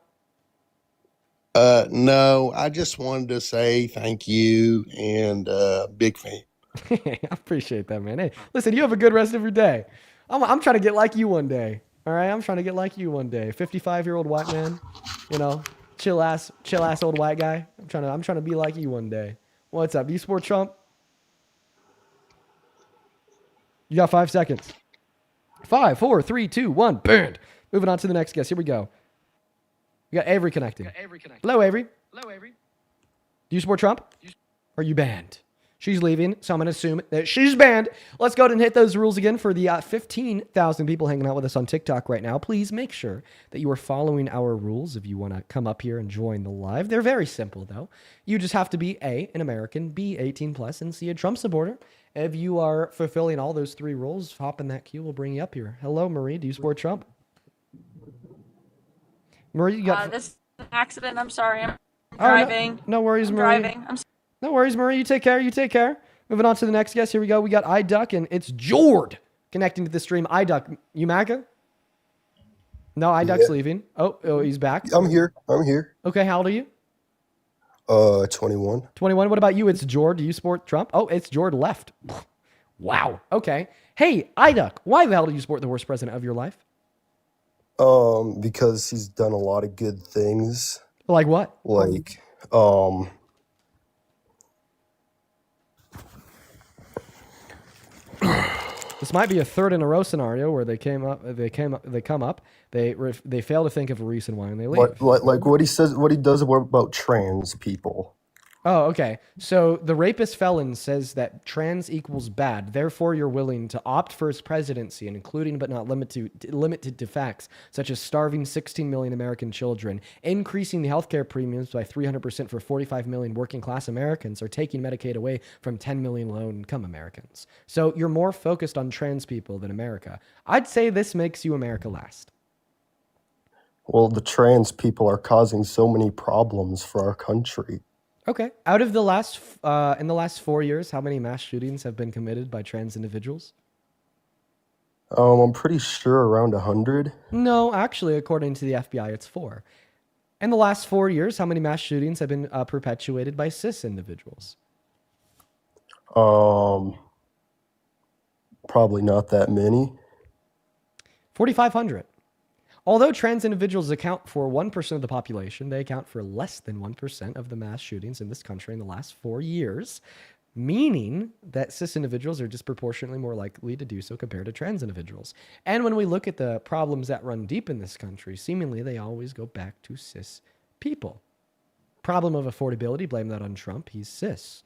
No, I just wanted to say thank you and big fan. I appreciate that, man. Hey, listen, you have a good rest of your day. I'm trying to get like you one day. All right, I'm trying to get like you one day. 55-year-old white man, you know, chill ass old white guy. I'm trying to be like you one day. What's up? Do you support Trump? You got 5 seconds. 5, 4, 3, 2, 1. Burned. Moving on to the next guest. Here we go. We got Avery connecting. Hello, Avery. Do you support Trump? Are you banned? She's leaving, so I'm going to assume that she's banned. Let's go ahead and hit those rules again for the 15,000 people hanging out with us on TikTok right now. Please make sure that you are following our rules if you want to come up here and join the live. They're very simple, though. You just have to be A, an American, B, 18 plus, and C, a Trump supporter. If you are fulfilling all those three rules, hop in that queue. We'll bring you up here. Hello, Marie. Do you support Trump? Marie, you got... This is an accident. I'm sorry. I'm Oh, driving. no worries, I'm Marie. driving. No worries, Marie. You take care. Moving on to the next guest. Here we go. We got iDuck, and it's Jord connecting to the stream. iDuck, you MAGA? No, iDuck's leaving. Oh, he's back. I'm here. Okay, how old are you? 21. 21. What about you? It's Jord. Do you support Trump? Oh, it's Jord left. Wow. Okay. Hey, iDuck, why the hell do you support the worst president of your life? Because he's done a lot of good things. Like what? Like, This might be a third in a row scenario where they come up, they fail to think of a reason why, and they leave. like what he does about trans people. Oh, okay. So the rapist felon says that trans equals bad. Therefore, you're willing to opt for his presidency, and including but not limited to facts such as starving 16 million American children, increasing the healthcare premiums by 300% for 45 million working class Americans, or taking Medicaid away from 10 million low-income Americans. So you're more focused on trans people than America. I'd say this makes you America last. Well, the trans people are causing so many problems for our country. Okay. Out of the last, in the last 4 years, how many mass shootings have been committed by trans individuals? I'm pretty sure around 100. No, actually, according to the FBI, it's 4. In the last 4 years, how many mass shootings have been perpetuated by cis individuals? Probably not that many. 4,500. Although trans individuals account for 1% of the population, they account for less than 1% of the mass shootings in this country in the last 4 years, meaning that cis individuals are disproportionately more likely to do so compared to trans individuals. And when we look at the problems that run deep in this country, seemingly they always go back to cis people. Problem of affordability, blame that on Trump, he's cis.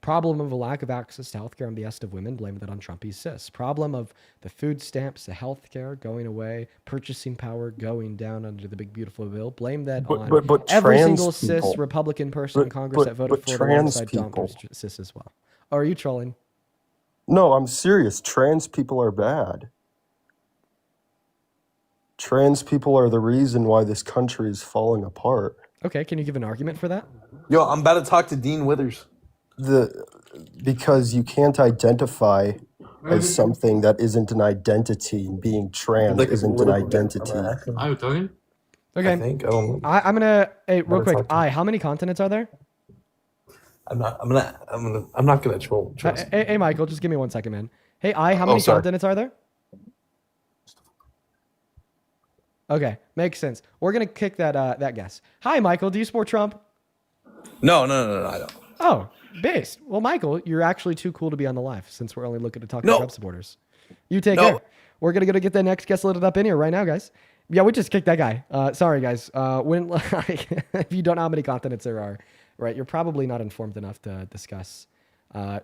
Problem of a lack of access to healthcare on behest of women, blame that on Trump, he's cis. Problem of the food stamps, the healthcare going away, purchasing power going down under the big beautiful bill, blame that on every single cis Republican person in Congress that voted for it alongside Trump was cis as well. Oh, are you trolling? No, I'm serious. Trans people are bad. Trans people are the reason why this country is falling apart. Okay, can you give an argument for that? Yo, I'm about to talk to Dean Withers. Because you can't identify as something that isn't an identity. Being trans isn't an identity. Are you talking? Okay. I think. I'm gonna real quick. How many continents are there? I'm not gonna troll. Hey, Michael, just give me 1 second, man. Hey, how many continents are there? Okay, makes sense. We're gonna kick that guess. Hi, Michael. Do you support Trump? No, I don't. Oh, based. Well, Michael, you're actually too cool to be on the live since we're only looking to talk to Trump supporters. You take care. We're gonna get the next guest loaded up in here right now, guys. Yeah, we just kicked that guy. Sorry, guys. If you don't know how many continents there are, right, you're probably not informed enough to discuss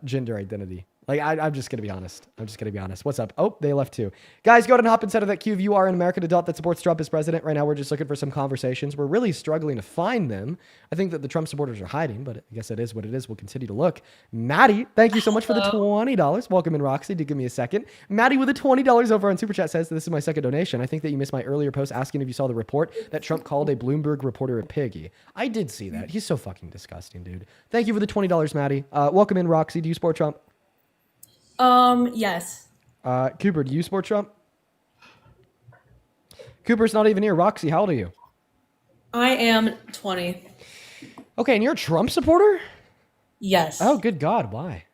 gender identity. Like, I'm just going to be honest. What's up? Oh, they left too. Guys, go ahead and hop inside of that queue. If you are an American adult that supports Trump as president, right now we're just looking for some conversations. We're really struggling to find them. I think that the Trump supporters are hiding, but I guess it is what it is. We'll continue to look. Maddie, thank you so much for the $20. Welcome in, Roxy. Do give me a second. Maddie with the $20 over on Super Chat says, this is my second donation. I think that you missed my earlier post asking if you saw the report that Trump called a Bloomberg reporter a piggy. I did see that. He's so fucking disgusting, dude. Thank you for the $20, Maddie. Welcome in, Roxy. Do you support Trump? Yes. Cooper, do you support Trump? Cooper's not even here. Roxy, how old are you? I am 20. Okay, and you're a Trump supporter? Yes. Oh, good God. Why?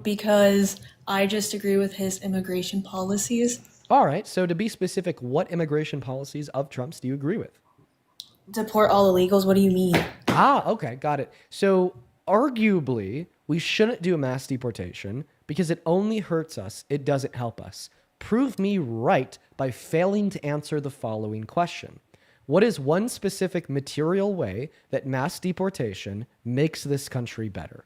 Because I just agree with his immigration policies. All right. So to be specific, what immigration policies of Trump's do you agree with? Deport all illegals. What do you mean? Okay. Got it. So arguably, we shouldn't do a mass deportation because it only hurts us. It doesn't help us. Prove me right by failing to answer the following question. What is one specific material way that mass deportation makes this country better?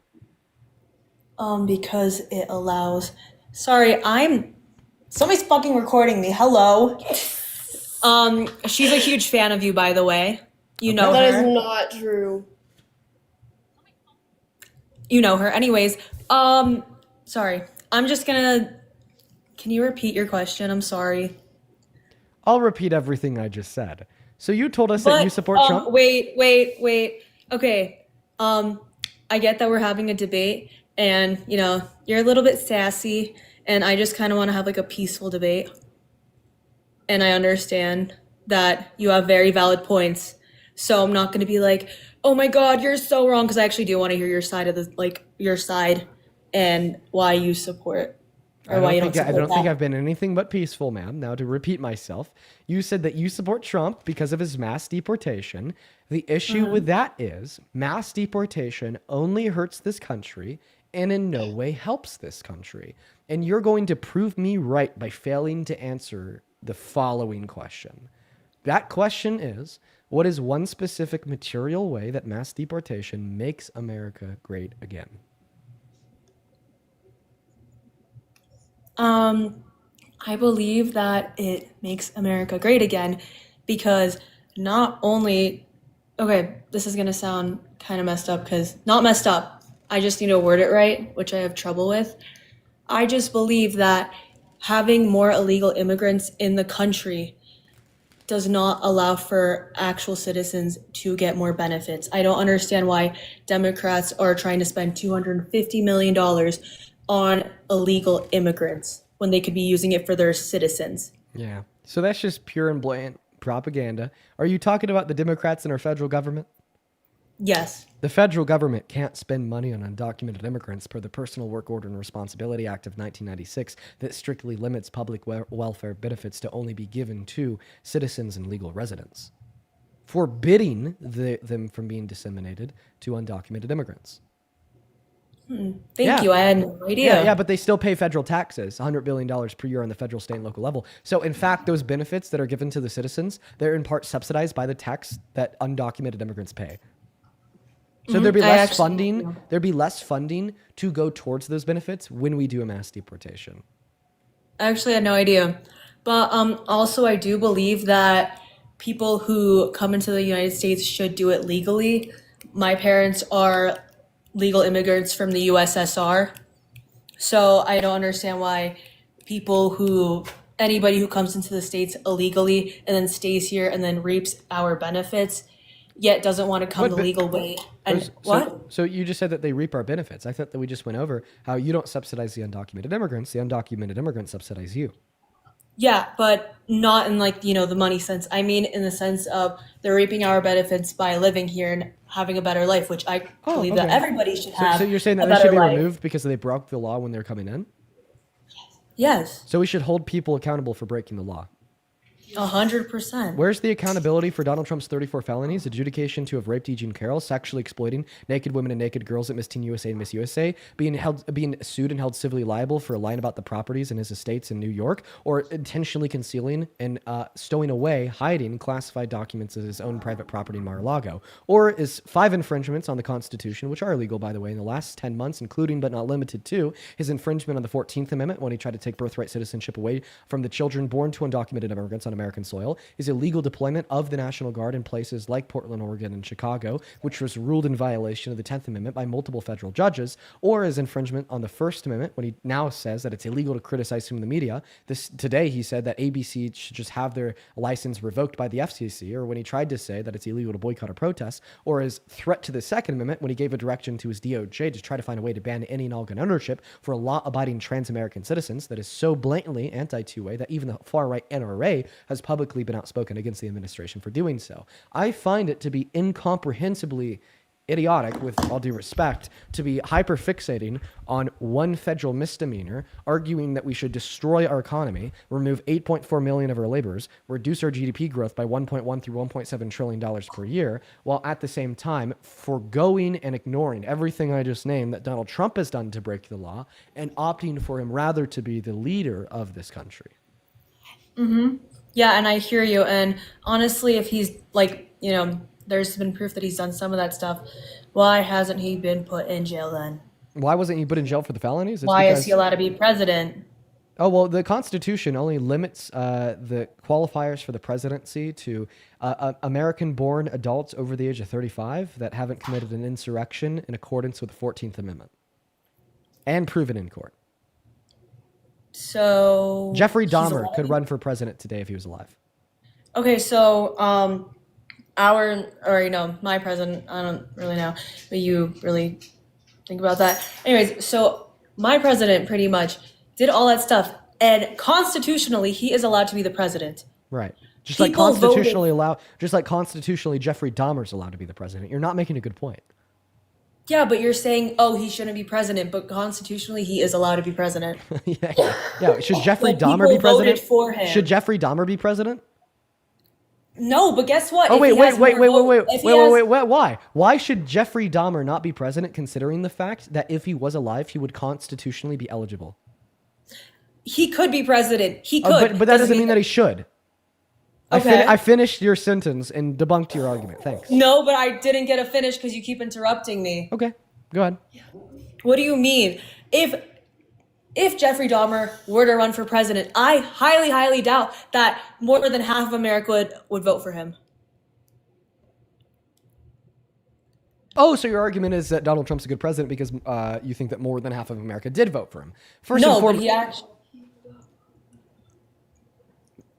Because it allows. Sorry, somebody's fucking recording me. Hello. She's a huge fan of you, by the way. You know That is her. not true. You know her. Anyways, sorry. I'm just gonna. Can you repeat your question? I'm sorry. I'll repeat everything I just said. So you told us that you support Trump? Wait. Okay. I get that we're having a debate, and you're a little bit sassy, and I just kind of want to have like a peaceful debate. And I understand that you have very valid points, so I'm not going to be like, "Oh my God, you're so wrong," because I actually do want to hear your side of your side and why you support. I don't think I've been anything but peaceful, ma'am. Now, to repeat myself, you said that you support Trump because of his mass deportation. The issue with that is mass deportation only hurts this country and in no way helps this country. And you're going to prove me right by failing to answer the following question. That question is, what is one specific material way that mass deportation makes America great again? I believe that it makes America great again because not only, okay, this is going to sound kind of messed up because not messed up. I just need to word it right, which I have trouble with. I just believe that having more illegal immigrants in the country does not allow for actual citizens to get more benefits. I don't understand why Democrats are trying to spend $250 million on illegal immigrants when they could be using it for their citizens. Yeah. So that's just pure and blatant propaganda. Are you talking about the Democrats in our federal government? Yes. The federal government can't spend money on undocumented immigrants per the Personal Work Order and Responsibility Act of 1996 that strictly limits public welfare benefits to only be given to citizens and legal residents, forbidding them from being disseminated to undocumented immigrants. Thank you. I had no idea. Yeah, but they still pay federal taxes, $100 billion per year on the federal, state, and local level. So, in fact, those benefits that are given to the citizens, they're in part subsidized by the tax that undocumented immigrants pay. So there'd be less funding. There'd be less funding to go towards those benefits when we do a mass deportation. I actually had no idea. But also, I do believe that people who come into the United States should do it legally. My parents are legal immigrants from the USSR. So I don't understand why anybody who comes into the States illegally and then stays here and then reaps our benefits, yet doesn't want to come the legal way. And So you just said that they reap our benefits. I thought that we just went over how you don't subsidize the undocumented immigrants. The undocumented immigrants subsidize you. Yeah, but not in the money sense. I mean in the sense of they're reaping our benefits by living here and having a better life, which I believe that everybody should have. So you're saying that they should be removed because they broke the law when they're coming in? Yes. So we should hold people accountable for breaking the law. 100%. Where's the accountability for Donald Trump's 34 felonies, adjudication to have raped E. Jean Carroll, sexually exploiting naked women and naked girls at Miss Teen USA and Miss USA, being sued and held civilly liable for lying about the properties in his estates in New York, or intentionally concealing and stowing away, hiding classified documents of his own private property in Mar-a-Lago, or is 5 infringements on the Constitution, which are illegal, by the way, in the last 10 months, including but not limited to his infringement on the 14th Amendment when he tried to take birthright citizenship away from the children born to undocumented immigrants on American soil, is illegal deployment of the National Guard in places like Portland, Oregon, and Chicago, which was ruled in violation of the 10th Amendment by multiple federal judges, or is infringement on the First Amendment when he now says that it's illegal to criticize him in the media. Today he said that ABC should just have their license revoked by the FCC, or when he tried to say that it's illegal to boycott or protest, or his threat to the Second Amendment when he gave a direction to his DOJ to try to find a way to ban any and all gun ownership for law-abiding trans-American citizens that is so blatantly anti-two-way that even the far-right NRA has publicly been outspoken against the administration for doing so. I find it to be incomprehensibly idiotic, with all due respect, to be hyper-fixating on one federal misdemeanor, arguing that we should destroy our economy, remove 8.4 million of our laborers, reduce our GDP growth by 1.1 through $1.7 trillion per year, while at the same time foregoing and ignoring everything I just named that Donald Trump has done to break the law, and opting for him rather to be the leader of this country. Yeah, and I hear you. And honestly, if he's like, there's been proof that he's done some of that stuff, why hasn't he been put in jail then? Why wasn't he put in jail for the felonies? It's Why is he because allowed to be president? oh well, the Constitution only limits the qualifiers for the presidency to American-born adults over the age of 35 that haven't committed an insurrection in accordance with the 14th Amendment and proven in court. So Jeffrey he's Dahmer allowed- could run for president today if he was alive. Okay, so my president, I don't really know, but you really think about that. Anyways, so my president pretty much did all that stuff, and constitutionally, he is allowed to be the president. Right. Just People like constitutionally Jeffrey Dahmer's allowed to be the president. You're not making a good point. Yeah, but you're saying, oh, he shouldn't be president, but constitutionally, he is allowed to be president. yeah. Should Jeffrey Like, Dahmer people be president? voted for him. Should Jeffrey Dahmer be president? No, but guess what? Oh, If wait, he has more vote- if he has- wait. Why? Why should Jeffrey Dahmer not be president, considering the fact that if he was alive, he would constitutionally be eligible? He could be president. He could. But that doesn't mean that he should. Okay. I finished your sentence and debunked your argument. Thanks. No, but I didn't get a finish because you keep interrupting me. Okay, go ahead. What do you mean? If Jeffrey Dahmer were to run for president, I highly, highly doubt that more than half of America would vote for him. Oh, so your argument is that Donald Trump's a good president because you think that more than half of America did vote for him. But he actually...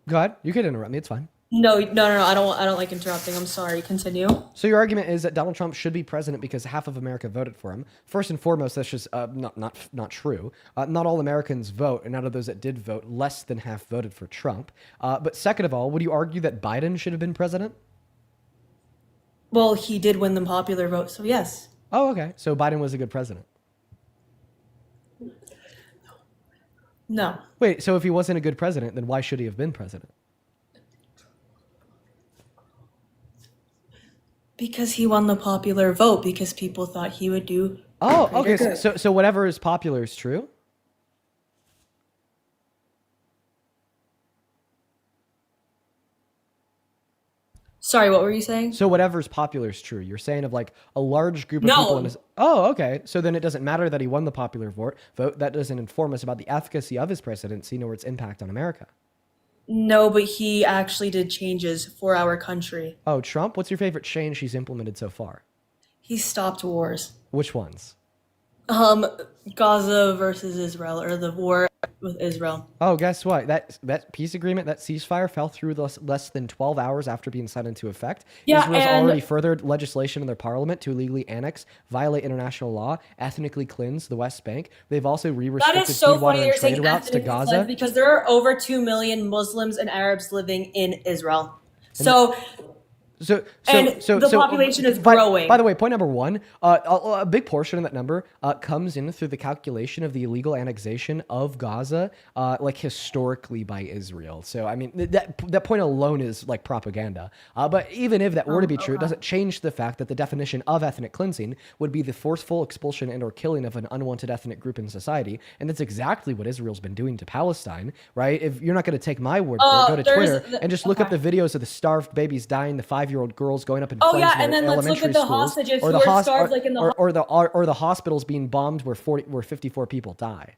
Go ahead. You can interrupt me. It's fine. No. I don't like interrupting. I'm sorry. Continue. So your argument is that Donald Trump should be president because half of America voted for him. First and foremost, that's just not true. Not all Americans vote, and out of those that did vote, less than half voted for Trump. But second of all, would you argue that Biden should have been president? Well, he did win the popular vote, so yes. Oh, okay. So Biden was a good president. No. Wait, so if he wasn't a good president, then why should he have been president? Because he won the popular vote, because people thought he would do. Oh, okay. good. So whatever is popular is true? Sorry, what were you saying? So whatever's popular is true. You're saying of like a large group of No. people in his... Oh, okay. So then it doesn't matter that he won the popular vote. That doesn't inform us about the efficacy of his presidency nor its impact on America. No, but he actually did changes for our country. Oh, Trump? What's your favorite change he's implemented so far? He stopped wars. Which ones? Gaza versus Israel, or the war with Israel. Oh, guess what? That peace agreement, that ceasefire, fell through less than 12 hours after being signed into effect. Yeah, Israel's and- already furthered legislation in their parliament to illegally annex, violate international law, ethnically cleanse the West Bank. They've also That re-restricted is so food, water, funny and you're trade saying routes to ethnic Gaza. cleanse, because there are over 2 million Muslims and Arabs living in Israel. So the population is growing. By the way, point number one, a big portion of that number comes in through the calculation of the illegal annexation of Gaza, like historically by Israel. So, I mean, that point alone is like propaganda. But even if that were to be true, it doesn't change the fact that the definition of ethnic cleansing would be the forceful expulsion and or killing of an unwanted ethnic group in society. And that's exactly what Israel's been doing to Palestine, right? If you're not going to take my word for it, go to Twitter and just look up the videos of the starved babies dying, the 5-year-old girls going up in flames in and then let's look elementary at the schools, hostages or who the are starved like in the or the hospitals being bombed where 54 people die.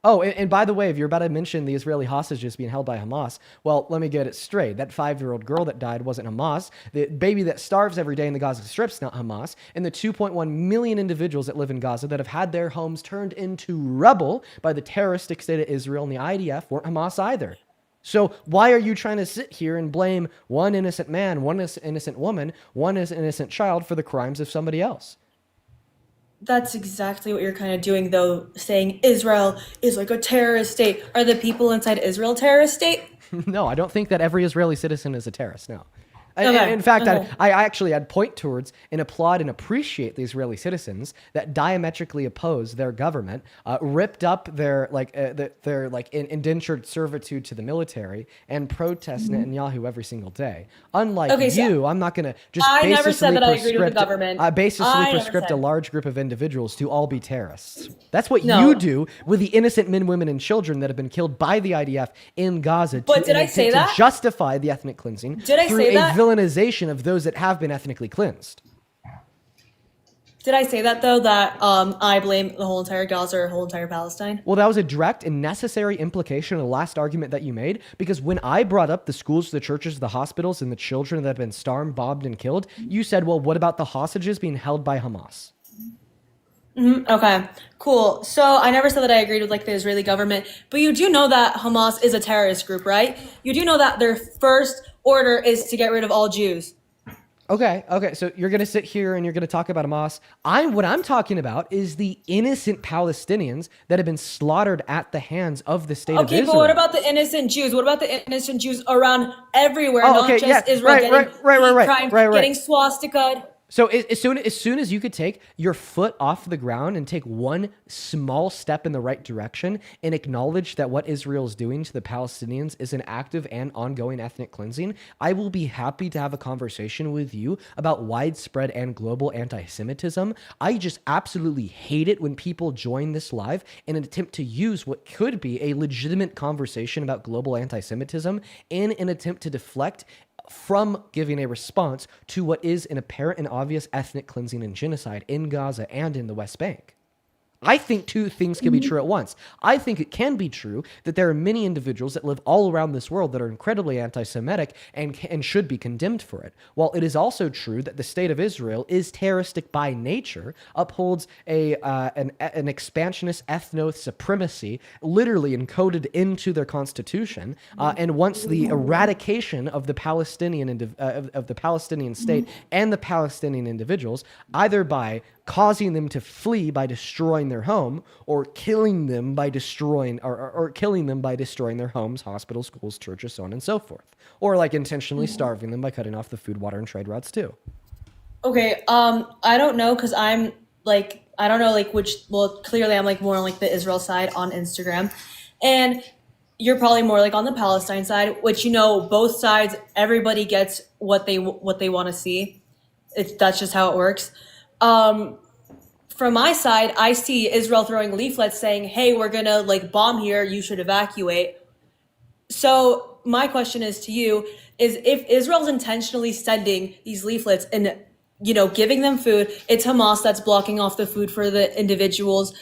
Oh, and by the way, if you're about to mention the Israeli hostages being held by Hamas, well, let me get it straight. That 5-year-old girl that died wasn't Hamas. The baby that starves every day in the Gaza Strip's not Hamas. And the 2.1 million individuals that live in Gaza that have had their homes turned into rubble by the terroristic state of Israel and the IDF weren't Hamas either. So why are you trying to sit here and blame one innocent man, one innocent woman, one innocent child for the crimes of somebody else? That's exactly what you're kind of doing, though, saying Israel is like a terrorist state. Are the people inside Israel a terrorist state? No, I don't think that every Israeli citizen is a terrorist, no. In fact, Okay. I actually I'd point towards and applaud and appreciate the Israeli citizens that diametrically oppose their government, ripped up their indentured servitude to the military, and protest Netanyahu every single day. Unlike Okay, so you, I'm not going to just I never said basically that I agreed with the government. I never prescript a said. large group of individuals to all be terrorists. That's what No. you do with the innocent men, women, and children that have been killed by the IDF in Gaza But did I say to that? justify the ethnic cleansing Did I through say a that? villainization of those that have been ethnically cleansed. Did I say that though? That I blame the whole entire Gaza or whole entire Palestine? Well, that was a direct and necessary implication of the last argument that you made, because when I brought up the schools, the churches, the hospitals, and the children that have been stormed, bombed, and killed, you said, well, what about the hostages being held by Hamas? Okay, cool. So I never said that I agreed with like the Israeli government, but you do know that Hamas is a terrorist group, right? You do know that their first order is to get rid of all Jews. Okay. So you're gonna sit here and you're gonna talk about Hamas. What I'm talking about is the innocent Palestinians that have been slaughtered at the hands of the state of Israel. Okay, but what about the innocent Jews? What about the innocent Jews around everywhere, Oh, not okay, just yeah, Israel, right, getting hate right, crime, getting swastika? So as soon as you could take your foot off the ground and take one small step in the right direction and acknowledge that what Israel is doing to the Palestinians is an active and ongoing ethnic cleansing, I will be happy to have a conversation with you about widespread and global anti-Semitism. I just absolutely hate it when people join this live in an attempt to use what could be a legitimate conversation about global anti-Semitism in an attempt to deflect from giving a response to what is an apparent and obvious ethnic cleansing and genocide in Gaza and in the West Bank. I think two things can be true at once. I think it can be true that there are many individuals that live all around this world that are incredibly anti-Semitic and should be condemned for it. While it is also true that the state of Israel is terroristic by nature, upholds an expansionist ethno-supremacy literally encoded into their constitution, and wants the eradication of the Palestinian of the Palestinian state and the Palestinian individuals, either by causing them to flee by destroying their home, or killing them by destroying their homes, hospitals, schools, churches, so on and so forth, or like intentionally starving them by cutting off the food, water, and trade routes too. Okay, I don't know, because I'm like, I don't know like which, well, clearly I'm like more on like the Israel side on Instagram, and you're probably more like on the Palestine side, which, you know, both sides, everybody gets what they want to see. That's just how it works. From my side, I see Israel throwing leaflets saying, hey, we're gonna like bomb here, you should evacuate. So my question is to you, is if Israel's intentionally sending these leaflets and, you know, giving them food, it's Hamas that's blocking off the food for the individuals,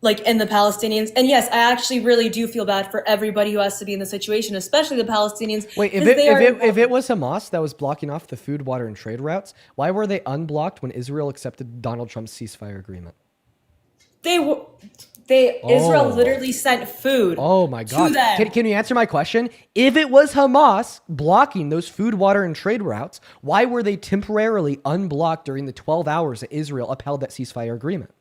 like, and the Palestinians. And yes, I actually really do feel bad for everybody who has to be in the situation, especially the Palestinians. Wait, if it was Hamas that was blocking off the food, water, and trade routes, why were they unblocked when Israel accepted Donald Trump's ceasefire agreement? Israel literally sent food. Oh my God! To them. Can you answer my question? If it was Hamas blocking those food, water, and trade routes, why were they temporarily unblocked during the 12 hours that Israel upheld that ceasefire agreement?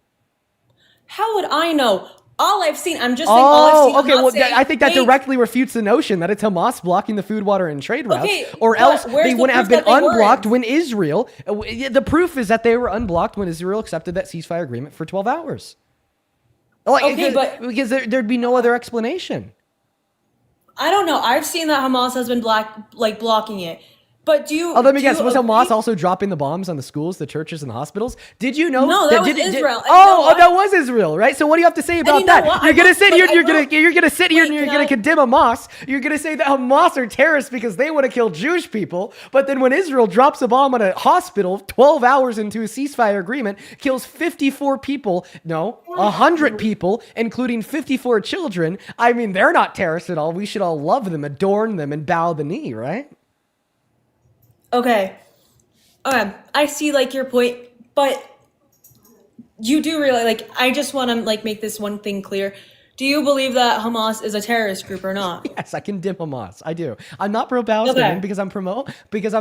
How would I know? All I've seen, I'm just saying all I've seen. Okay, well, saying, I think that directly refutes the notion that it's Hamas blocking the food, water, and trade routes, Okay, or but else where's they the wouldn't have proof been that they unblocked weren't? when Israel. The proof is that they were unblocked when Israel accepted that ceasefire agreement for 12 hours. Okay, because there'd be no other explanation. I don't know. I've seen that Hamas has been blocking it. But do you? Let me guess. you Was agree? Hamas also dropping the bombs on the schools, the churches, and the hospitals? Did you know? No, that was Israel. That was Israel, right? So what do you have to say about that? what? You're gonna sit here. You're Wait, gonna sit here and you're can gonna I- condemn Hamas. You're gonna say that Hamas are terrorists because they want to kill Jewish people. But then when Israel drops a bomb on a hospital 12 hours into a ceasefire agreement, kills 54 people, 100 people, including 54 children. I mean, they're not terrorists at all. We should all love them, adorn them, and bow the knee, right? Okay, I see like your point, but you do realize, like, I just want to like make this one thing clear. do you believe that Hamas is a terrorist group or not? Yes, I condemn Hamas. I do. I'm not pro-Palestinian Okay. because I'm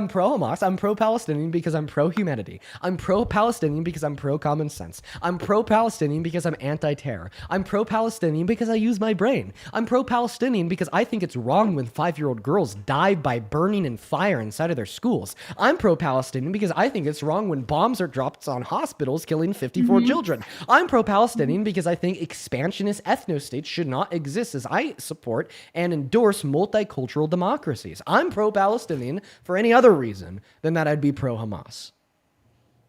pro-Hamas. I'm pro-Palestinian because I'm pro-humanity. I'm pro-Palestinian because I'm pro-common sense. I'm pro-Palestinian because I'm anti-terror. I'm pro-Palestinian because I use my brain. I'm pro-Palestinian because I think it's wrong when 5-year-old girls die by burning in fire inside of their schools. I'm pro-Palestinian because I think it's wrong when bombs are dropped on hospitals, killing 54 children. I'm pro-Palestinian because I think expansionist ethno-states should not exist, as I support and endorse multicultural democracies. I'm pro-Palestinian for any other reason than that I'd be pro-Hamas.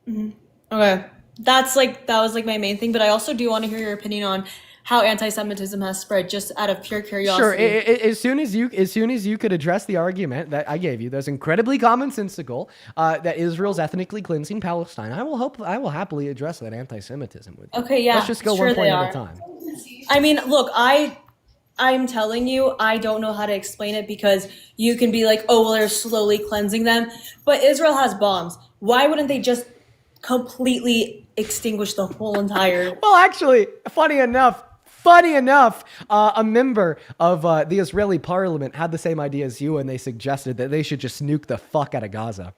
Okay. That was like my main thing, but I also do want to hear your opinion on how anti-Semitism has spread, just out of pure Sure. curiosity. As soon as you could address the argument that I gave you, that's incredibly commonsensical, that Israel's ethnically cleansing Palestine, I will happily address that anti-Semitism with you. Okay, yeah. Let's just go sure one point they at are. a time. I mean, look, I'm telling you, I don't know how to explain it because you can be like, oh, well, they're slowly cleansing them. But Israel has bombs. Why wouldn't they just completely extinguish the whole entire... Well, actually, funny enough, a member of the Israeli parliament had the same idea as you, and they suggested that they should just nuke the fuck out of Gaza.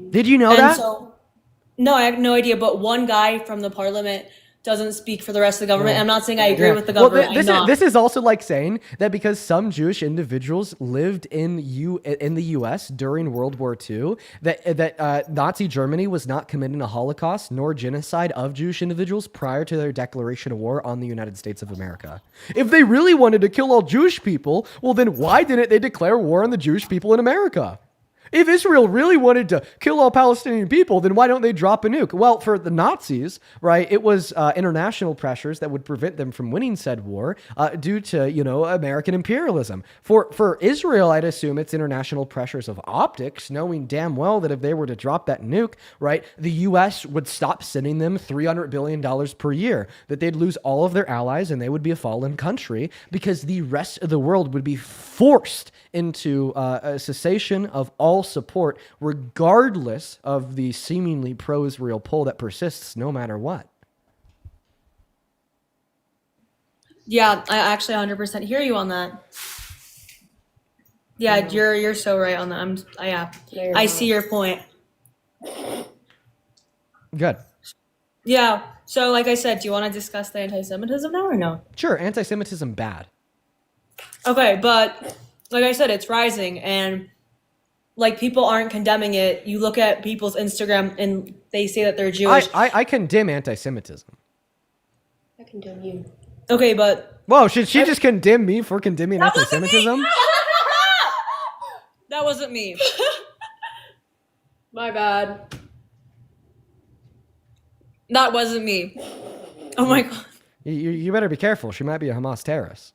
Did you know And that? so, no, I have no idea, but one guy from the parliament doesn't speak for the rest of the government. I'm not saying I agree with the government. This is also like saying that because some Jewish individuals lived in the U.S. during World War II, that Nazi Germany was not committing a Holocaust nor genocide of Jewish individuals prior to their declaration of war on the United States of America. If they really wanted to kill all Jewish people, well, then why didn't they declare war on the Jewish people in America? If Israel really wanted to kill all Palestinian people, then why don't they drop a nuke? Well, for the Nazis, right, it was international pressures that would prevent them from winning said war due to, American imperialism. For Israel, I'd assume it's international pressures of optics, knowing damn well that if they were to drop that nuke, right, the U.S. would stop sending them $300 billion per year, that they'd lose all of their allies and they would be a fallen country because the rest of the world would be forced into a cessation of all support, regardless of the seemingly pro-Israel pull that persists no matter what. Yeah, I actually 100% hear you on that. Yeah, you're so right on that. I see your point. Good. Yeah. So, like I said, do you want to discuss the anti-Semitism now or no? Sure, anti-Semitism bad. Okay, but like I said, it's rising, and like people aren't condemning it. You look at people's Instagram, and they say that they're Jewish. I condemn anti-Semitism. I condemn you. Okay, but whoa, should she just condemn me for condemning anti-Semitism? That wasn't me. My bad. That wasn't me. Oh my god. You better be careful. She might be a Hamas terrorist.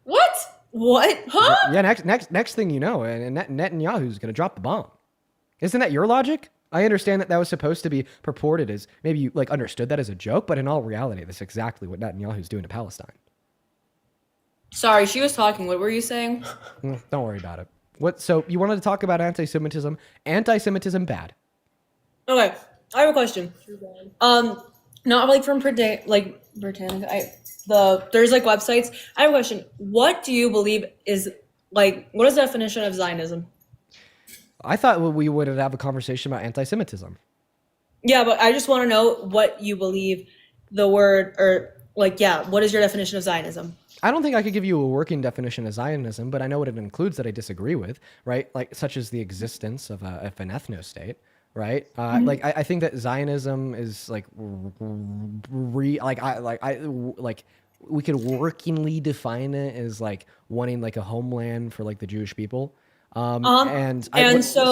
What? What? Huh? Yeah, next thing you know, and Netanyahu's going to drop the bomb. Isn't that your logic? I understand that was supposed to be purported as, maybe you understood that as a joke, but in all reality, that's exactly what Netanyahu's doing to Palestine. Sorry, she was talking. What were you saying? Don't worry about it. So you wanted to talk about anti-Semitism. Anti-Semitism bad. Okay, I have a question. Not like from Britannica. There's like websites. I have a question. What do you believe is what is the definition of Zionism? I thought we would have a conversation about anti-Semitism. Yeah, but I just want to know what you believe the word, or what is your definition of Zionism? I don't think I could give you a working definition of Zionism, but I know what it includes that I disagree with, right? Such as the existence of an ethno-state, right? I think that Zionism is we could workingly define it as wanting a homeland for the Jewish people. So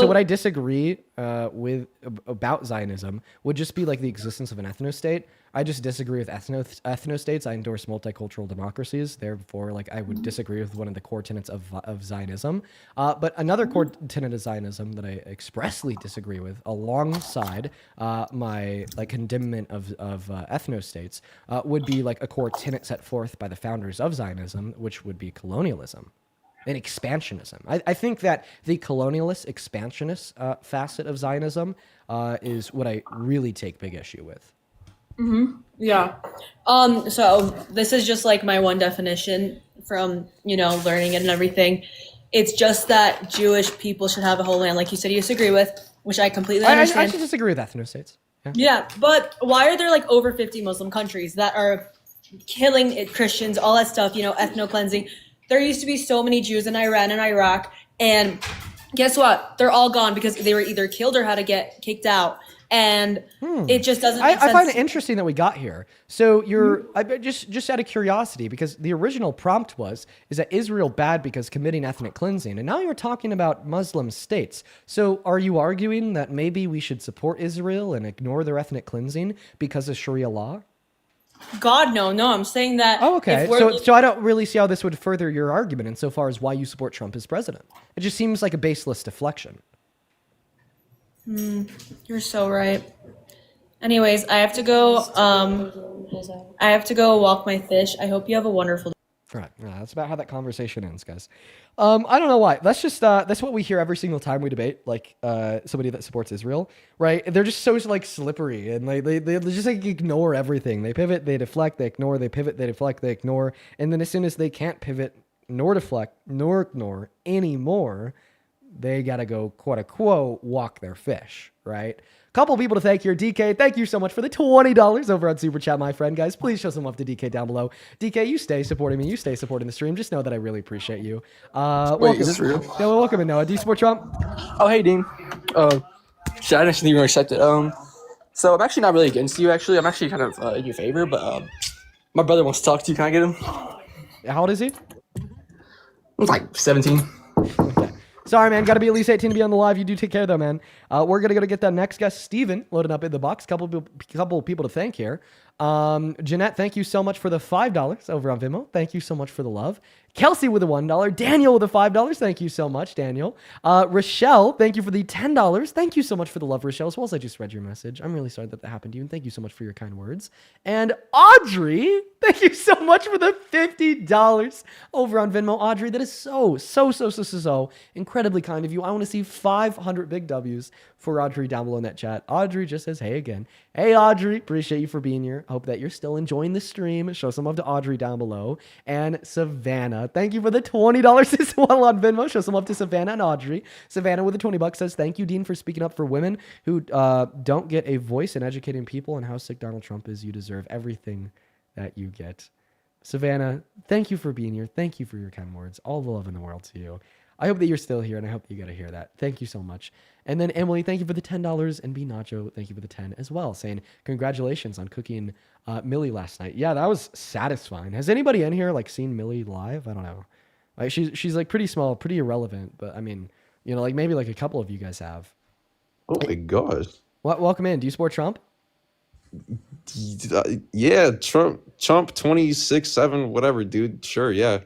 what I disagree with about Zionism would just be the existence of an ethno-state. I just disagree with ethno-states. I endorse multicultural democracies. Therefore, I would disagree with one of the core tenets of Zionism. But another core tenet of Zionism that I expressly disagree with, alongside my condemnment of ethno-states, would be a core tenet set forth by the founders of Zionism, which would be colonialism and expansionism. I think that the colonialist, expansionist facet of Zionism is what I really take big issue with. Yeah. So this is just like my one definition from, learning it and everything. It's just that Jewish people should have a whole land, like you said you disagree with, which I completely I understand. should disagree with ethnostates. Yeah, but why are there like over 50 Muslim countries that are killing Christians, all that stuff, ethno cleansing? There used to be so many Jews in Iran and Iraq, and guess what? They're all gone because they were either killed or had to get kicked out. And it just doesn't make sense. I find it interesting that we got here. So just out of curiosity, because the original prompt is that Israel bad because committing ethnic cleansing, and now you're talking about Muslim states. So are you arguing that maybe we should support Israel and ignore their ethnic cleansing because of Sharia law? God, no, I'm saying that. Oh, okay. So I don't really see how this would further your argument insofar as why you support Trump as president. It just seems like a baseless deflection. You're so right. Anyways, I have to go. I have to go walk my fish. I hope you have a wonderful day. Right. Yeah, that's about how that conversation ends, guys. I don't know why. That's what we hear every single time we debate, like somebody that supports Israel, right? They're just so like slippery, and they just like ignore everything. They pivot, they deflect, they ignore, they pivot, they deflect, they ignore, and then as soon as they can't pivot nor deflect nor ignore anymore, they gotta go quote unquote walk their fish, right? Couple people to thank here. DK, thank you so much for the $20 over on Super Chat, my friend. Guys, please show some love to DK down below. DK, you stay supporting me. You stay supporting the stream. Just know that I really appreciate you. Wait, is this real? Yeah, well, welcome in, Noah. Do you support Trump? Oh, hey, Dean. Shit, I didn't even accept it. So I'm actually not really against you, actually. I'm actually kind of in your favor, but my brother wants to talk to you. Can I get him? How old is he? He's like 17. Okay. Sorry, man. Got to be at least 18 to be on the live. You do take care, though, man. We're going to go get that next guest, Steven, loaded up in the box. Couple people to thank here. Jeanette, thank you so much for the $5 over on Venmo. Thank you so much for the love. Kelsey with a $1. Daniel with a $5. Thank you so much, Daniel. Rochelle, thank you for the $10. Thank you so much for the love, Rochelle, as well as I just read your message. I'm really sorry that happened to you, and thank you so much for your kind words. And Audrey, thank you so much for the $50 over on Venmo. Audrey, that is so incredibly kind of you. I want to see 500 big W's for Audrey down below in that chat. Audrey just says, hey again. Hey, Audrey, appreciate you for being here. Hope that you're still enjoying the stream. Show some love to Audrey down below. And Savannah, thank you for the $20 as well on Venmo. Show some love to Savannah and Audrey. Savannah with the $20 says, thank you, Dean, for speaking up for women who don't get a voice in educating people on how sick Donald Trump is. You deserve everything that you get. Savannah, thank you for being here. Thank you for your kind words. All the love in the world to you. I hope that you're still here, and I hope that you got to hear that. Thank you so much. And then Emily, thank you for the $10, and B Nacho, thank you for the 10 as well, saying congratulations on cooking Millie last night. Yeah, that was satisfying. Has anybody in here like seen Millie live? I don't know. Like she's like pretty small, pretty irrelevant, but I mean, like maybe like a couple of you guys have. Oh my gosh. Welcome in. Do you support Trump? Yeah, Trump 26-7, whatever, dude. Sure, yeah.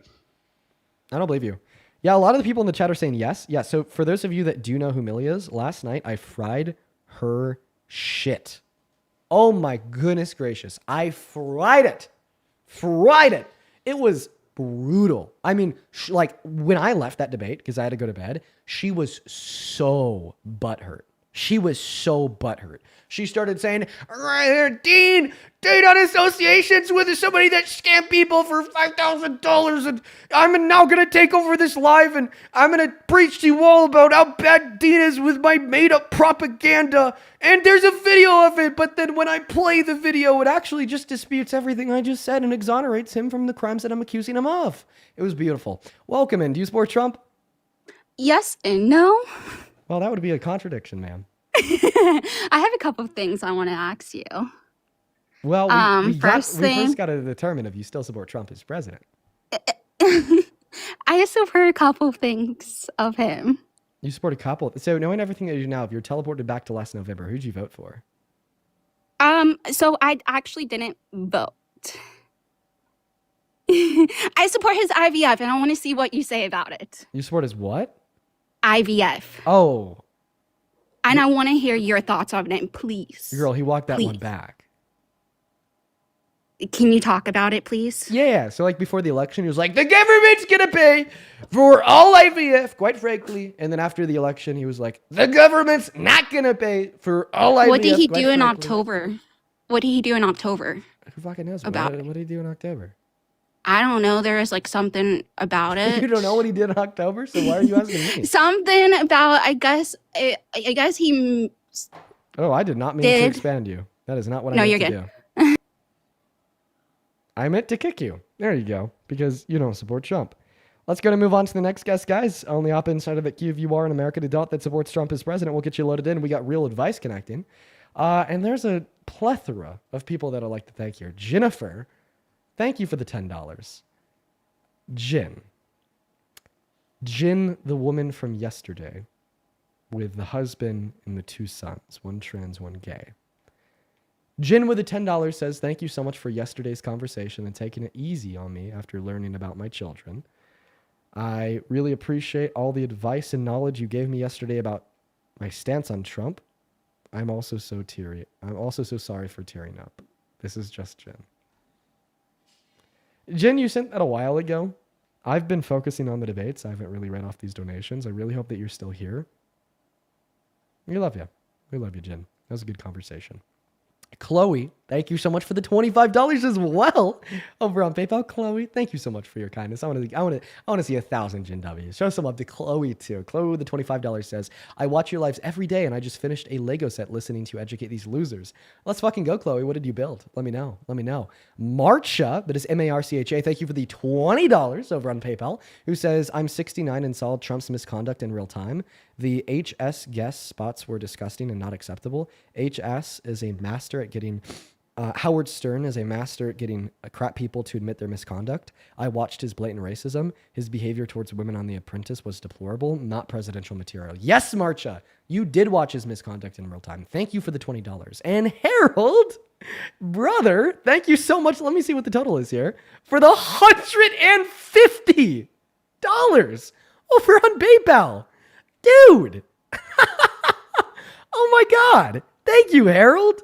I don't believe you. Yeah, a lot of the people in the chat are saying yes. Yeah, so for those of you that do know who Millie is, last night I fried her shit. Oh my goodness gracious. I fried it. It was brutal. I mean, like when I left that debate, because I had to go to bed, she was so butthurt. She started saying, Dean on associations with somebody that scammed people for $5,000, and I'm now going to take over this live, and I'm going to preach to you all about how bad Dean is with my made-up propaganda, and there's a video of it, but then when I play the video, it actually just disputes everything I just said and exonerates him from the crimes that I'm accusing him of. It was beautiful. Welcome in. Do you support Trump? Yes and no. Well, that would be a contradiction, ma'am. I have a couple of things I want to ask you. Well, we first got to determine if you still support Trump as president. I support a couple of things of him. You support a couple. So knowing everything that you do now, if you're teleported back to last November, who'd you vote for? So I actually didn't vote. I support his IVF, and I want to see what you say about it. You support his what? IVF. Oh. And I want to hear your thoughts on it, please. Girl, he walked that one back. Can you talk about it, please? Yeah. So like before the election, he was like, the government's going to pay for all IVF, quite frankly. And then after the election, he was like, the government's not going to pay for all IVF. What did he do in October? What did he do in October Who fucking knows? about What did he do in October? I don't know. There was like something about it. You don't know what he did in October, so why are you asking me? Something about, I guess he Oh, I did not mean to expand you. That is not what I No, meant you're to good. do. I meant to kick you. There you go. Because you don't support Trump. Let's go to move on to the next guest, guys. Only op inside of the queue if you are an American adult that supports Trump as president. We'll get you loaded in. We got real advice connecting. And there's a plethora of people that I'd like to thank here. Jennifer, thank you for the $10. Jin, the woman from yesterday, with the husband and the 2 sons, one trans, one gay. Jin with the $10 says, thank you so much for yesterday's conversation and taking it easy on me after learning about my children. I really appreciate all the advice and knowledge you gave me yesterday about my stance on Trump. I'm also so sorry for tearing up. This is just Jin. Jen, you sent that a while ago. I've been focusing on the debates. I haven't really read off these donations. I really hope that you're still here. We love you. We love you, Jen. That was a good conversation. Chloe, thank you so much for the $25 as well over on PayPal. Chloe, thank you so much for your kindness. I want to see 1,000 Jin W's. Show some love to Chloe too. Chloe with the $25 says, I watch your lives every day and I just finished a Lego set listening to Educate These Losers. Let's fucking go, Chloe. What did you build? Let me know. Marcia, that is Marcha, thank you for the $20 over on PayPal, who says, I'm 69 and saw Trump's misconduct in real time. The HS guest spots were disgusting and not acceptable. HS is a master at getting, Howard Stern is a master at getting crap people to admit their misconduct. I watched his blatant racism. His behavior towards women on The Apprentice was deplorable, not presidential material. Yes, Marcha, you did watch his misconduct in real time. Thank you for the $20. And Harold, brother, thank you so much. Let me see what the total is here. For the $150 over on PayPal. Dude. Oh my God. Thank you, Harold.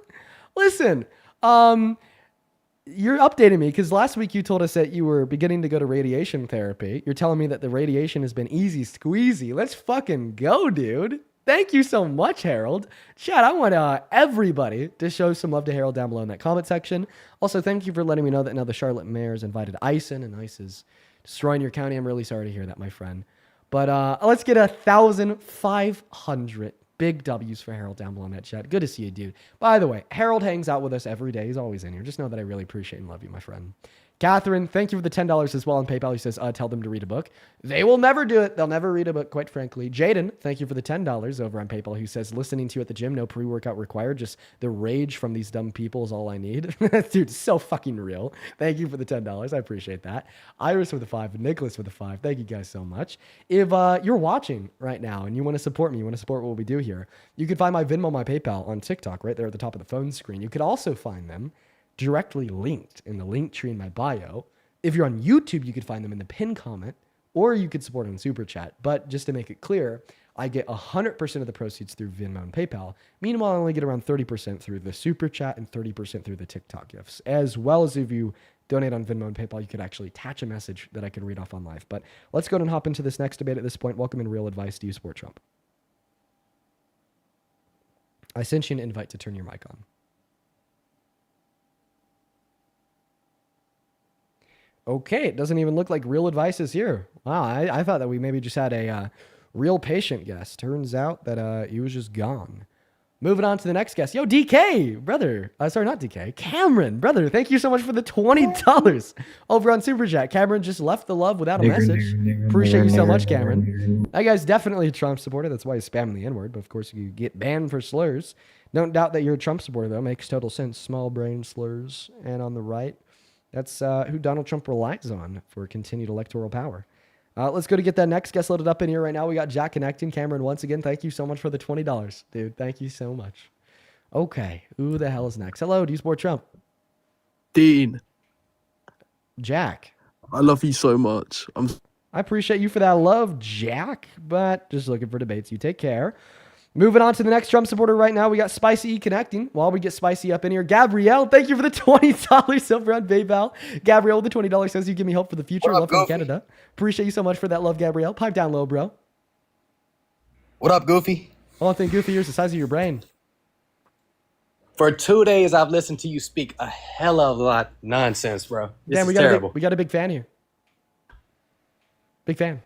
Listen, you're updating me because last week you told us that you were beginning to go to radiation therapy. You're telling me that the radiation has been easy squeezy. Let's fucking go, dude. Thank you so much, Harold. Chat, I want everybody to show some love to Harold down below in that comment section. Also, thank you for letting me know that now the Charlotte mayor's invited ICE in, and ICE is destroying your county. I'm really sorry to hear that, my friend. But let's get 1,500 big W's for Harold down below in that chat. Good to see you, dude. By the way, Harold hangs out with us every day. He's always in here. Just know that I really appreciate and love you, my friend. Catherine, thank you for the $10 as well on PayPal. He says, tell them to read a book. They will never do it. They'll never read a book, quite frankly. Jaden, thank you for the $10 over on PayPal. He says, listening to you at the gym, no pre-workout required. Just the rage from these dumb people is all I need. Dude, so fucking real. Thank you for the $10. I appreciate that. Iris with the 5, Nicholas with the 5. Thank you guys so much. If you're watching right now and you want to support me, you want to support what we do here, you can find my Venmo, my PayPal on TikTok right there at the top of the phone screen. You could also find them directly linked in the link tree in my bio. If you're on YouTube, you could find them in the pinned comment, or you could support on Super Chat. But just to make it clear, I get 100% of the proceeds through Venmo and PayPal. Meanwhile, I only get around 30% through the Super Chat and 30% through the TikTok gifts. As well as if you donate on Venmo and PayPal, you could actually attach a message that I could read off on live. But let's go and hop into this next debate at this point. Welcome in Real Advice. Do you support Trump? I sent you an invite to turn your mic on. Okay, it doesn't even look like Real Advice is here. Wow, I thought that we maybe just had a real patient guest. Turns out that he was just gone. Moving on to the next guest. Yo, DK, brother. Sorry, not DK. Cameron, brother. Thank you so much for the $20 over on Super Chat. Cameron just left the love without a message. Appreciate you so much, Cameron. That guy's definitely a Trump supporter. That's why he's spamming the N-word. But of course, you get banned for slurs. Don't doubt that you're a Trump supporter, though. Makes total sense. Small brain slurs. And on the right, that's who Donald Trump relies on for continued electoral power. Let's go to get that next guest loaded up in here right now. We got Jack connecting. Cameron, once again, thank you so much for the $20. Dude, thank you so much. Okay, who the hell is next? Hello, do you support Trump? Dean. Jack. I love you so much. I appreciate you for that love, Jack, but just looking for debates. You take care. Moving on to the next Trump supporter right now, we got Spicy E connecting. While we get Spicy up in here, Gabrielle, thank you for the $20 over on PayPal. Gabrielle with the $20 says you give me hope for the future. Love from Canada. Appreciate you so much for that love, Gabrielle. Pipe down low, bro. What up, Goofy? Only thing Goofy here is the size of your brain. For 2 days, I've listened to you speak a hell of a lot of nonsense, bro. This Damn, is terrible. we got a big fan here. Big fan.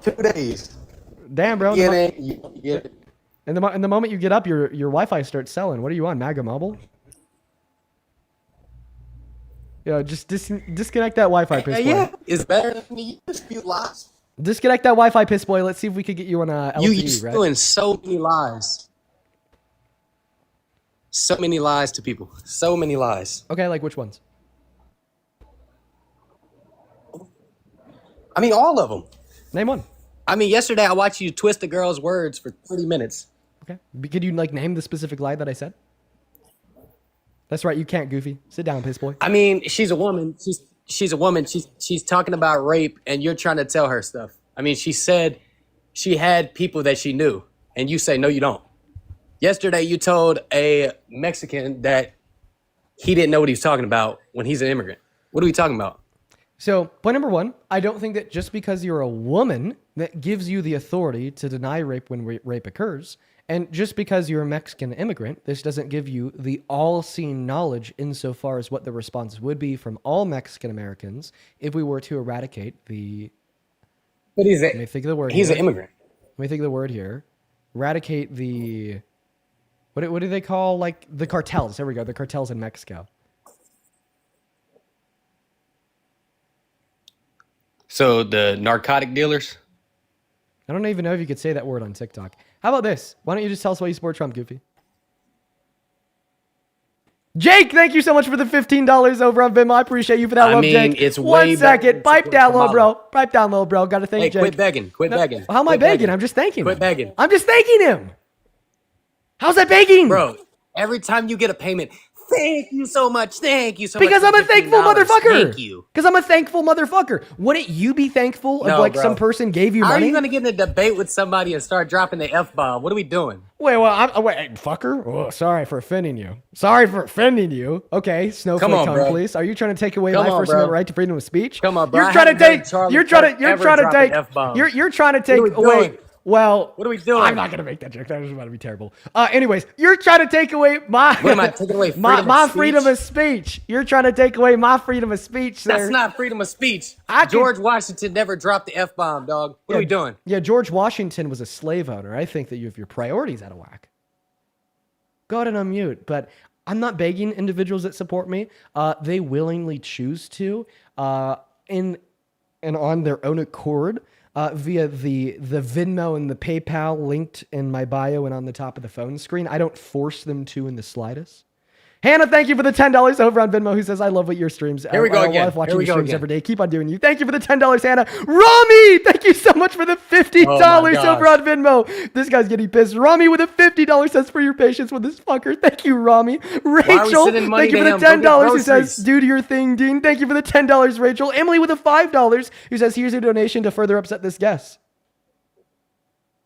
2 days. Damn, bro. Get it? You get it? And the moment you get up, your Wi-Fi starts selling. What are you on, MAGA Mobile? Yo, just disconnect that Wi-Fi, piss boy. Yeah, it's better than me. You dispute lies. Disconnect that Wi-Fi, piss boy. Let's see if we could get you on LTE, You right? doing so many lies. So many lies to people. So many lies. Okay, like which ones? I mean, all of them. Name one. I mean, yesterday I watched you twist a girl's words for 30 minutes. Okay. Could you like name the specific lie that I said? That's right. You can't, Goofy. Sit down, piss boy. I mean, she's a woman. She's a woman. She's talking about rape, and you're trying to tell her stuff. I mean, she said she had people that she knew, and you say no, you don't. Yesterday, you told a Mexican that he didn't know what he was talking about when he's an immigrant. What are we talking about? So, point number one, I don't think that just because you're a woman that gives you the authority to deny rape when rape occurs. And just because you're a Mexican immigrant, this doesn't give you the all-seeing knowledge insofar as what the response would be from all Mexican Americans if we were to eradicate the... But let me think of the word he's here. an immigrant. Let me think of the word here. Eradicate the... What do they call, like, the cartels? There we go, the cartels in Mexico. So the narcotic dealers? I don't even know if you could say that word on TikTok. How about this? Why don't you just tell us why you support Trump, Goofy? Jake, thank you so much for the $15 over on Venmo. I appreciate you for that love, Jake. It's One way second. better Pipe down low, bro. Pipe down low, bro. Got to thank Hey, Jake. quit begging. Quit begging. How am I Quit begging? begging. I'm just thanking Quit him. begging. I'm just thanking him. How's that begging? Bro, every time you get a payment, thank you so much. Thank you so Because much. I'm a thankful motherfucker. Thank you. Because I'm a thankful motherfucker. Wouldn't you be thankful if like bro. some person gave you How money? are you going to get in a debate with somebody and start dropping the F-bomb? What are we doing? Wait, wait, fucker. Oh, sorry for offending you. Sorry for offending you. Okay, snowflake Come on, tongue, bro. please. Are you trying to take away Come my on, First bro. Amendment right to freedom of speech? Come on, bro. You're I trying to haven't heard take. Charlie You're trying Kirk to. You're ever trying to drop an take. F-bomb. You're trying to take What are we away. doing? Well, What are we doing? I'm not gonna make that joke. That was about to be terrible. Anyways, you're trying to take away my. What am I taking away? my freedom of speech. You're trying to take away my freedom of speech, sir. That's not freedom of speech. I can- George Washington never dropped the F-bomb, dog. What are we doing? Yeah, George Washington was a slave owner. I think that you have your priorities out of whack. Go ahead and unmute. But I'm not begging individuals that support me. They willingly choose to, and on their own accord, via the Venmo and the PayPal linked in my bio and on the top of the phone screen. I don't force them to in the slightest. Hannah, thank you for the $10 over on Venmo, who says, I love what your streams. Here we go again. I love watching Here we your go streams again. every day. Keep on doing you. Thank you for the $10, Hannah. Rami, thank you so much for the $50 over on Venmo. This guy's getting pissed. Rami with a $50 says for your patience with this fucker. Thank you, Rami. Rachel, sending money thank you to for the him? Go get $10 who says, groceries. do your thing, Dean. Thank you for the $10, Rachel. Emily with a $5 who says, here's a donation to further upset this guest.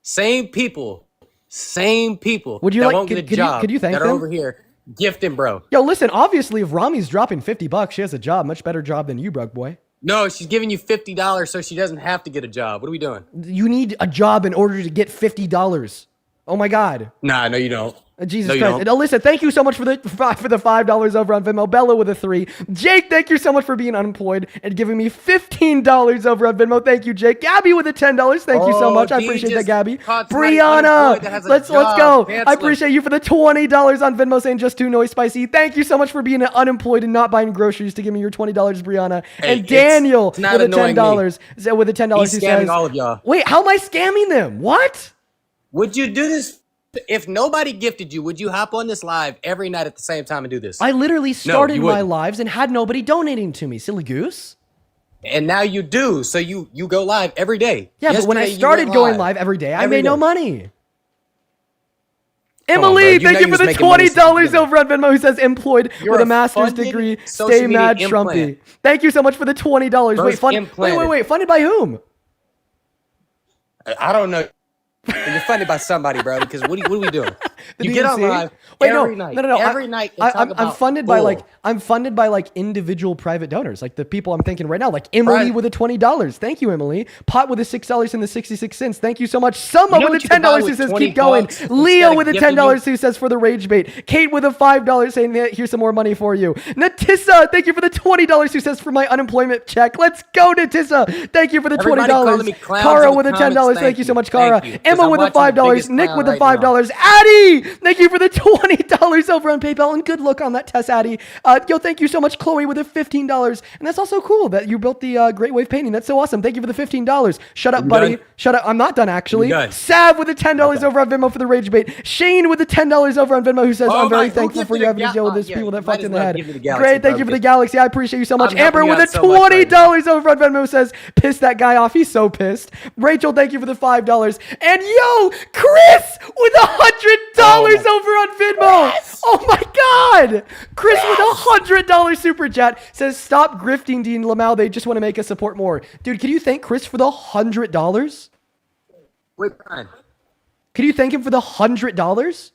Same people. Would you that like- won't could- get a could you- job could you thank that are them? over here gifting, bro. Yo, listen, obviously, if Rami's dropping $50, she has a job. Much better job than you, broke boy. No, she's giving you $50 so she doesn't have to get a job. What are we doing? You need a job in order to get $50. Oh my God. Nah, no, you don't. Jesus No, you Christ. don't. Alyssa, thank you so much for the $5 over on Venmo. Bella with a 3. Jake, thank you so much for being unemployed and giving me $15 over on Venmo. Thank you, Jake. Gabby with a $10. Thank you so much. I Dean appreciate that, just Gabby. caught somebody unemployed Brianna, that has a let's job. go. Cancel I it. appreciate you for the $20 on Venmo saying just too noise spicy. Thank you so much for being unemployed and not buying groceries to give me your $20, Brianna. Hey, and Daniel it's not with a annoying $10. With a $10 He's who scamming says, all of y'all. wait, how am I scamming them? What? Would you do this? If nobody gifted you, would you hop on this live every night at the same time and do this? I literally started you my wouldn't. lives and had nobody donating to me. Silly goose. And now you do. So you go live every day. Yeah, but when I Yesterday you started went going live every day, I Every made no day. money. Come on, Emily, bro. You thank know you you for was the making money since the $20 beginning. over on Venmo who says employed You're with a a master's funded degree. social Stay mad, media Trumpy. implant. Thank you so much for the $20. Bro's implanted. Wait. Funded by whom? I don't know. You're funded by somebody, bro. Because what are we doing? The You get on DNC? live Wait, every no, night. no, no, no. Every night and talk I'm about funded by bull. I'm funded by like individual private donors, like the people I'm thinking right now, like Emily Right. with a $20. Thank you, Emily. Pot with a $6.66. Thank you so much. Summa You know with what a you can buy $10 who with says 20 keep going. bucks Leo instead of with a gifting $10 you? who says for the rage bait. Kate with a $5 saying here's some more money for you. Natissa, thank you for the $20 who says for my unemployment check. Let's go, Natissa. Thank you for the Everybody calling me $20. clowns Cara in the with a $10. comments, Thank you so much, Cara. Thank you, 'cause Emma I'm with a watching the $5. biggest Nick clown with a right now. $5. Addie, thank you for the $20 over on PayPal, and good luck on that test, Addie. Yo, thank you so much, Chloe with a $15. And that's also cool that you built the Great Wave painting. That's so awesome. Thank you for the $15. Shut up, You buddy. done? Shut up. I'm not done, actually. You done? Sav with the $10 over on Venmo for the rage bait. Shane with the $10 over on Venmo who says, Oh I'm very my, who thankful for gifted you a having to ga- deal with oh, those yeah, people you that might fucked as in the well head. give me the Galaxy, Great. Thank bro, you for the because Galaxy. I appreciate you so much. I'm Amber helping with you a out so much right $20 over on Venmo says, piss that guy off. He's so pissed. Rachel, thank you for the $5. And yo, Chris with $100 over on Venmo. Oh my God. Chris with $100 super chat says, stop grifting Dean Lamau. They just want to make us support more. Dude, can you thank Chris for the $100? Wait, Brian. Can you thank him for the $100?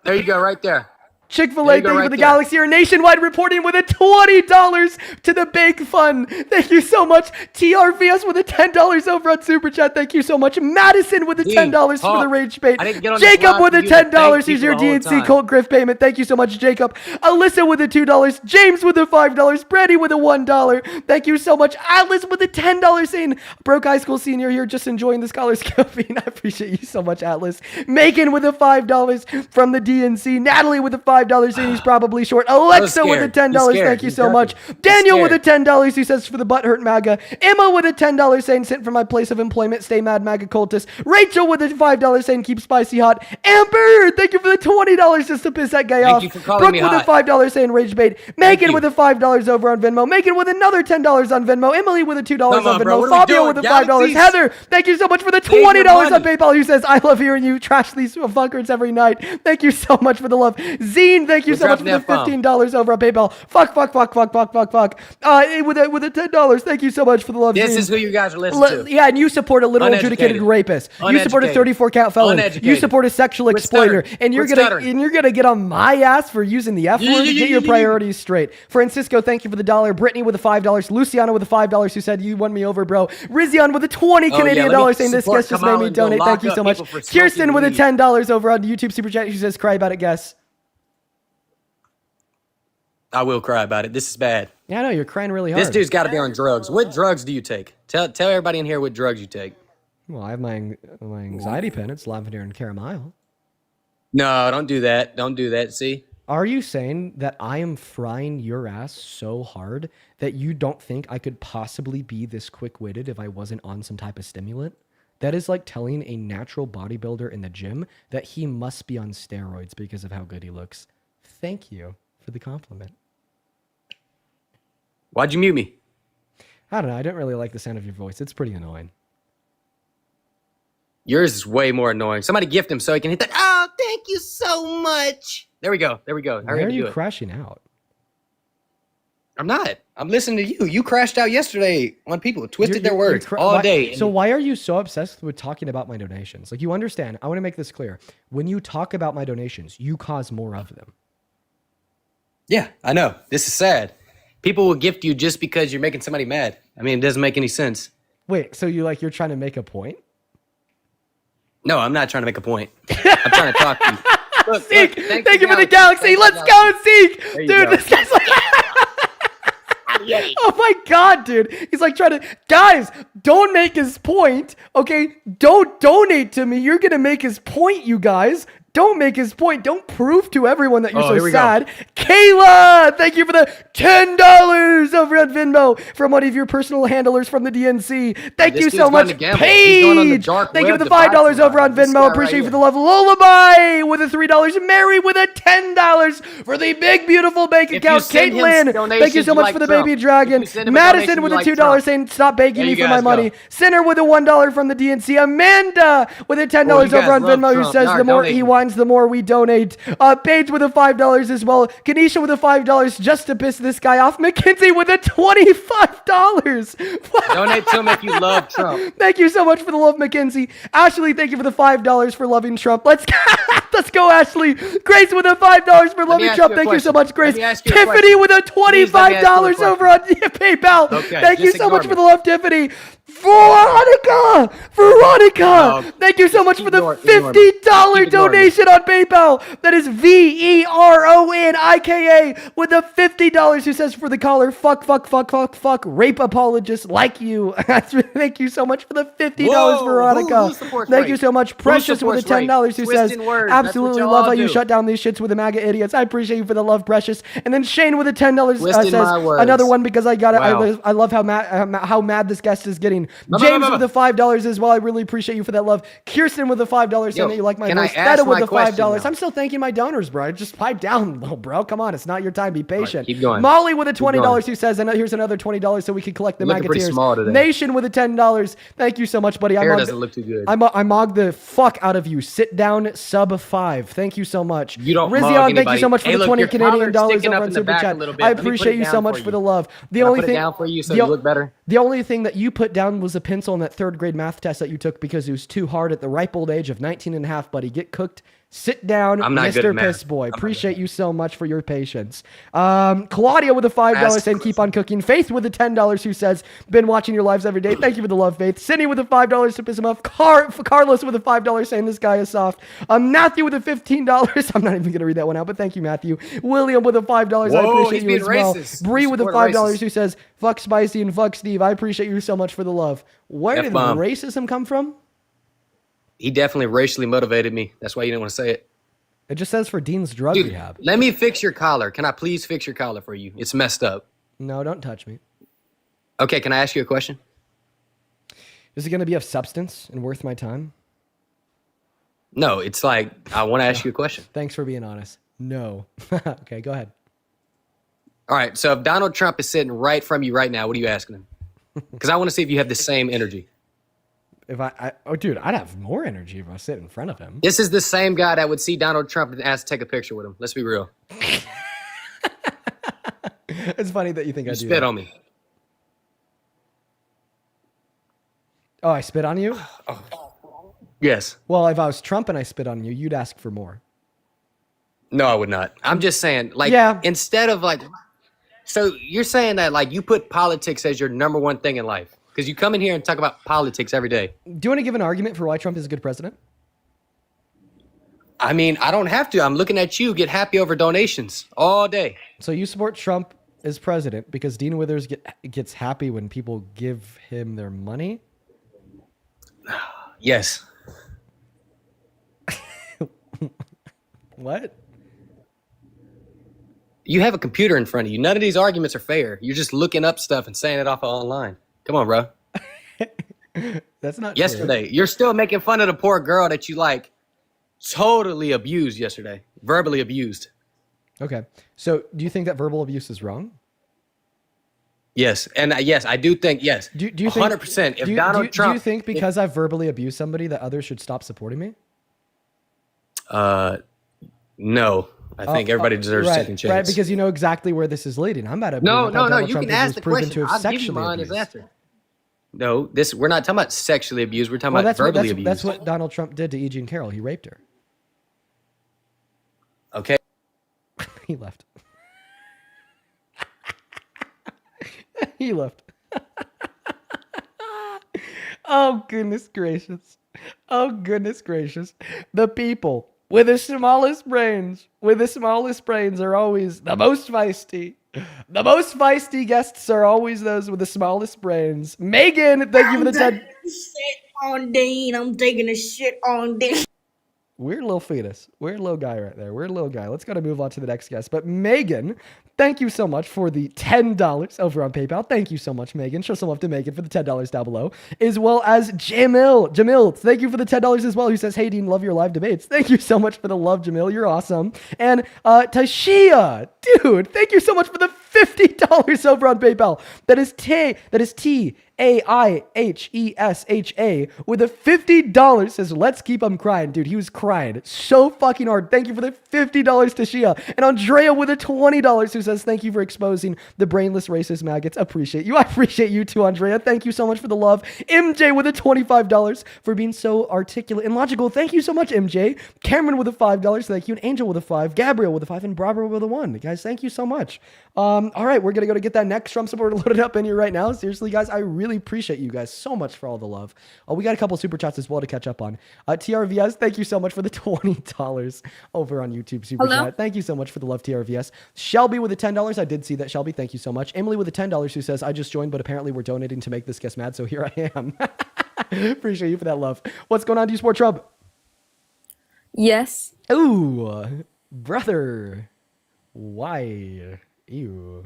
There you go, right there. Chick-fil-A, There you thank go, you for right the there. Galaxy or Nationwide reporting with a $20 to the big fun. Thank you so much. TRVS with a $10 over on Super Chat. Thank you so much. Madison with the Dean, $10 for the talk. rage bait. I didn't get on this Jacob live with for a you to thank $10. Here's people your the whole DNC time. Colt Griff payment. Thank you so much, Jacob. Alyssa with a $2. James with a $5. Brady with a $1. Thank you so much. Atlas with a $10 saying, broke high school senior here, just enjoying the scholarship. I appreciate you so much, Atlas. Macon with a $5 from the DNC. Natalie with a $5 saying he's probably short. Alexa with a scared. $10. He's scared. Thank you He's so much. joking. Daniel with a scared. $10 who says for the butt hurt MAGA. Emma with a $10 saying sent from my place of employment. Stay mad MAGA cultist. Rachel with a $5 saying keep spicy hot. Amber, thank you for the $20 just to piss that guy Thank off. you for calling Brooke me with hot. a $5 saying rage bait. Megan you. with a $5 over on Venmo. Megan with another $10 on Venmo. Emily with a $2 Come on on, bro. Venmo. What are we Fabio doing? with a $5. Galaxies? Heather, thank you so much for the Save your $20 on money. PayPal who says I love hearing you trash these fuckers every night. Thank you so much for the love. Zine, thank you We're so much for the dropping that bomb. $15 over on PayPal. Fuck. With a $10. Thank you so much for the love. This Zine. is who you guys are listening to. Yeah, and you support a literal adjudicated Uneducated. rapist. You support a Uneducated. 34 count felon. You Uneducated. support a sexual Quit exploiter, stuttering. and you're Quit gonna stuttering. get on my ass for using the F word. Get your priorities straight. Francisco, thank you for the $1. Brittany with a $5. Luciano with a $5 who said you won me over, bro. Rizion with a 20 Oh, yeah, Canadian let me dollars saying this support guest just made Kamala me and go donate. lock Thank you up so much. people for smoking Kirsten with a weed. $10 over on YouTube super chat who says cry about it, guess. I will cry about it. This is bad. Yeah, I know you're crying really hard. This dude's got to be on drugs. What drugs do you take? Tell everybody in here what drugs you take. Well, I have my anxiety pen. It's lavender and caramel. No, don't do that. Don't do that. See? Are you saying that I am frying your ass so hard that you don't think I could possibly be this quick-witted if I wasn't on some type of stimulant? That is like telling a natural bodybuilder in the gym that he must be on steroids because of how good he looks. Thank you for the compliment. Why'd you mute me? I don't know. I don't really like the sound of your voice. It's pretty annoying. Yours is way more annoying. Somebody gift him so he can hit that. Oh, thank you so much. There we go. There we go. Why are you crashing out? I'm not. I'm listening to you. You crashed out yesterday on people who twisted their words all day. So why are you so obsessed with talking about my donations? Like, you understand, I want to make this clear. When you talk about my donations, you cause more of them. Yeah, I know. This is sad. People will gift you just because you're making somebody mad. I mean, it doesn't make any sense. Wait, so you're trying to make a point? No, I'm not trying to make a point. I'm trying to talk to you. Look, Zeke, look, thank you for the galaxy. Let's go, Zeke. Dude, this guy's like... Oh my God, dude. He's like trying to... Guys, don't make his point, okay? Don't donate to me. You're going to make his point, you guys. Don't make his point. Don't prove to everyone that you're so sad. Kayla, thank you for the $10 over on Venmo from one of your personal handlers from the DNC. Thank you so much, Paige. Thank you for the $5 over on Venmo. Appreciate you for the love. Lullaby with a $3. Mary with a $10 for the big, beautiful bank account. Caitlin, thank you so much for the baby dragon. Madison with a $2 saying stop begging me for my money. Sinner with a $1 from the DNC. Amanda with a $10 over on Venmo who says the more he whines, minds, the more we donate. Paige with a $5 as well. Kanisha with a $5 just to piss this guy off. Mackenzie with a $25. Donate to him if you love Trump. Thank you so much for the love, Mackenzie. Ashley, thank you for the $5 for loving Trump. Let's go, Ashley. Grace with a $5 for loving Trump. Thank you so much, Grace. Tiffany with a $25 over on PayPal. Okay, thank you just so ignore much me. for the love, Tiffany. Veronica, thank you so much for the $50 donation on PayPal. That is VERONIKA with the $50 who says for the caller, fuck, rape apologist like you. Thank you so much for the $50, Whoa, Veronica. who supports Thank rape? you so much. Precious with the supports $10 who rape? says, Twisting words, that's absolutely what love y'all how you do. shut down these shits with the MAGA idiots. I appreciate you for the love, Precious. And then Shane with the $10 Twisting says my words. another one because I got it. Wow. I love how mad this guest is getting. James with the $5 as well. I really appreciate you for that love. Kirsten with the $5 saying that you like my can I voice. ask Theta with my the question $5. now? I'm still thanking my donors, bro. Just pipe down, little bro. Come on, it's not your time. Be patient. keep going. Molly with the Keep $20 going. who says, and here's another $20 so we can collect the Looking MAGA pretty tears. small today. Nation with the $10. Thank you so much, buddy. Hair doesn't look too good. I mog the fuck out of you. Sit down, sub 5. Thank you so much. You don't mug Rizion, thank you anybody. so much for Hey, the look, 20 your Canadian collar's dollars sticking over up on in the Super back Chat. a little bit. I Let me put it appreciate you down so for much you. for the love. The Can I only put it thing down for you so you look better? The only thing that you put down was a pencil in that third grade math test that you took because it was too hard at the ripe old age of 19 and a half, buddy. Get cooked. Sit down, I'm not good Mr. at math. Piss Boy. Appreciate you so much for your patience. Claudia with a $5 saying keep on cooking. Faith with a $10 who says been watching your lives every day. Thank you for the love, Faith. Sydney with a $5 to piss him off. Carlos with a $5 saying this guy is soft. Matthew with a $15. I'm not even gonna read that one out, but thank you, Matthew. William with a $5. I Whoa, appreciate he's you as being well. racist. Bree You with a support $5 racist. who says fuck Spicy and fuck Steve. I appreciate you so much for the love. Where did F-bomb. racism come from? He definitely racially motivated me. That's why you didn't want to say it. It just says for Dean's drug Dude, rehab. let me fix your collar. Can I please fix your collar for you? It's messed up. No, don't touch me. Okay, can I ask you a question? Is it going to be of substance and worth my time? No, it's like I want to ask you a question. Thanks for being honest. No. Okay, go ahead. All right, so if Donald Trump is sitting right from you right now, what are you asking him? Because I want to see if you have the same energy. If oh, dude, I'd have more energy if I sit in front of him. This is the same guy that would see Donald Trump and ask to take a picture with him. Let's be real. It's funny that you think I do Spit that. on me. Oh, I spit on you? Yes. Well, if I was Trump and I spit on you, you'd ask for more. No, I would not. I'm just saying, like, Yeah. instead of like, so you're saying that like you put politics as your number one thing in life because you come in here and talk about politics every day. Do you want to give an argument for why Trump is a good president? I mean, I don't have to. I'm looking at you get happy over donations all day. So you support Trump as president because Dean Withers gets happy when people give him their money? Yes. What? You have a computer in front of you. None of these arguments are fair. You're just looking up stuff and saying it off of online. Come on, bro. That's not yesterday. You're still making fun of the poor girl that you like totally abused yesterday. Verbally abused. True. Okay. So do you think that verbal abuse is wrong? Yes. And yes, I do think, yes. Do you think 100%. If do Donald Trump. Do you think because I verbally abused somebody that others should stop supporting me? No. I think everybody deserves a second chance. Right, because you know exactly where this is leading. I'm about to No. Donald You Trump can ask is the proven question. to have I'll give you sexually mine as abused. answer. No, we're not talking about sexually abused. We're talking Well, about verbally abused. that's what Donald Trump did to E. Jean Carroll. He raped her. Okay. He left. He left. Oh, goodness gracious. Oh, goodness gracious. The people with the smallest brains, are always the most feisty. The most feisty guests are always those with the smallest brains. Megan, thank you for the 10. Shit on Dean. I'm taking a shit on Dean. Weird little fetus. Weird little guy right there. Weird little guy. Let's go to move on to the next guest. But Megan, thank you so much for the $10 over on PayPal. Thank you so much, Megan. Show some love to Megan for the $10 down below. As well as Jamil, thank you for the $10 as well, who says, hey, Dean, love your live debates. Thank you so much for the love, Jamil. You're awesome. And Tashia, dude, thank you so much for the $50 over on PayPal. That is AIHESHA with a $50 says, let's keep him crying. Dude, he was crying so fucking hard. Thank you for the $50 to Shia. And Andrea with a $20 who says, thank you for exposing the brainless racist maggots. Appreciate you. I appreciate you too, Andrea. Thank you so much for the love. MJ with a $25 for being so articulate and logical. Thank you so much, MJ. Cameron with a $5. Thank you. And Angel with a 5. Gabriel with a 5. And Barbara with a 1. Guys, thank you so much. All right, we're going to go to get that next Trump supporter loaded up in here right now. Seriously, guys, I really appreciate you guys so much for all the love. We got a couple super chats as well to catch up on. TRVS, thank you so much for the $20 over on YouTube super Hello? chat. Thank you so much for the love, TRVS. Shelby with the $10. I did see that, Shelby. Thank you so much. Emily with the $10 who says, I just joined, but apparently we're donating to make this guest mad, so here I am. Appreciate you for that love. What's going on? Do you support Trump? Yes. Ooh, brother. Why? Ew.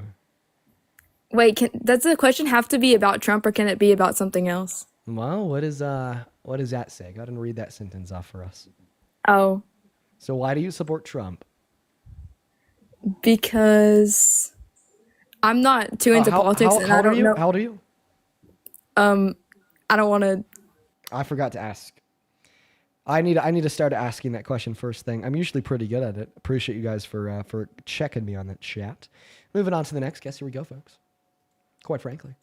Wait, does the question have to be about Trump or can it be about something else? Well, what does that say? Go ahead and read that sentence off for us. Oh, So why do you support Trump? because I'm not too into politics and I don't know. How old are you? I don't want to. I forgot to ask. I need to start asking that question first thing. I'm usually pretty good at it. Appreciate you guys for checking me on that chat. Moving on to the next guest. Here we go, folks. Quite frankly,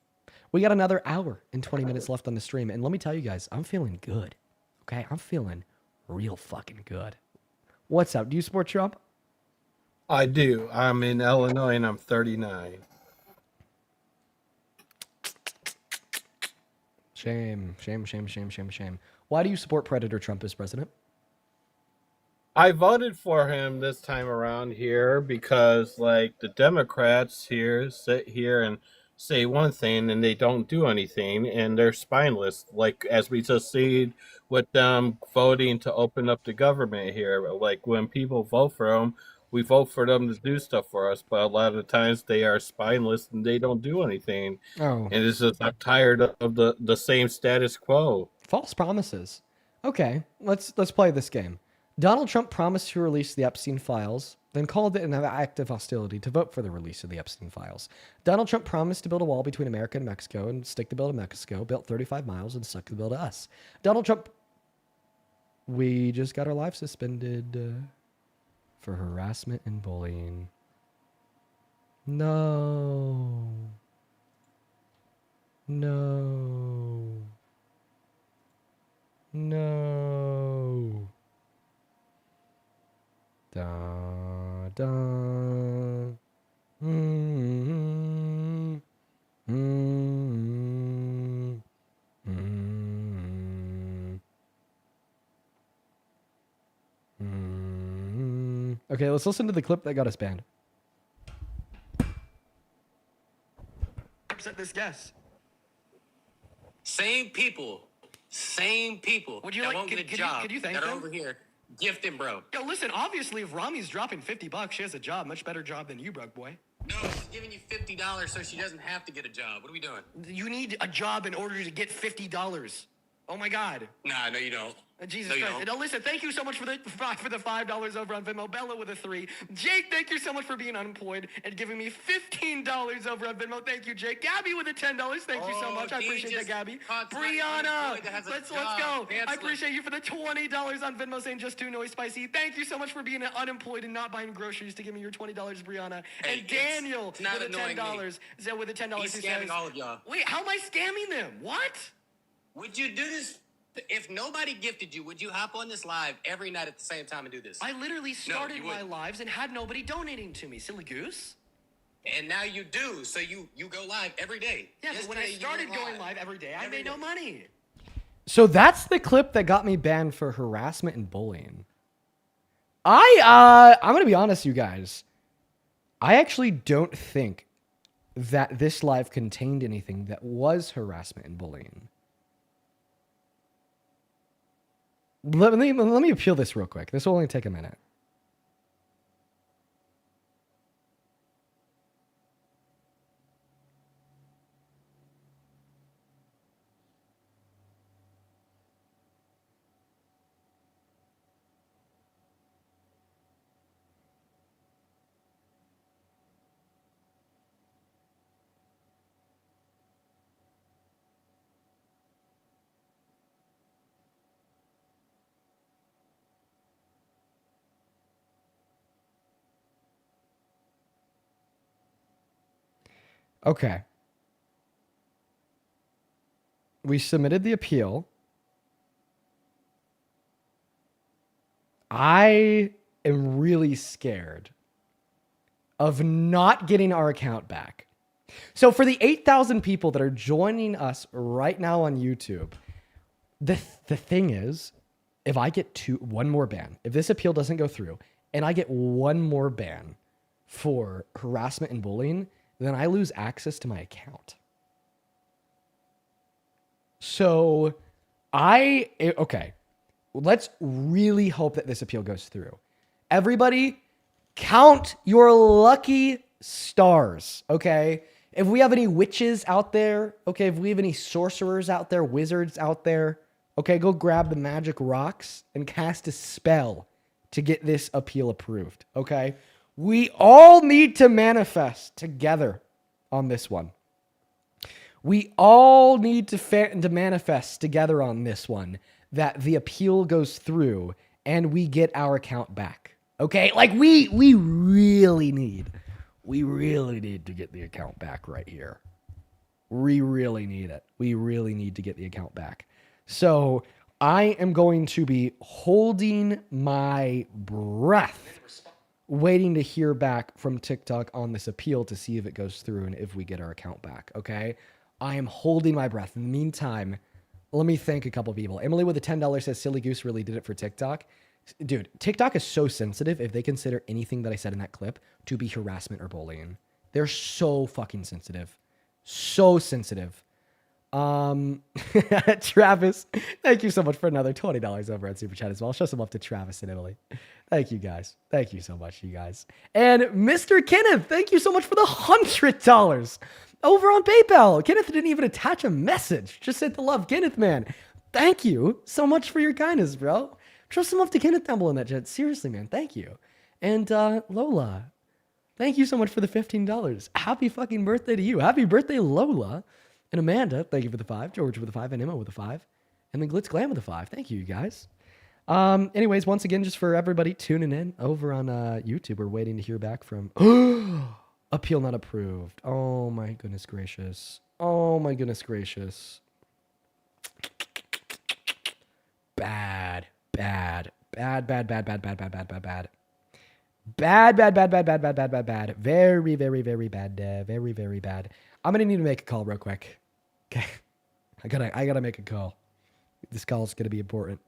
we got another hour and 20 minutes left on the stream, and let me tell you guys, I'm feeling good. Okay, I'm feeling real fucking good. What's up? Do you support Trump? I do. I'm in Illinois and I'm 39. Shame, shame, shame, shame, shame, shame. Why do you support Predator Trump as president? I voted for him this time around here because, like, the Democrats here sit here and say one thing and they don't do anything, and they're spineless. Like, as we just seen with them voting to open up the government here. Like, when people vote for them, we vote for them to do stuff for us, but a lot of the times they are spineless and they don't do anything. Oh. And it's just, I'm tired of the same status quo. False promises. Okay, let's play this game. Donald Trump promised to release the Epstein files, then called it an act of hostility to vote for the release of the Epstein files. Donald Trump promised to build a wall between America and Mexico and stick the bill to Mexico, built 35 miles and stuck the bill to us. Donald Trump, we just got our lives suspended for harassment and bullying. No. No. No. Da da. Mm-hmm. Mm-hmm. Mm-hmm. Mm-hmm. Okay, let's listen to the clip that got us banned. Upset this guest. Same people Would you that like? won't get a Could job you thank that are them? over here gifting, bro. Yo, listen. Obviously, if Rami's dropping $50, she has a job, much better job than you, broke boy. No, she's giving you $50 so she doesn't have to get a job. What are we doing? You need a job in order to get $50. Oh my God. Nah, no, you don't. Jesus No, you Christ. don't. No, listen, thank you so much for the $5 over on Venmo. Bella with a 3. Jake, thank you so much for being unemployed and giving me $15 over on Venmo. Thank you, Jake. Gabby with a $10. Thank you so much. I Dean appreciate that, just Gabby. caught somebody Brianna, unemployed that has a let's job. go. Cancel I it. appreciate you for the $20 on Venmo saying just too noise spicy. Thank you so much for being unemployed and not buying groceries to give me your $20, Brianna. Hey, And Daniel it's not with a annoying $10. So with a $10 He's who scamming says, all of y'all. wait, how am I scamming them? What? Would you do this? If nobody gifted you, would you hop on this live every night at the same time and do this? I literally started you my wouldn't. lives and had nobody donating to me. Silly goose. And now you do, so you go live every day. Yeah, but when I Yesterday you started went going live every day, I made no money. So that's the clip that got me banned for harassment and bullying. I'm gonna be honest, you guys. I actually don't think that this live contained anything that was harassment and bullying. Let me appeal this real quick. This will only take a minute. Okay. We submitted the appeal. I am really scared of not getting our account back. So for the 8,000 people that are joining us right now on YouTube, the thing is, if I get one more ban, if this appeal doesn't go through and I get one more ban for harassment and bullying, then I lose access to my account. So okay, let's really hope that this appeal goes through. Everybody, count your lucky stars, okay? If we have any witches out there, okay, if we have any sorcerers out there, wizards out there, okay, go grab the magic rocks and cast a spell to get this appeal approved, okay? We all need to manifest together on this one. We all need to manifest together on this one that the appeal goes through and we get our account back. Okay? Like we really need to get the account back right here. We really need it. We really need to get the account back. So I am going to be holding my breath, waiting to hear back from TikTok on this appeal to see if it goes through and if we get our account back. Okay? I am holding my breath. In the meantime, let me thank a couple people. Emily with a $10 says, Silly Goose really did it for TikTok. Dude, TikTok is so sensitive if they consider anything that I said in that clip to be harassment or bullying. They're so fucking sensitive. So sensitive. Travis, thank you so much for another $20 over at Super Chat as well. Show some love to Travis and Emily. Thank you guys. Thank you so much, you guys. And Mr. Kenneth, thank you so much for the $100 over on PayPal. Kenneth didn't even attach a message. Just said the love. Kenneth, man, thank you so much for your kindness, bro. Show some love to Kenneth down below in that chat. Seriously, man, thank you. And Lola, thank you so much for the $15. Happy fucking birthday to you. Happy birthday, Lola. And Amanda, thank you for the 5. George with the 5. And Emma with the 5. And then Glitz Glam with the 5. Thank you, you guys. Anyways, once again, just for everybody tuning in over on YouTube, we're waiting to hear back from appeal not approved. Oh my goodness gracious. Oh my goodness gracious. Bad. Bad. Bad, bad, bad, bad, bad, bad, bad, bad, bad. Bad, bad, bad, bad, bad, bad, bad, bad, bad. Very, very, very bad. Very, very bad. I'm gonna need to make a call real quick. Okay. I gotta make a call. This call is gonna be important.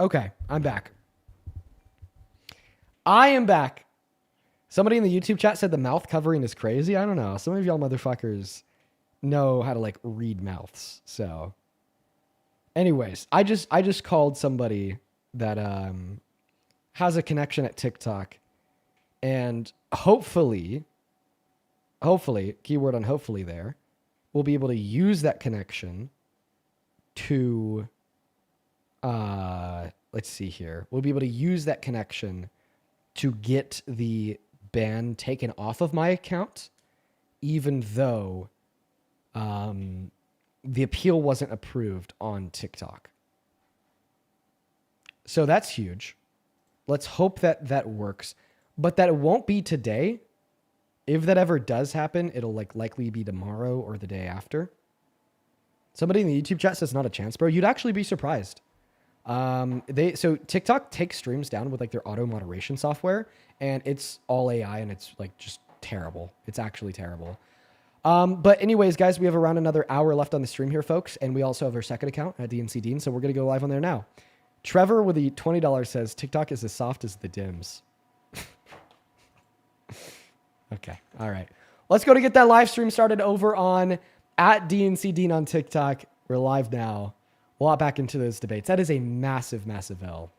Okay, I'm back. I am back. Somebody in the YouTube chat said the mouth covering is crazy. I don't know. Some of y'all motherfuckers know how to like read mouths. So anyways, I just called somebody that has a connection at TikTok, and hopefully, keyword on hopefully there, we'll be able to use that connection to let's see here. We'll be able to use that connection to get the ban taken off of my account, even though the appeal wasn't approved on TikTok. So that's huge. Let's hope that that works, but that it won't be today. If that ever does happen, it'll likely be tomorrow or the day after. Somebody in the YouTube chat says not a chance, bro. You'd actually be surprised. So TikTok takes streams down with like their auto moderation software, and it's all AI, and it's like just terrible. It's actually terrible. But anyways, guys, we have around another hour left on the stream here, folks, and we also have our second account at DNC Dean, so we're gonna go live on there now. Trevor with the $20 says TikTok is as soft as the Dims. Okay, all right. Let's go to get that live stream started over on at DNC Dean on TikTok. We're live now. We'll hop back into those debates. That is a massive, massive L.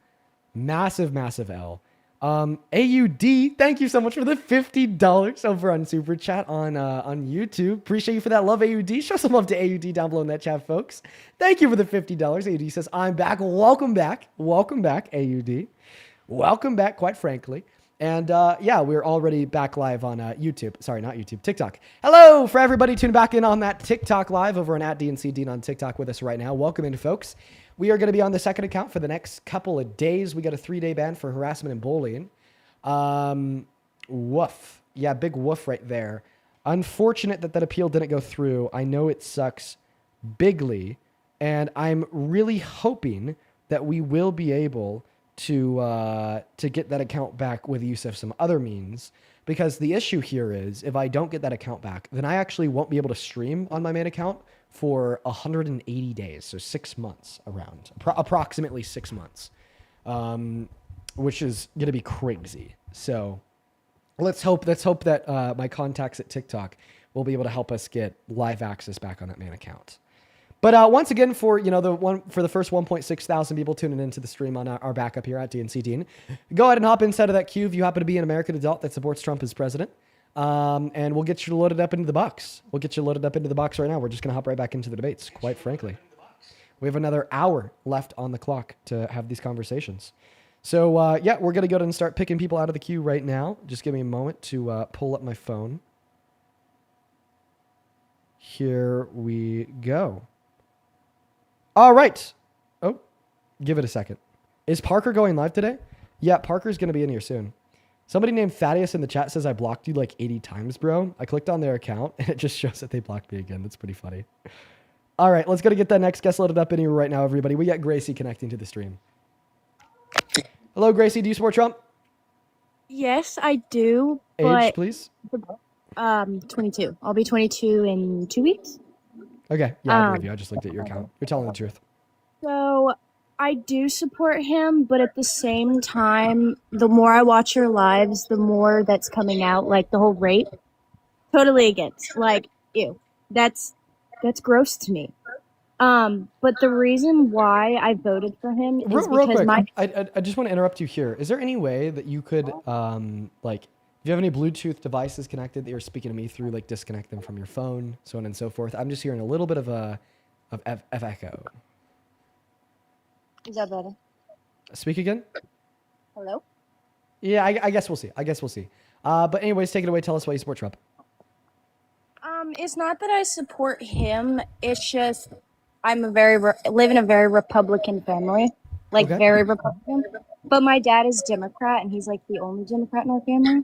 Massive, massive L. AUD, thank you so much for the $50 over on Super Chat on YouTube. Appreciate you for that love, AUD. Show some love to AUD down below in that chat, folks. Thank you for the $50. AUD says, I'm back. Welcome back. Welcome back, AUD. Welcome back, quite frankly. And yeah, we're already back live on YouTube. Sorry, not YouTube, TikTok. Hello for everybody tuning back in on that TikTok live over on at DNC Dean on TikTok with us right now. Welcome in, folks. We are going to be on the second account for the next couple of days. We got a 3-day ban for harassment and bullying. Woof. Yeah, big woof right there. Unfortunate that appeal didn't go through. I know it sucks bigly. And I'm really hoping that we will be able to get that account back with the use of some other means. Because the issue here is, if I don't get that account back, then I actually won't be able to stream on my main account for 180 days, so 6 months around, approximately 6 months, which is going to be crazy. So let's hope that my contacts at TikTok will be able to help us get live access back on that main account. But once again, for the first 1.6 thousand people tuning into the stream on our backup here at DNC Dean, go ahead and hop inside of that queue if you happen to be an American adult that supports Trump as president. And we'll get you loaded up into the box. We'll get you loaded up into the box right now. We're just going to hop right back into the debates, quite frankly. We have another hour left on the clock to have these conversations. So, yeah, we're going to go ahead and start picking people out of the queue right now. Just give me a moment to pull up my phone. Here we go. All right. Oh, give it a second. Is Parker going live today? Yeah, Parker's going to be in here soon. Somebody named Thaddeus in the chat says I blocked you like 80 times, bro. I clicked on their account and it just shows that they blocked me again. That's pretty funny. All right, let's go to get that next guest loaded up in here right now, everybody. We got Gracie connecting to the stream. Hello, Gracie. Do you support Trump? Yes, I do. Age, But please. 22. I'll be 22 in 2 weeks. Okay. Yeah, I believe you. I just looked at your account. You're telling the truth. So I do support him, but at the same time, the more I watch your lives, the more that's coming out, like the whole rape. Totally against. Like, ew. That's gross to me. But the reason why I voted for him is Real because quick, I just want to interrupt you here. Is there any way that you could, if you have any Bluetooth devices connected that you're speaking to me through, like disconnect them from your phone, so on and so forth? I'm just hearing a little bit of echo. Is that better? Speak again? Hello? Yeah, I guess we'll see. But anyways, take it away. Tell us why you support Trump. It's not that I support him. It's just I'm live in a very Republican family, like Okay. very Republican. But my dad is Democrat, and he's like the only Democrat in our family.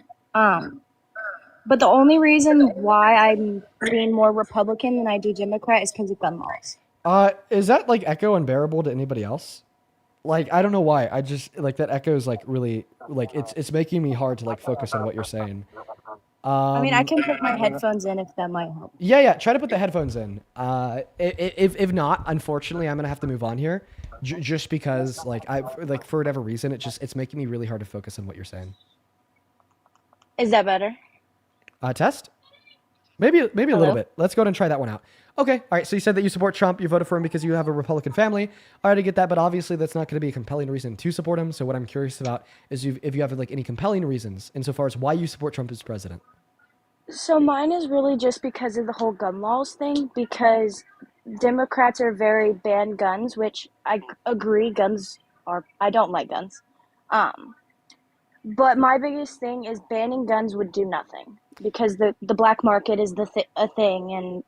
But the only reason why I'm being more Republican than I do Democrat is because of gun laws. Is that like echo unbearable to anybody else? Like, I don't know why. I just like that echo is like really like it's making me hard to like focus on what you're saying. I mean, I can put my headphones in if that might help. Yeah. Try to put the headphones in. If not, unfortunately, I'm gonna have to move on here, just because like for whatever reason, it's making me really hard to focus on what you're saying. Is that better? Test? Maybe a little Hello? bit. Let's go ahead and try that one out. Okay. All right. So you said that you support Trump. You voted for him because you have a Republican family. I already get that, but obviously that's not going to be a compelling reason to support him. So what I'm curious about is if you have like any compelling reasons insofar as why you support Trump as president. So mine is really just because of the whole gun laws thing, because Democrats are very ban guns, which I agree I don't like guns. But my biggest thing is banning guns would do nothing because the black market is a thing,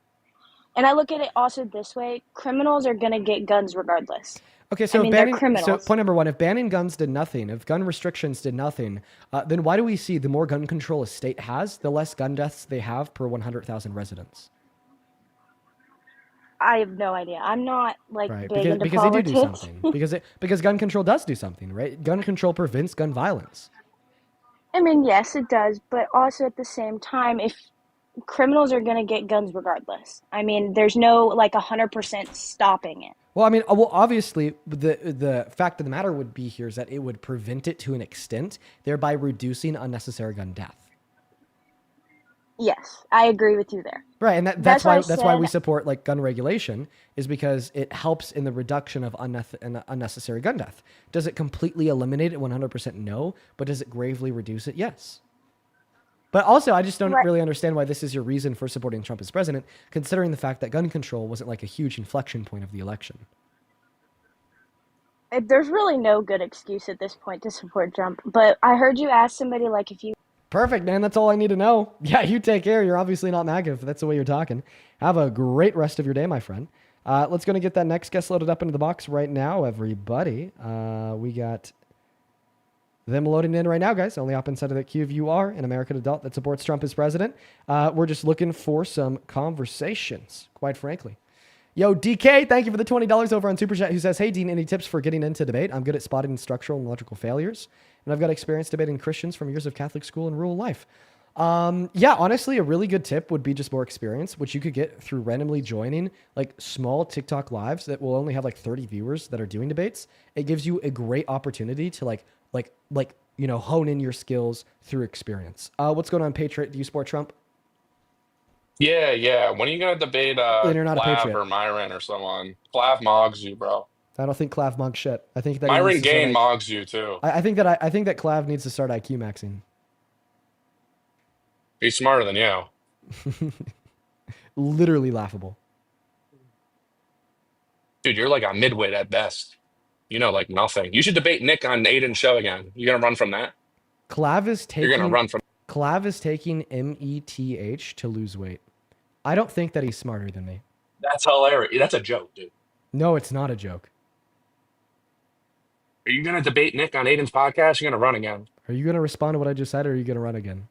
and I look at it also this way: criminals are gonna get guns regardless. Okay, I so if mean, they're banning, so criminals. point number one, if banning guns did nothing, if gun restrictions did nothing, then why do we see the more gun control a state has, the less gun deaths they have per 100,000 residents? I have no idea. I'm not like Right, big into because they do politics. something. Because gun control does do something, right? Gun control prevents gun violence. I mean, yes, it does, but also at the same time, if criminals are gonna get guns regardless. I mean, there's no like 100% stopping it. Well, I mean, well, obviously, the fact of the matter would be here is that it would prevent it to an extent, thereby reducing unnecessary gun death. Yes, I agree with you there. Right, and That's why I that's why we said- support like gun regulation, is because it helps in the reduction of unnecessary gun death. Does it completely eliminate it? 100% no, but does it gravely reduce it? Yes. But also, I just don't Right. really understand why this is your reason for supporting Trump as president, considering the fact that gun control wasn't like a huge inflection point of the election. There's really no good excuse at this point to support Trump. But I heard you ask somebody like if you Perfect, man. That's all I need to know. Yeah, you take care. You're obviously not MAGA if that's the way you're talking. Have a great rest of your day, my friend. Let's go and get that next guest loaded up into the box right now, everybody. We got them loading in right now, guys. Only hop inside of the queue if you are an American adult that supports Trump as president. We're just looking for some conversations, quite frankly. Yo, DK, thank you for the $20 over on Super Chat, who says, hey, Dean, any tips for getting into debate? I'm good at spotting structural and logical failures, and I've got experience debating Christians from years of Catholic school and rural life. Yeah, honestly, a really good tip would be just more experience, which you could get through randomly joining like small TikTok lives that will only have like 30 viewers that are doing debates. It gives you a great opportunity to hone in your skills through experience. What's going on, Patriot? Do you support Trump? Yeah. When are you gonna debate Then you're not a Clav patriot. or Myron or someone? Clav mogs you, bro. I don't think Clav mugs shit. I think that he needs Myron to start Gain mogs you too. I think that Clav needs to start IQ maxing. He's smarter than you. Literally laughable. Dude, you're like a midwit at best. You know, like nothing. You should debate Nick on Aiden's show again. You gonna run from that? Clav is You're gonna run from. taking METH to lose weight. I don't think that he's smarter than me. That's hilarious. That's a joke, dude. No, it's not a joke. Are you gonna debate Nick on Aiden's podcast? You're gonna run again. Are you going to respond to what I just said, or are you going to run again?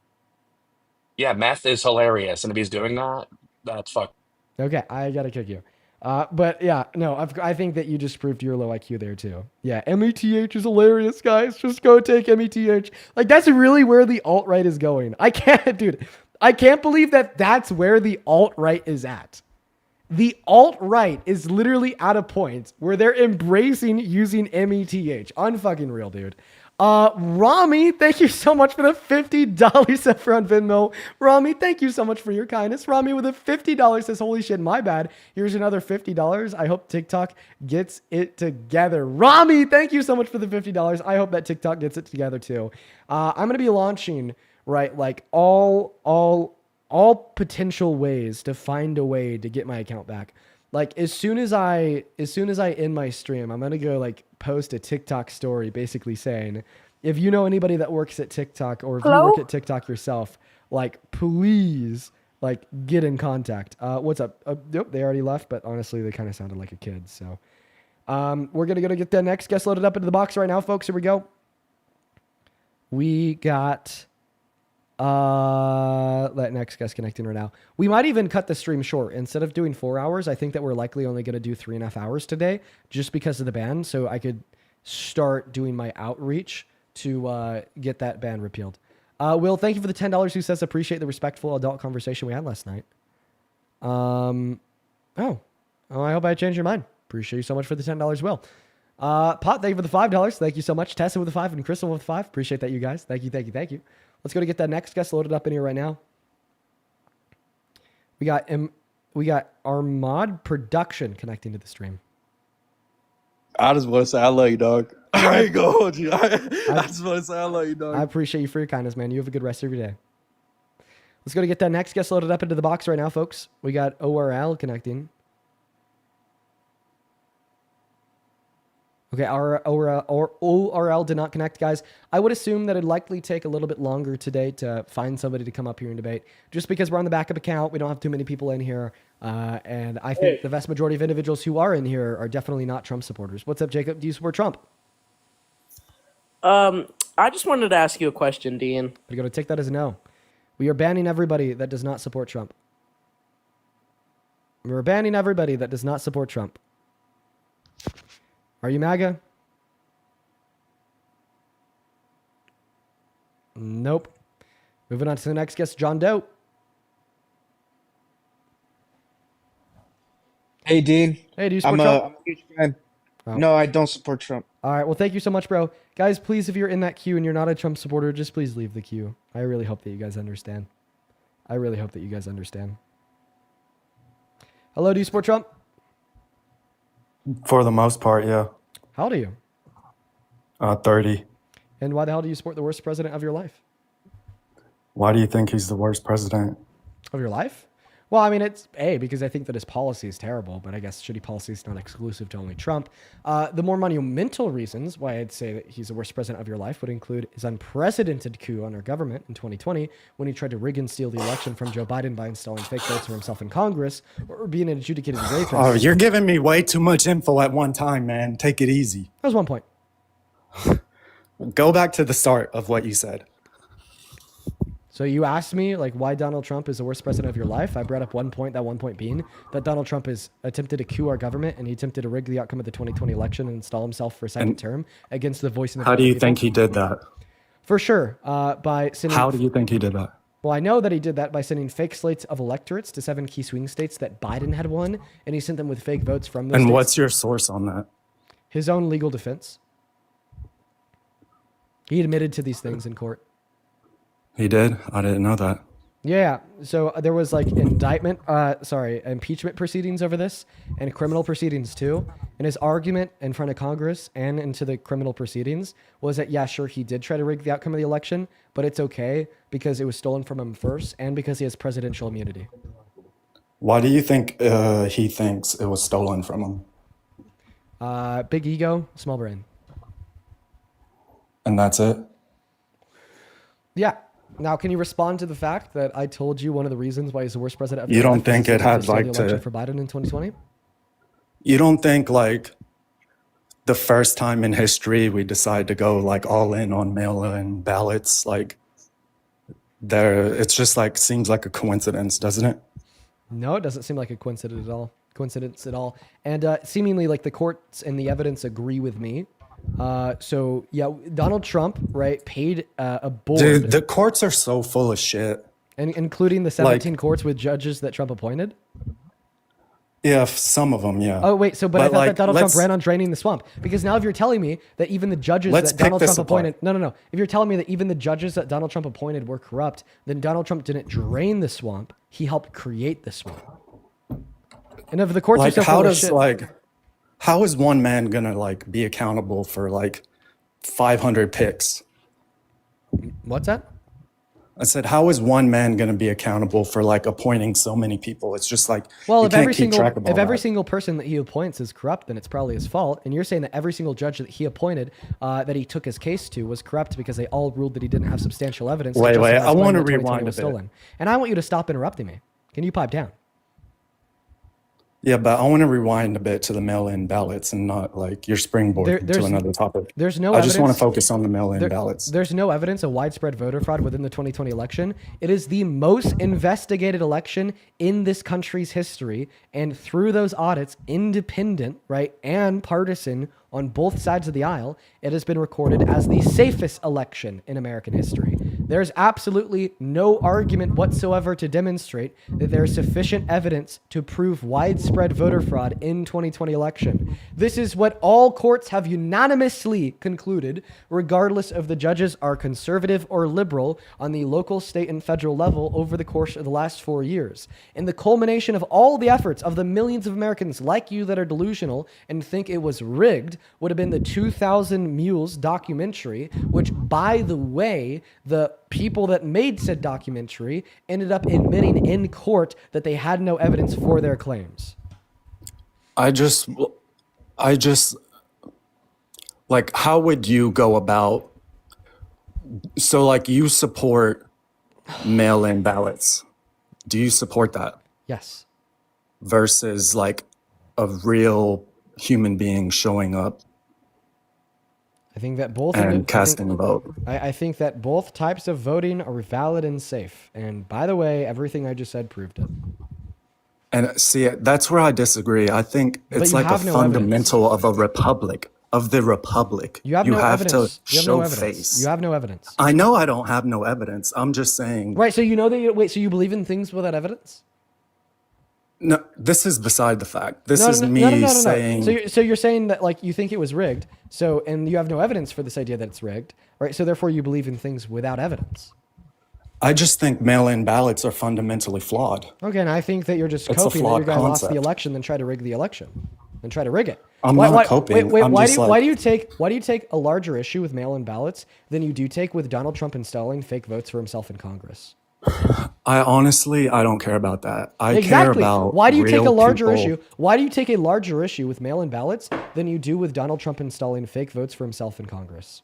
Yeah, meth is hilarious, and if he's doing that, that's fuck. Okay, I got to kick you. But yeah, no, I think that you just proved your low IQ there too. Yeah, METH is hilarious, guys. Just go take METH. Like, that's really where the alt-right is going. I can't believe that that's where the alt-right is at. The alt-right is literally at a point where they're embracing using METH. Unfucking real, dude. Rami, thank you so much for the $50 up front Venmo. Rami, thank you so much for your kindness. Rami with a $50 says, holy shit, my bad. Here's another $50. I hope TikTok gets it together. Rami, thank you so much for the $50. I hope that TikTok gets it together too. I'm going to be launching, right, like all potential ways to find a way to get my account back. Like as soon as I end my stream, I'm gonna go like post a TikTok story basically saying, if you know anybody that works at TikTok or if you work at TikTok yourself, like please like get in contact. What's up? Yep, they already left, but honestly they kind of sounded like a kid. So we're gonna get the next guest loaded up into the box right now, folks. Here we go. We got that next guest connecting right now. We might even cut the stream short. Instead of doing 4 hours, I think that we're likely only going to do 3.5 hours today just because of the ban. So I could start doing my outreach to get that ban repealed. Will, thank you for the $10 who says appreciate the respectful adult conversation we had last night. I hope I changed your mind. Appreciate you so much for the $10, Will. Pot, thank you for the $5. Thank you so much. Tessa with the 5 and Crystal with the 5. Appreciate that, you guys. Thank you. Let's go to get that next guest loaded up in here right now. We got Armad Production connecting to the stream. I just want to say I love you, dog. I ain't gonna hold you. I just want to say I love you, dog. I appreciate you for your kindness, man. You have a good rest of your day. Let's go to get that next guest loaded up into the box right now, folks. We got ORL connecting. Okay, ORL did not connect, guys. I would assume that it'd likely take a little bit longer today to find somebody to come up here and debate, just because we're on the backup account. We don't have too many people in here. And I think the vast majority of individuals who are in here are definitely not Trump supporters. What's up, Jacob? Do you support Trump? I just wanted to ask you a question, Dean. We're going to take that as a no. We are banning everybody that does not support Trump. We're banning everybody that does not support Trump. Are you MAGA? Nope. Moving on to the next guest, John Doe. Hey, Dean. Hey, do you support Trump? I'm a huge fan. Oh. No, I don't support Trump. All right. Well, thank you so much, bro. Guys, please, if you're in that queue and you're not a Trump supporter, just please leave the queue. I really hope that you guys understand. I really hope that you guys understand. Hello, do you support Trump? For the most part, yeah. How old are you? 30. And why the hell do you support the worst president of your life? Why do you think he's the worst president? Of your life? Well, I mean, it's because I think that his policy is terrible, but I guess shitty policy is not exclusive to only Trump. The more monumental reasons why I'd say that he's the worst president of your life would include his unprecedented coup on our government in 2020 when he tried to rig and steal the election from Joe Biden by installing fake votes for himself in Congress or being an adjudicated rapist. Oh, you're giving me way too much info at one time, man. Take it easy. That was one point. Go back to the start of what you said. So you asked me like why Donald Trump is the worst president of your life. I brought up one point, that one point being that Donald Trump has attempted to coup our government and he attempted to rig the outcome of the 2020 election and install himself for a second term against the voice of the How do you think he did that? For sure. By sending. How do you think he did that? Well, I know that he did that by sending fake slates of electorates to 7 key swing states that Biden had won, and he sent them with fake votes from those And states. what's your source on that? His own legal defense. He admitted to these things in court. He did? I didn't know that. Yeah. So there was like impeachment proceedings over this and criminal proceedings too. And his argument in front of Congress and into the criminal proceedings was that, yeah, sure, he did try to rig the outcome of the election, but it's okay because it was stolen from him first and because he has presidential immunity. Why do you think he thinks it was stolen from him? Big ego, small brain. And that's it? Yeah. Now, can you respond to the fact that I told you one of the reasons why he's the worst president ever? You don't think it had the like election to for Biden in 2020? You don't think like the first time in history we decide to go like all in on mail-in ballots, like it's just like seems like a coincidence, doesn't it? No, it doesn't seem like a coincidence at all. And seemingly like the courts and the evidence agree with me. So yeah, Donald Trump, right, paid a board. Dude, the courts are so full of shit. And including the 17 courts with judges that Trump appointed? Yeah, some of them, yeah. Oh, wait, but I thought like, that Donald Trump ran on draining the swamp. Because now if you're telling me that even the judges that Donald Trump appointed... No. If you're telling me that even the judges that Donald Trump appointed were corrupt, then Donald Trump didn't drain the swamp. He helped create the swamp. And if the courts are so full of shit... How is one man gonna like be accountable for like 500 picks? What's that? I said, how is one man gonna be accountable for like appointing so many people? It's just like, well, if every single person that he appoints is corrupt, then it's probably his fault. And you're saying that every single judge that he appointed, that he took his case to, was corrupt because they all ruled that he didn't have substantial evidence. Wait, I want to rewind a bit. Stolen. And I want you to stop interrupting me. Can you pipe down? Yeah, but I want to rewind a bit to the mail-in ballots and not like your springboard to another topic. There's no I evidence. just want to focus on the mail-in ballots. There's no evidence of widespread voter fraud within the 2020 election. It is the most investigated election in this country's history. And through those audits, independent, right, and partisan on both sides of the aisle, it has been recorded as the safest election in American history. There's absolutely no argument whatsoever to demonstrate that there is sufficient evidence to prove widespread voter fraud in 2020 election. This is what all courts have unanimously concluded, regardless of the judges are conservative or liberal on the local, state, and federal level over the course of the last 4 years. And the culmination of all the efforts of the millions of Americans like you that are delusional and think it was rigged would have been the 2000 Mules documentary, which, by the way, the people that made said documentary ended up admitting in court that they had no evidence for their claims. like, how would you go about? So, like, you support mail-in ballots. Do you support that Yes. versus like a real human being showing up I think that both and casting a vote? I think that both types of voting are valid and safe. And by the way, everything I just said proved it. And see, that's where I disagree. I think But it's you like a have no fundamental of a republic, of the republic. You have no have evidence. to You have show no evidence. face. You have no evidence. I know I don't have no evidence. I'm just saying. Right. So you know that so you believe in things without evidence? No, this is beside the fact. This is me saying. So you're saying that like you think it was rigged. So and you have no evidence for this idea that it's rigged, right? So therefore you believe in things without evidence. I just think mail-in ballots are fundamentally flawed. Okay, and I think that you're just It's a coping that your flawed guy lost the concept. election, then try to rig the election, then try to rig it. I'm not coping. Wait, I'm why just do you take a larger issue with mail-in ballots than you do take with Donald Trump installing fake votes for himself in Congress? I don't care about that. I Exactly. care about Why do you take a real larger people. issue? Why do you take a larger issue with mail-in ballots than you do with Donald Trump installing fake votes for himself in Congress?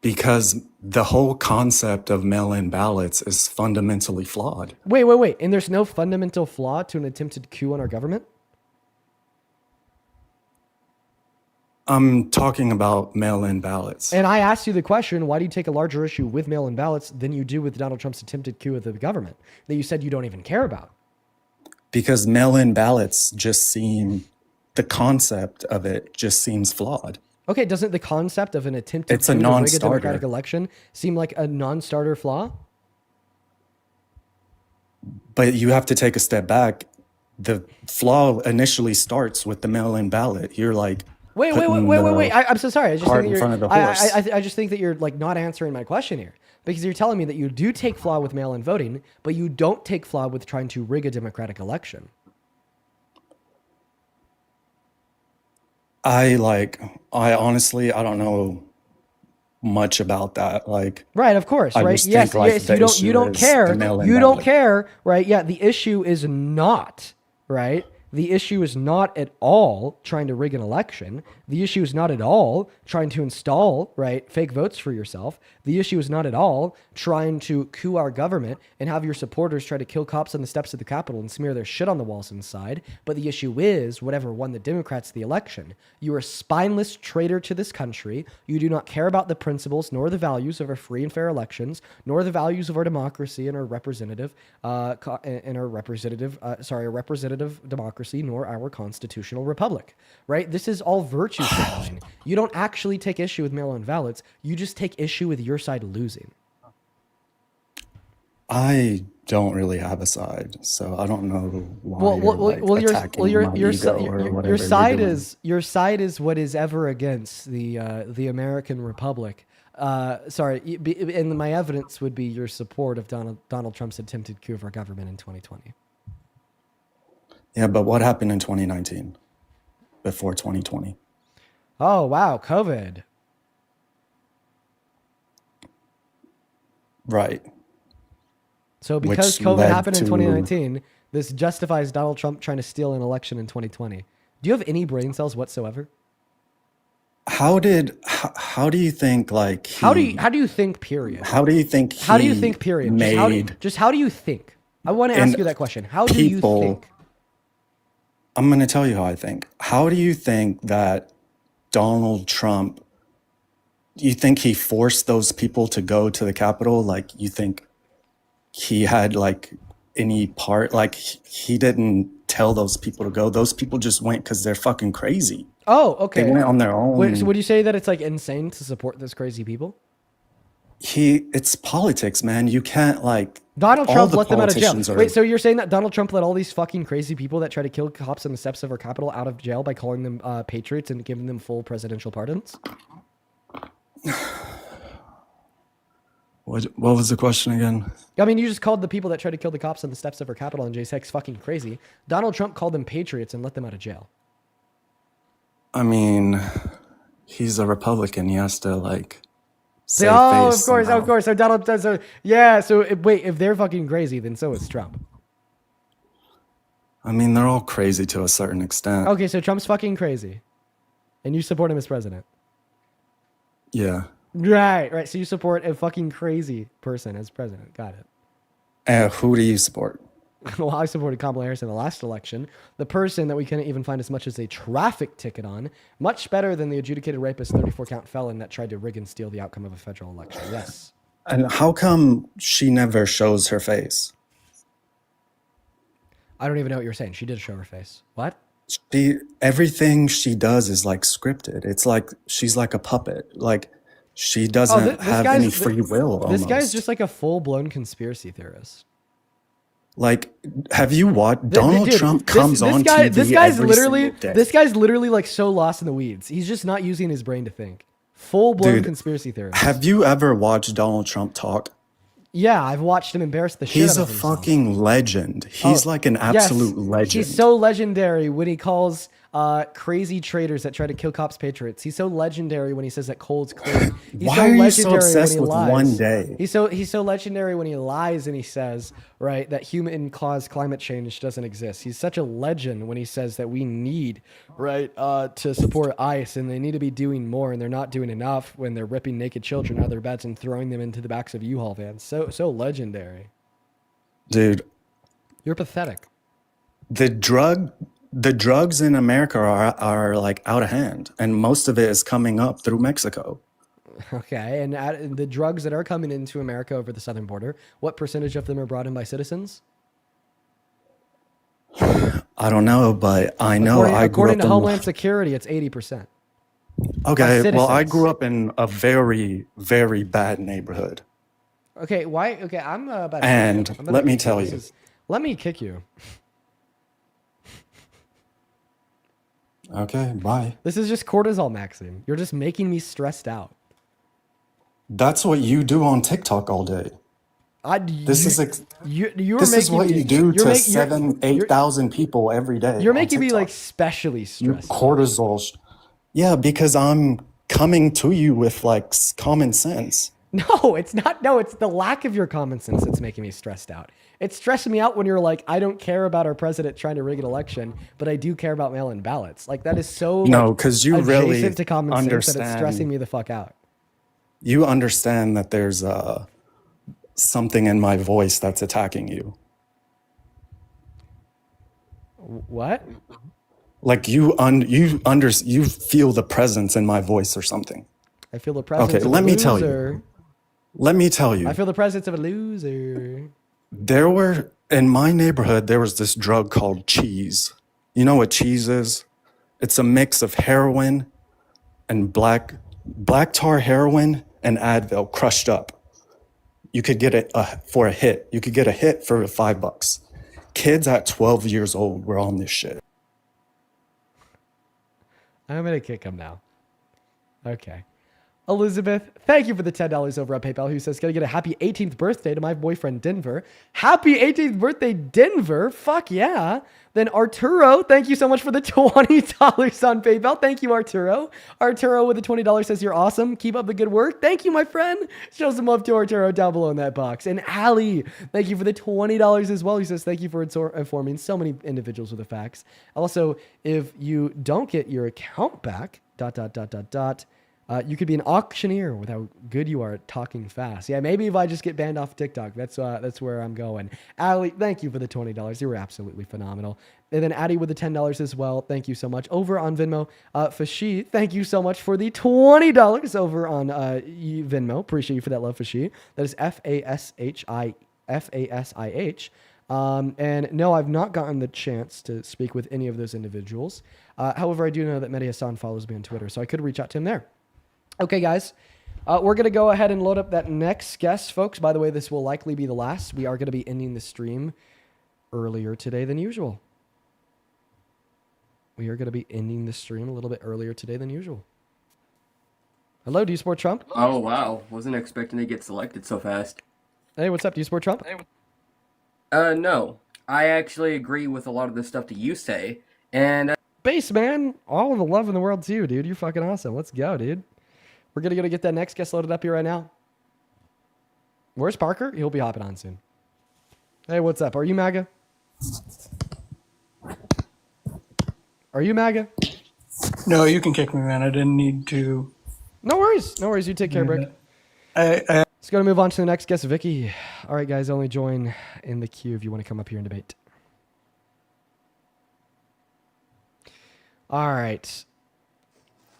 Because the whole concept of mail-in ballots is fundamentally flawed. Wait. And there's no fundamental flaw to an attempted coup on our government? I'm talking about mail-in ballots. And I asked you the question, why do you take a larger issue with mail-in ballots than you do with Donald Trump's attempted coup of the government that you said you don't even care about? Because mail-in ballots just seem, the concept of it just seems flawed. Okay, doesn't the concept of an attempted It's a coup to rig a non-starter. democratic election seem like a non-starter flaw? But you have to take a step back. The flaw initially starts with the mail-in ballot. You're like, Wait. putting I'm so sorry. I just cart think in front of the I horse. just think that you're like not answering my question here because you're telling me that you do take flaw with mail-in voting, but you don't take flaw with trying to rig a democratic election. I honestly, I don't know much about that. Like, Right, of course, I right? just Yes, think, like, yes. the You don't issue is care. the mail-in You don't ballot. care, right? Yeah, the issue is not, right? The issue is not at all trying to rig an election. The issue is not at all trying to install, right, fake votes for yourself. The issue is not at all trying to coup our government and have your supporters try to kill cops on the steps of the Capitol and smear their shit on the walls inside. But the issue is whatever won the Democrats the election. You are a spineless traitor to this country. You do not care about the principles nor the values of our free and fair elections, nor the values of our democracy and our representative democracy, nor our constitutional republic, right? This is all virtue signaling. You don't actually take issue with mail-in ballots. You just take issue with your side losing. I don't really have a side, so I don't know why your side is what is ever against the American Republic. And my evidence would be your support of Donald Trump's attempted coup of our government in 2020. Yeah, but what happened in 2019 before 2020? Oh, wow, COVID. Right. So because Which COVID led happened in to- 2019, this justifies Donald Trump trying to steal an election in 2020. Do you have any brain cells whatsoever? How do you think like How do you think, period? How do you think How do you think, period? made How do you think? I want to ask and you that question. How do you people- think? I'm going to tell you how I think. How do you think that Donald Trump, you think he forced those people to go to the Capitol? Like, you think he had like any part, like he didn't tell those people to go. Those people just went because they're fucking crazy. Oh, okay. They went on their own. Wait, so would you say that it's like insane to support those crazy people? It's politics, man. You can't like Donald all Trump the let them out of jail. politicians are- Wait, so you're saying that Donald Trump let all these fucking crazy people that try to kill cops on the steps of our Capitol out of jail by calling them patriots and giving them full presidential pardons? What was the question again? I mean, you just called the people that tried to kill the cops on the steps of our Capitol on J6 fucking crazy. Donald Trump called them patriots and let them out of jail. I mean, he's a Republican. He has to like save Oh, face of course, somehow. of course. So Donald, so yeah. So wait, if they're fucking crazy, then so is Trump. I mean, they're all crazy to a certain extent. Okay, so Trump's fucking crazy. And you support him as president. Yeah. Right. So you support a fucking crazy person as president. Got it. Who do you support? Well, I supported Kamala Harris in the last election. The person that we couldn't even find as much as a traffic ticket on. Much better than the adjudicated rapist 34-count felon that tried to rig and steal the outcome of a federal election. Yes. And how come she never shows her face? I don't even know what you're saying. She did show her face. What? Everything she does is like scripted. It's like she's like a puppet. Like she doesn't have any free will. This Almost. guy's just like a full-blown conspiracy theorist. Like, have you watched Donald Trump comes on TV This guy's every literally single day. this guy's literally like so lost in the weeds. He's just not using his brain to think. Full-blown Dude, conspiracy theorist. Have you ever watched Donald Trump talk? Yeah, I've watched him embarrass the shit He's out a of himself. fucking legend. He's like an absolute legend. He's so legendary when he calls crazy traitors that try to kill cops patriots. He's so legendary when he says that coal's clean. He's Why so are you legendary so obsessed when he with lies. one day? He's so legendary when he lies and he says, right, that human-caused climate change doesn't exist. He's such a legend when he says that we need, right, to support ICE and they need to be doing more and they're not doing enough when they're ripping naked children out of their beds and throwing them into the backs of U-Haul vans. So legendary. Dude, you're pathetic. The drugs in America are like out of hand, and most of it is coming up through Mexico. Okay, and the drugs that are coming into America over the southern border, what percentage of them are brought in by citizens? I don't know, but I know according to Homeland Security, it's 80%. Okay, well, I grew up in a very, very bad neighborhood. Okay, why? Okay, I'm about to And kick you. let me tell you. Let me kick you. Okay, bye. This is just cortisol, Maxime. You're just making me stressed out. That's what you do on TikTok all day. This is what you do to 8,000 people every day. You're on making me TikTok. like specially stressed. Cortisol. Yeah, because I'm coming to you with like common sense. No, it's not. No, it's the lack of your common sense that's making me stressed out. It's stressing me out when you're like, I don't care about our president trying to rig an election, but I do care about mail-in ballots. Like that is so No, because you really adjacent to common sense that it's understand. stressing me the fuck out. You understand that there's something in my voice that's attacking you. What? Like you feel the presence in my voice or something. I feel the presence Okay, of a let me tell loser. you. Let me tell you. I feel the presence of a loser. In my neighborhood, there was this drug called cheese. You know what cheese is? It's a mix of heroin and black tar heroin and Advil crushed up. You could get it for a hit. You could get a hit for $5. Kids at 12 years old were on this shit. I'm gonna kick him now. Okay. Elizabeth, thank you for the $10 over on PayPal, who says, gonna get a happy 18th birthday to my boyfriend, Denver. Happy 18th birthday, Denver. Fuck yeah. Then Arturo, thank you so much for the $20 on PayPal. Thank you, Arturo. Arturo with the $20 says, you're awesome. Keep up the good work. Thank you, my friend. Show some love to Arturo down below in that box. And Ali, thank you for the $20 as well. He says, thank you for informing so many individuals with the facts. Also, if you don't get your account back, you could be an auctioneer with how good you are at talking fast. Yeah, maybe if I just get banned off TikTok, that's where I'm going. Ali, thank you for the $20. You were absolutely phenomenal. And then Addie with the $10 as well. Thank you so much. Over on Venmo, Fashi, thank you so much for the $20 over on Venmo. Appreciate you for that love, Fashi. That is FASIH. And no, I've not gotten the chance to speak with any of those individuals. However, I do know that Mehdi Hassan follows me on Twitter, so I could reach out to him there. Okay, guys, we're going to go ahead and load up that next guest, folks. By the way, this will likely be the last. We are going to be ending the stream earlier today than usual. We are going to be ending the stream a little bit earlier today than usual. Hello, do you support Trump? Oh, wow. Wasn't expecting to get selected so fast. Hey, what's up? Do you support Trump? No. I actually agree with a lot of the stuff that you say, and... Base, man. All of the love in the world to you, dude. You're fucking awesome. Let's go, dude. We're going to get that next guest loaded up here right now. Where's Parker? He'll be hopping on soon. Hey, what's up? Are you MAGA? Are you MAGA? No, you can kick me, man. I didn't need to. No worries. No worries. You take care, Brick. I Let's go to move on to the next guest, Vicky. All right, guys, only join in the queue if you want to come up here and debate. All right.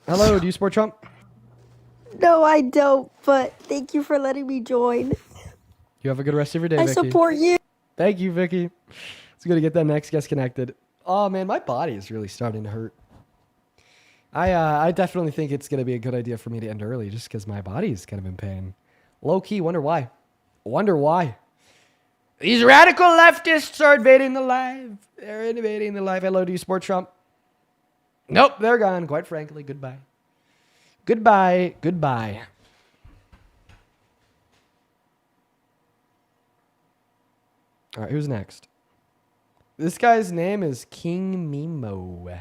Hello, do you support Trump? No, I don't, but thank you for letting me join. You have a good rest of your day, I Vicky. support you. Thank you, Vicky. It's good to get that next guest connected. Oh, man, my body is really starting to hurt. I definitely think it's going to be a good idea for me to end early just because my body's kind of in pain. Low-key, wonder why. Wonder why. These radical leftists are invading the live. They're invading the live. Hello, do you support Trump? Nope, they're gone, quite frankly. Goodbye. Goodbye. Goodbye. All right, who's next? This guy's name is King Mimo.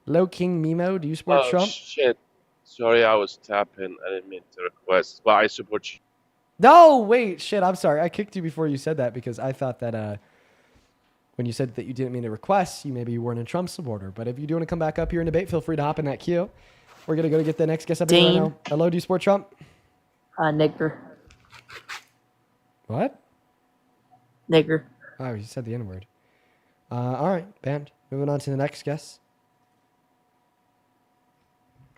Hello, King Mimo. Do you support Trump? Shit. Sorry, I was tapping. I didn't mean to request. But I support you. No, wait, shit. I'm sorry. I kicked you before you said that because I thought that when you said that you didn't mean to request, maybe you weren't a Trump supporter. But if you do want to come back up here and debate, feel free to hop in that queue. We're gonna go to get the next guest up here right now. Hello, do you support Trump? Nigger. What? Nigger. Oh, you said the N-word. All right, banned. Moving on to the next guest.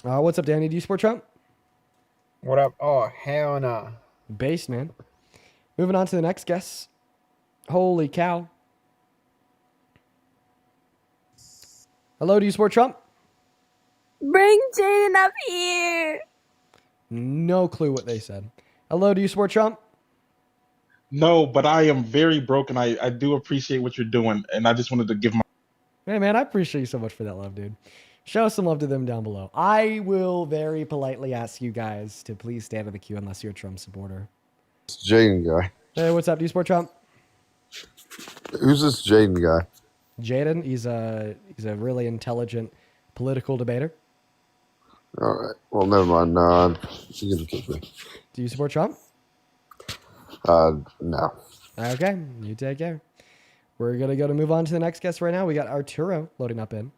What's up, Danny? Do you support Trump? What up? Oh, hell no. Based, man. Moving on to the next guest. Holy cow. Hello, do you support Trump? Bring Jaden up here. No clue what they said. Hello, do you support Trump? No, but I am very broken. I do appreciate what you're doing, and I just wanted to give my. Hey, man, I appreciate you so much for that love, dude. Show some love to them down below. I will very politely ask you guys to please stand in the queue unless you're a Trump supporter. It's Jaden guy. Hey, what's up? Do you support Trump? Who's this Jaden guy? Jaden, he's a really intelligent political debater. All right. Well, never mind. No, she's gonna kick me. Do you support Trump? No. Okay, you take care. We're gonna go to move on to the next guest right now. We got Arturo loading up in.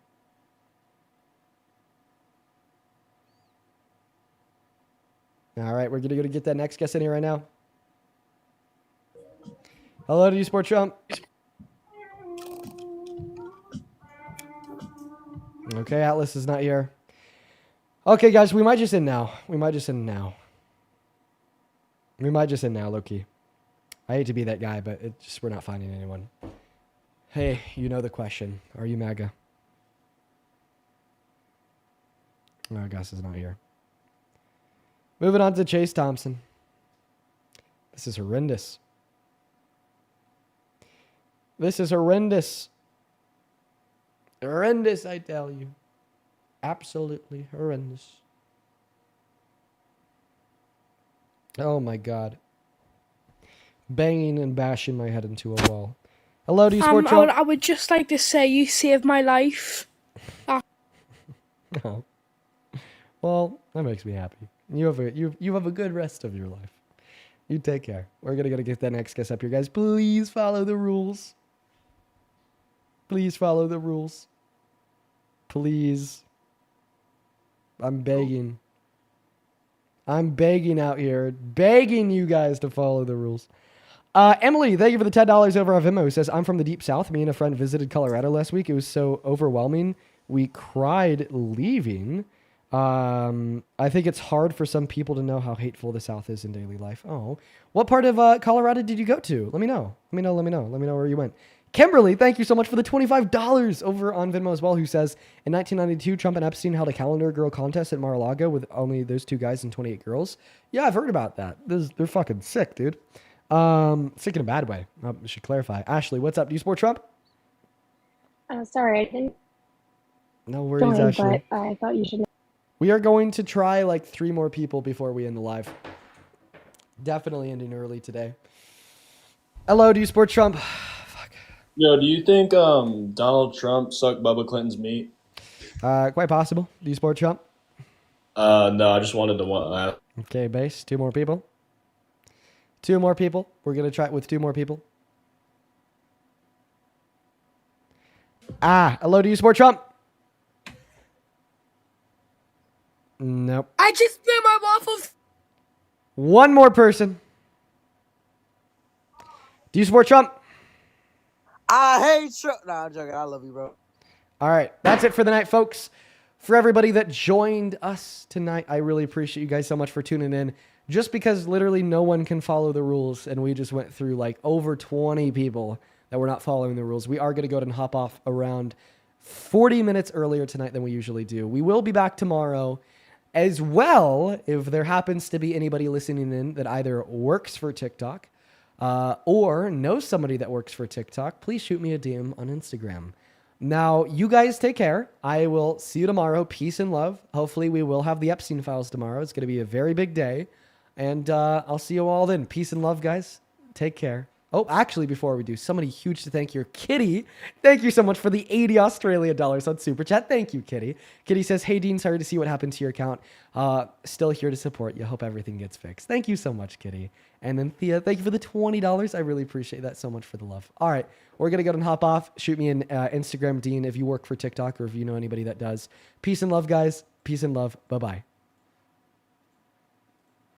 All right, we're gonna go to get that next guest in here right now. Hello, do you support Trump? Okay, Atlas is not here. Okay, guys, we might just end now. We might just end now, Loki. I hate to be that guy, but it just we're not finding anyone. Hey, you know the question. Are you MAGA? Oh, Gus is not here. Moving on to Chase Thompson. This is horrendous. This is horrendous. Horrendous, I tell you. Absolutely horrendous. Oh my God. Banging and bashing my head into a wall. Hello, do you support Trump? I would just like to say you saved my life. Oh. Well, that makes me happy. You have a good rest of your life. You take care. We're gonna get that next guest up here, guys. Please follow the rules. Please follow the rules. Please. I'm begging. I'm begging out here. Begging you guys to follow the rules. Emily, thank you for the $10 over on Venmo. Who says, I'm from the deep south. Me and a friend visited Colorado last week. It was so overwhelming. We cried leaving. I think it's hard for some people to know how hateful the South is in daily life. Oh, what part of Colorado did you go to? Let me know. Let me know where you went. Kimberly, thank you so much for the $25 over on Venmo as well, who says, in 1992, Trump and Epstien held a calendar girl contest at Mar-a-Lago with only those 2 guys and 28 girls. Yeah, I've heard about that. They're fucking sick, dude. Sick in a bad way. I should clarify. Ashley, what's up? Do you support Trump? Sorry, I didn't No worries, join, Ashley. but I thought you should. We are going to try like 3 more people before we end the live. Definitely ending early today. Hello, do you support Trump? Yo, do you think Donald Trump sucked Bubba Clinton's meat? Quite possible. Do you support Trump? No, I just wanted to Okay, base. 2 more people. 2 more people. We're going to try it with 2 more people. Hello, do you support Trump? Nope. I just spit my waffles. One more person. Do you support Trump? I hate Trump. Nah, I'm joking. I love you, bro. All right. That's it for the night, folks. For everybody that joined us tonight, I really appreciate you guys so much for tuning in. Just because literally no one can follow the rules, and we just went through like over 20 people that were not following the rules, we are going to go ahead and hop off around 40 minutes earlier tonight than we usually do. We will be back tomorrow as well. If there happens to be anybody listening in that either works for TikTok or knows somebody that works for TikTok, please shoot me a DM on Instagram. Now, you guys take care. I will see you tomorrow. Peace and love. Hopefully, we will have the Epstien files tomorrow. It's going to be a very big day. And I'll see you all then. Peace and love, guys. Take care. Oh, actually, before we do, somebody huge to thank here. Kitty, thank you so much for the 80 Australia dollars on Super Chat. Thank you, Kitty. Kitty says, hey, Dean, sorry to see what happened to your account. Still here to support you. Hope everything gets fixed. Thank you so much, Kitty. And then Thea, thank you for the $20. I really appreciate that so much for the love. All right, we're going to go and hop off. Shoot me an Instagram, Dean, if you work for TikTok or if you know anybody that does. Peace and love, guys. Peace and love. Bye-bye.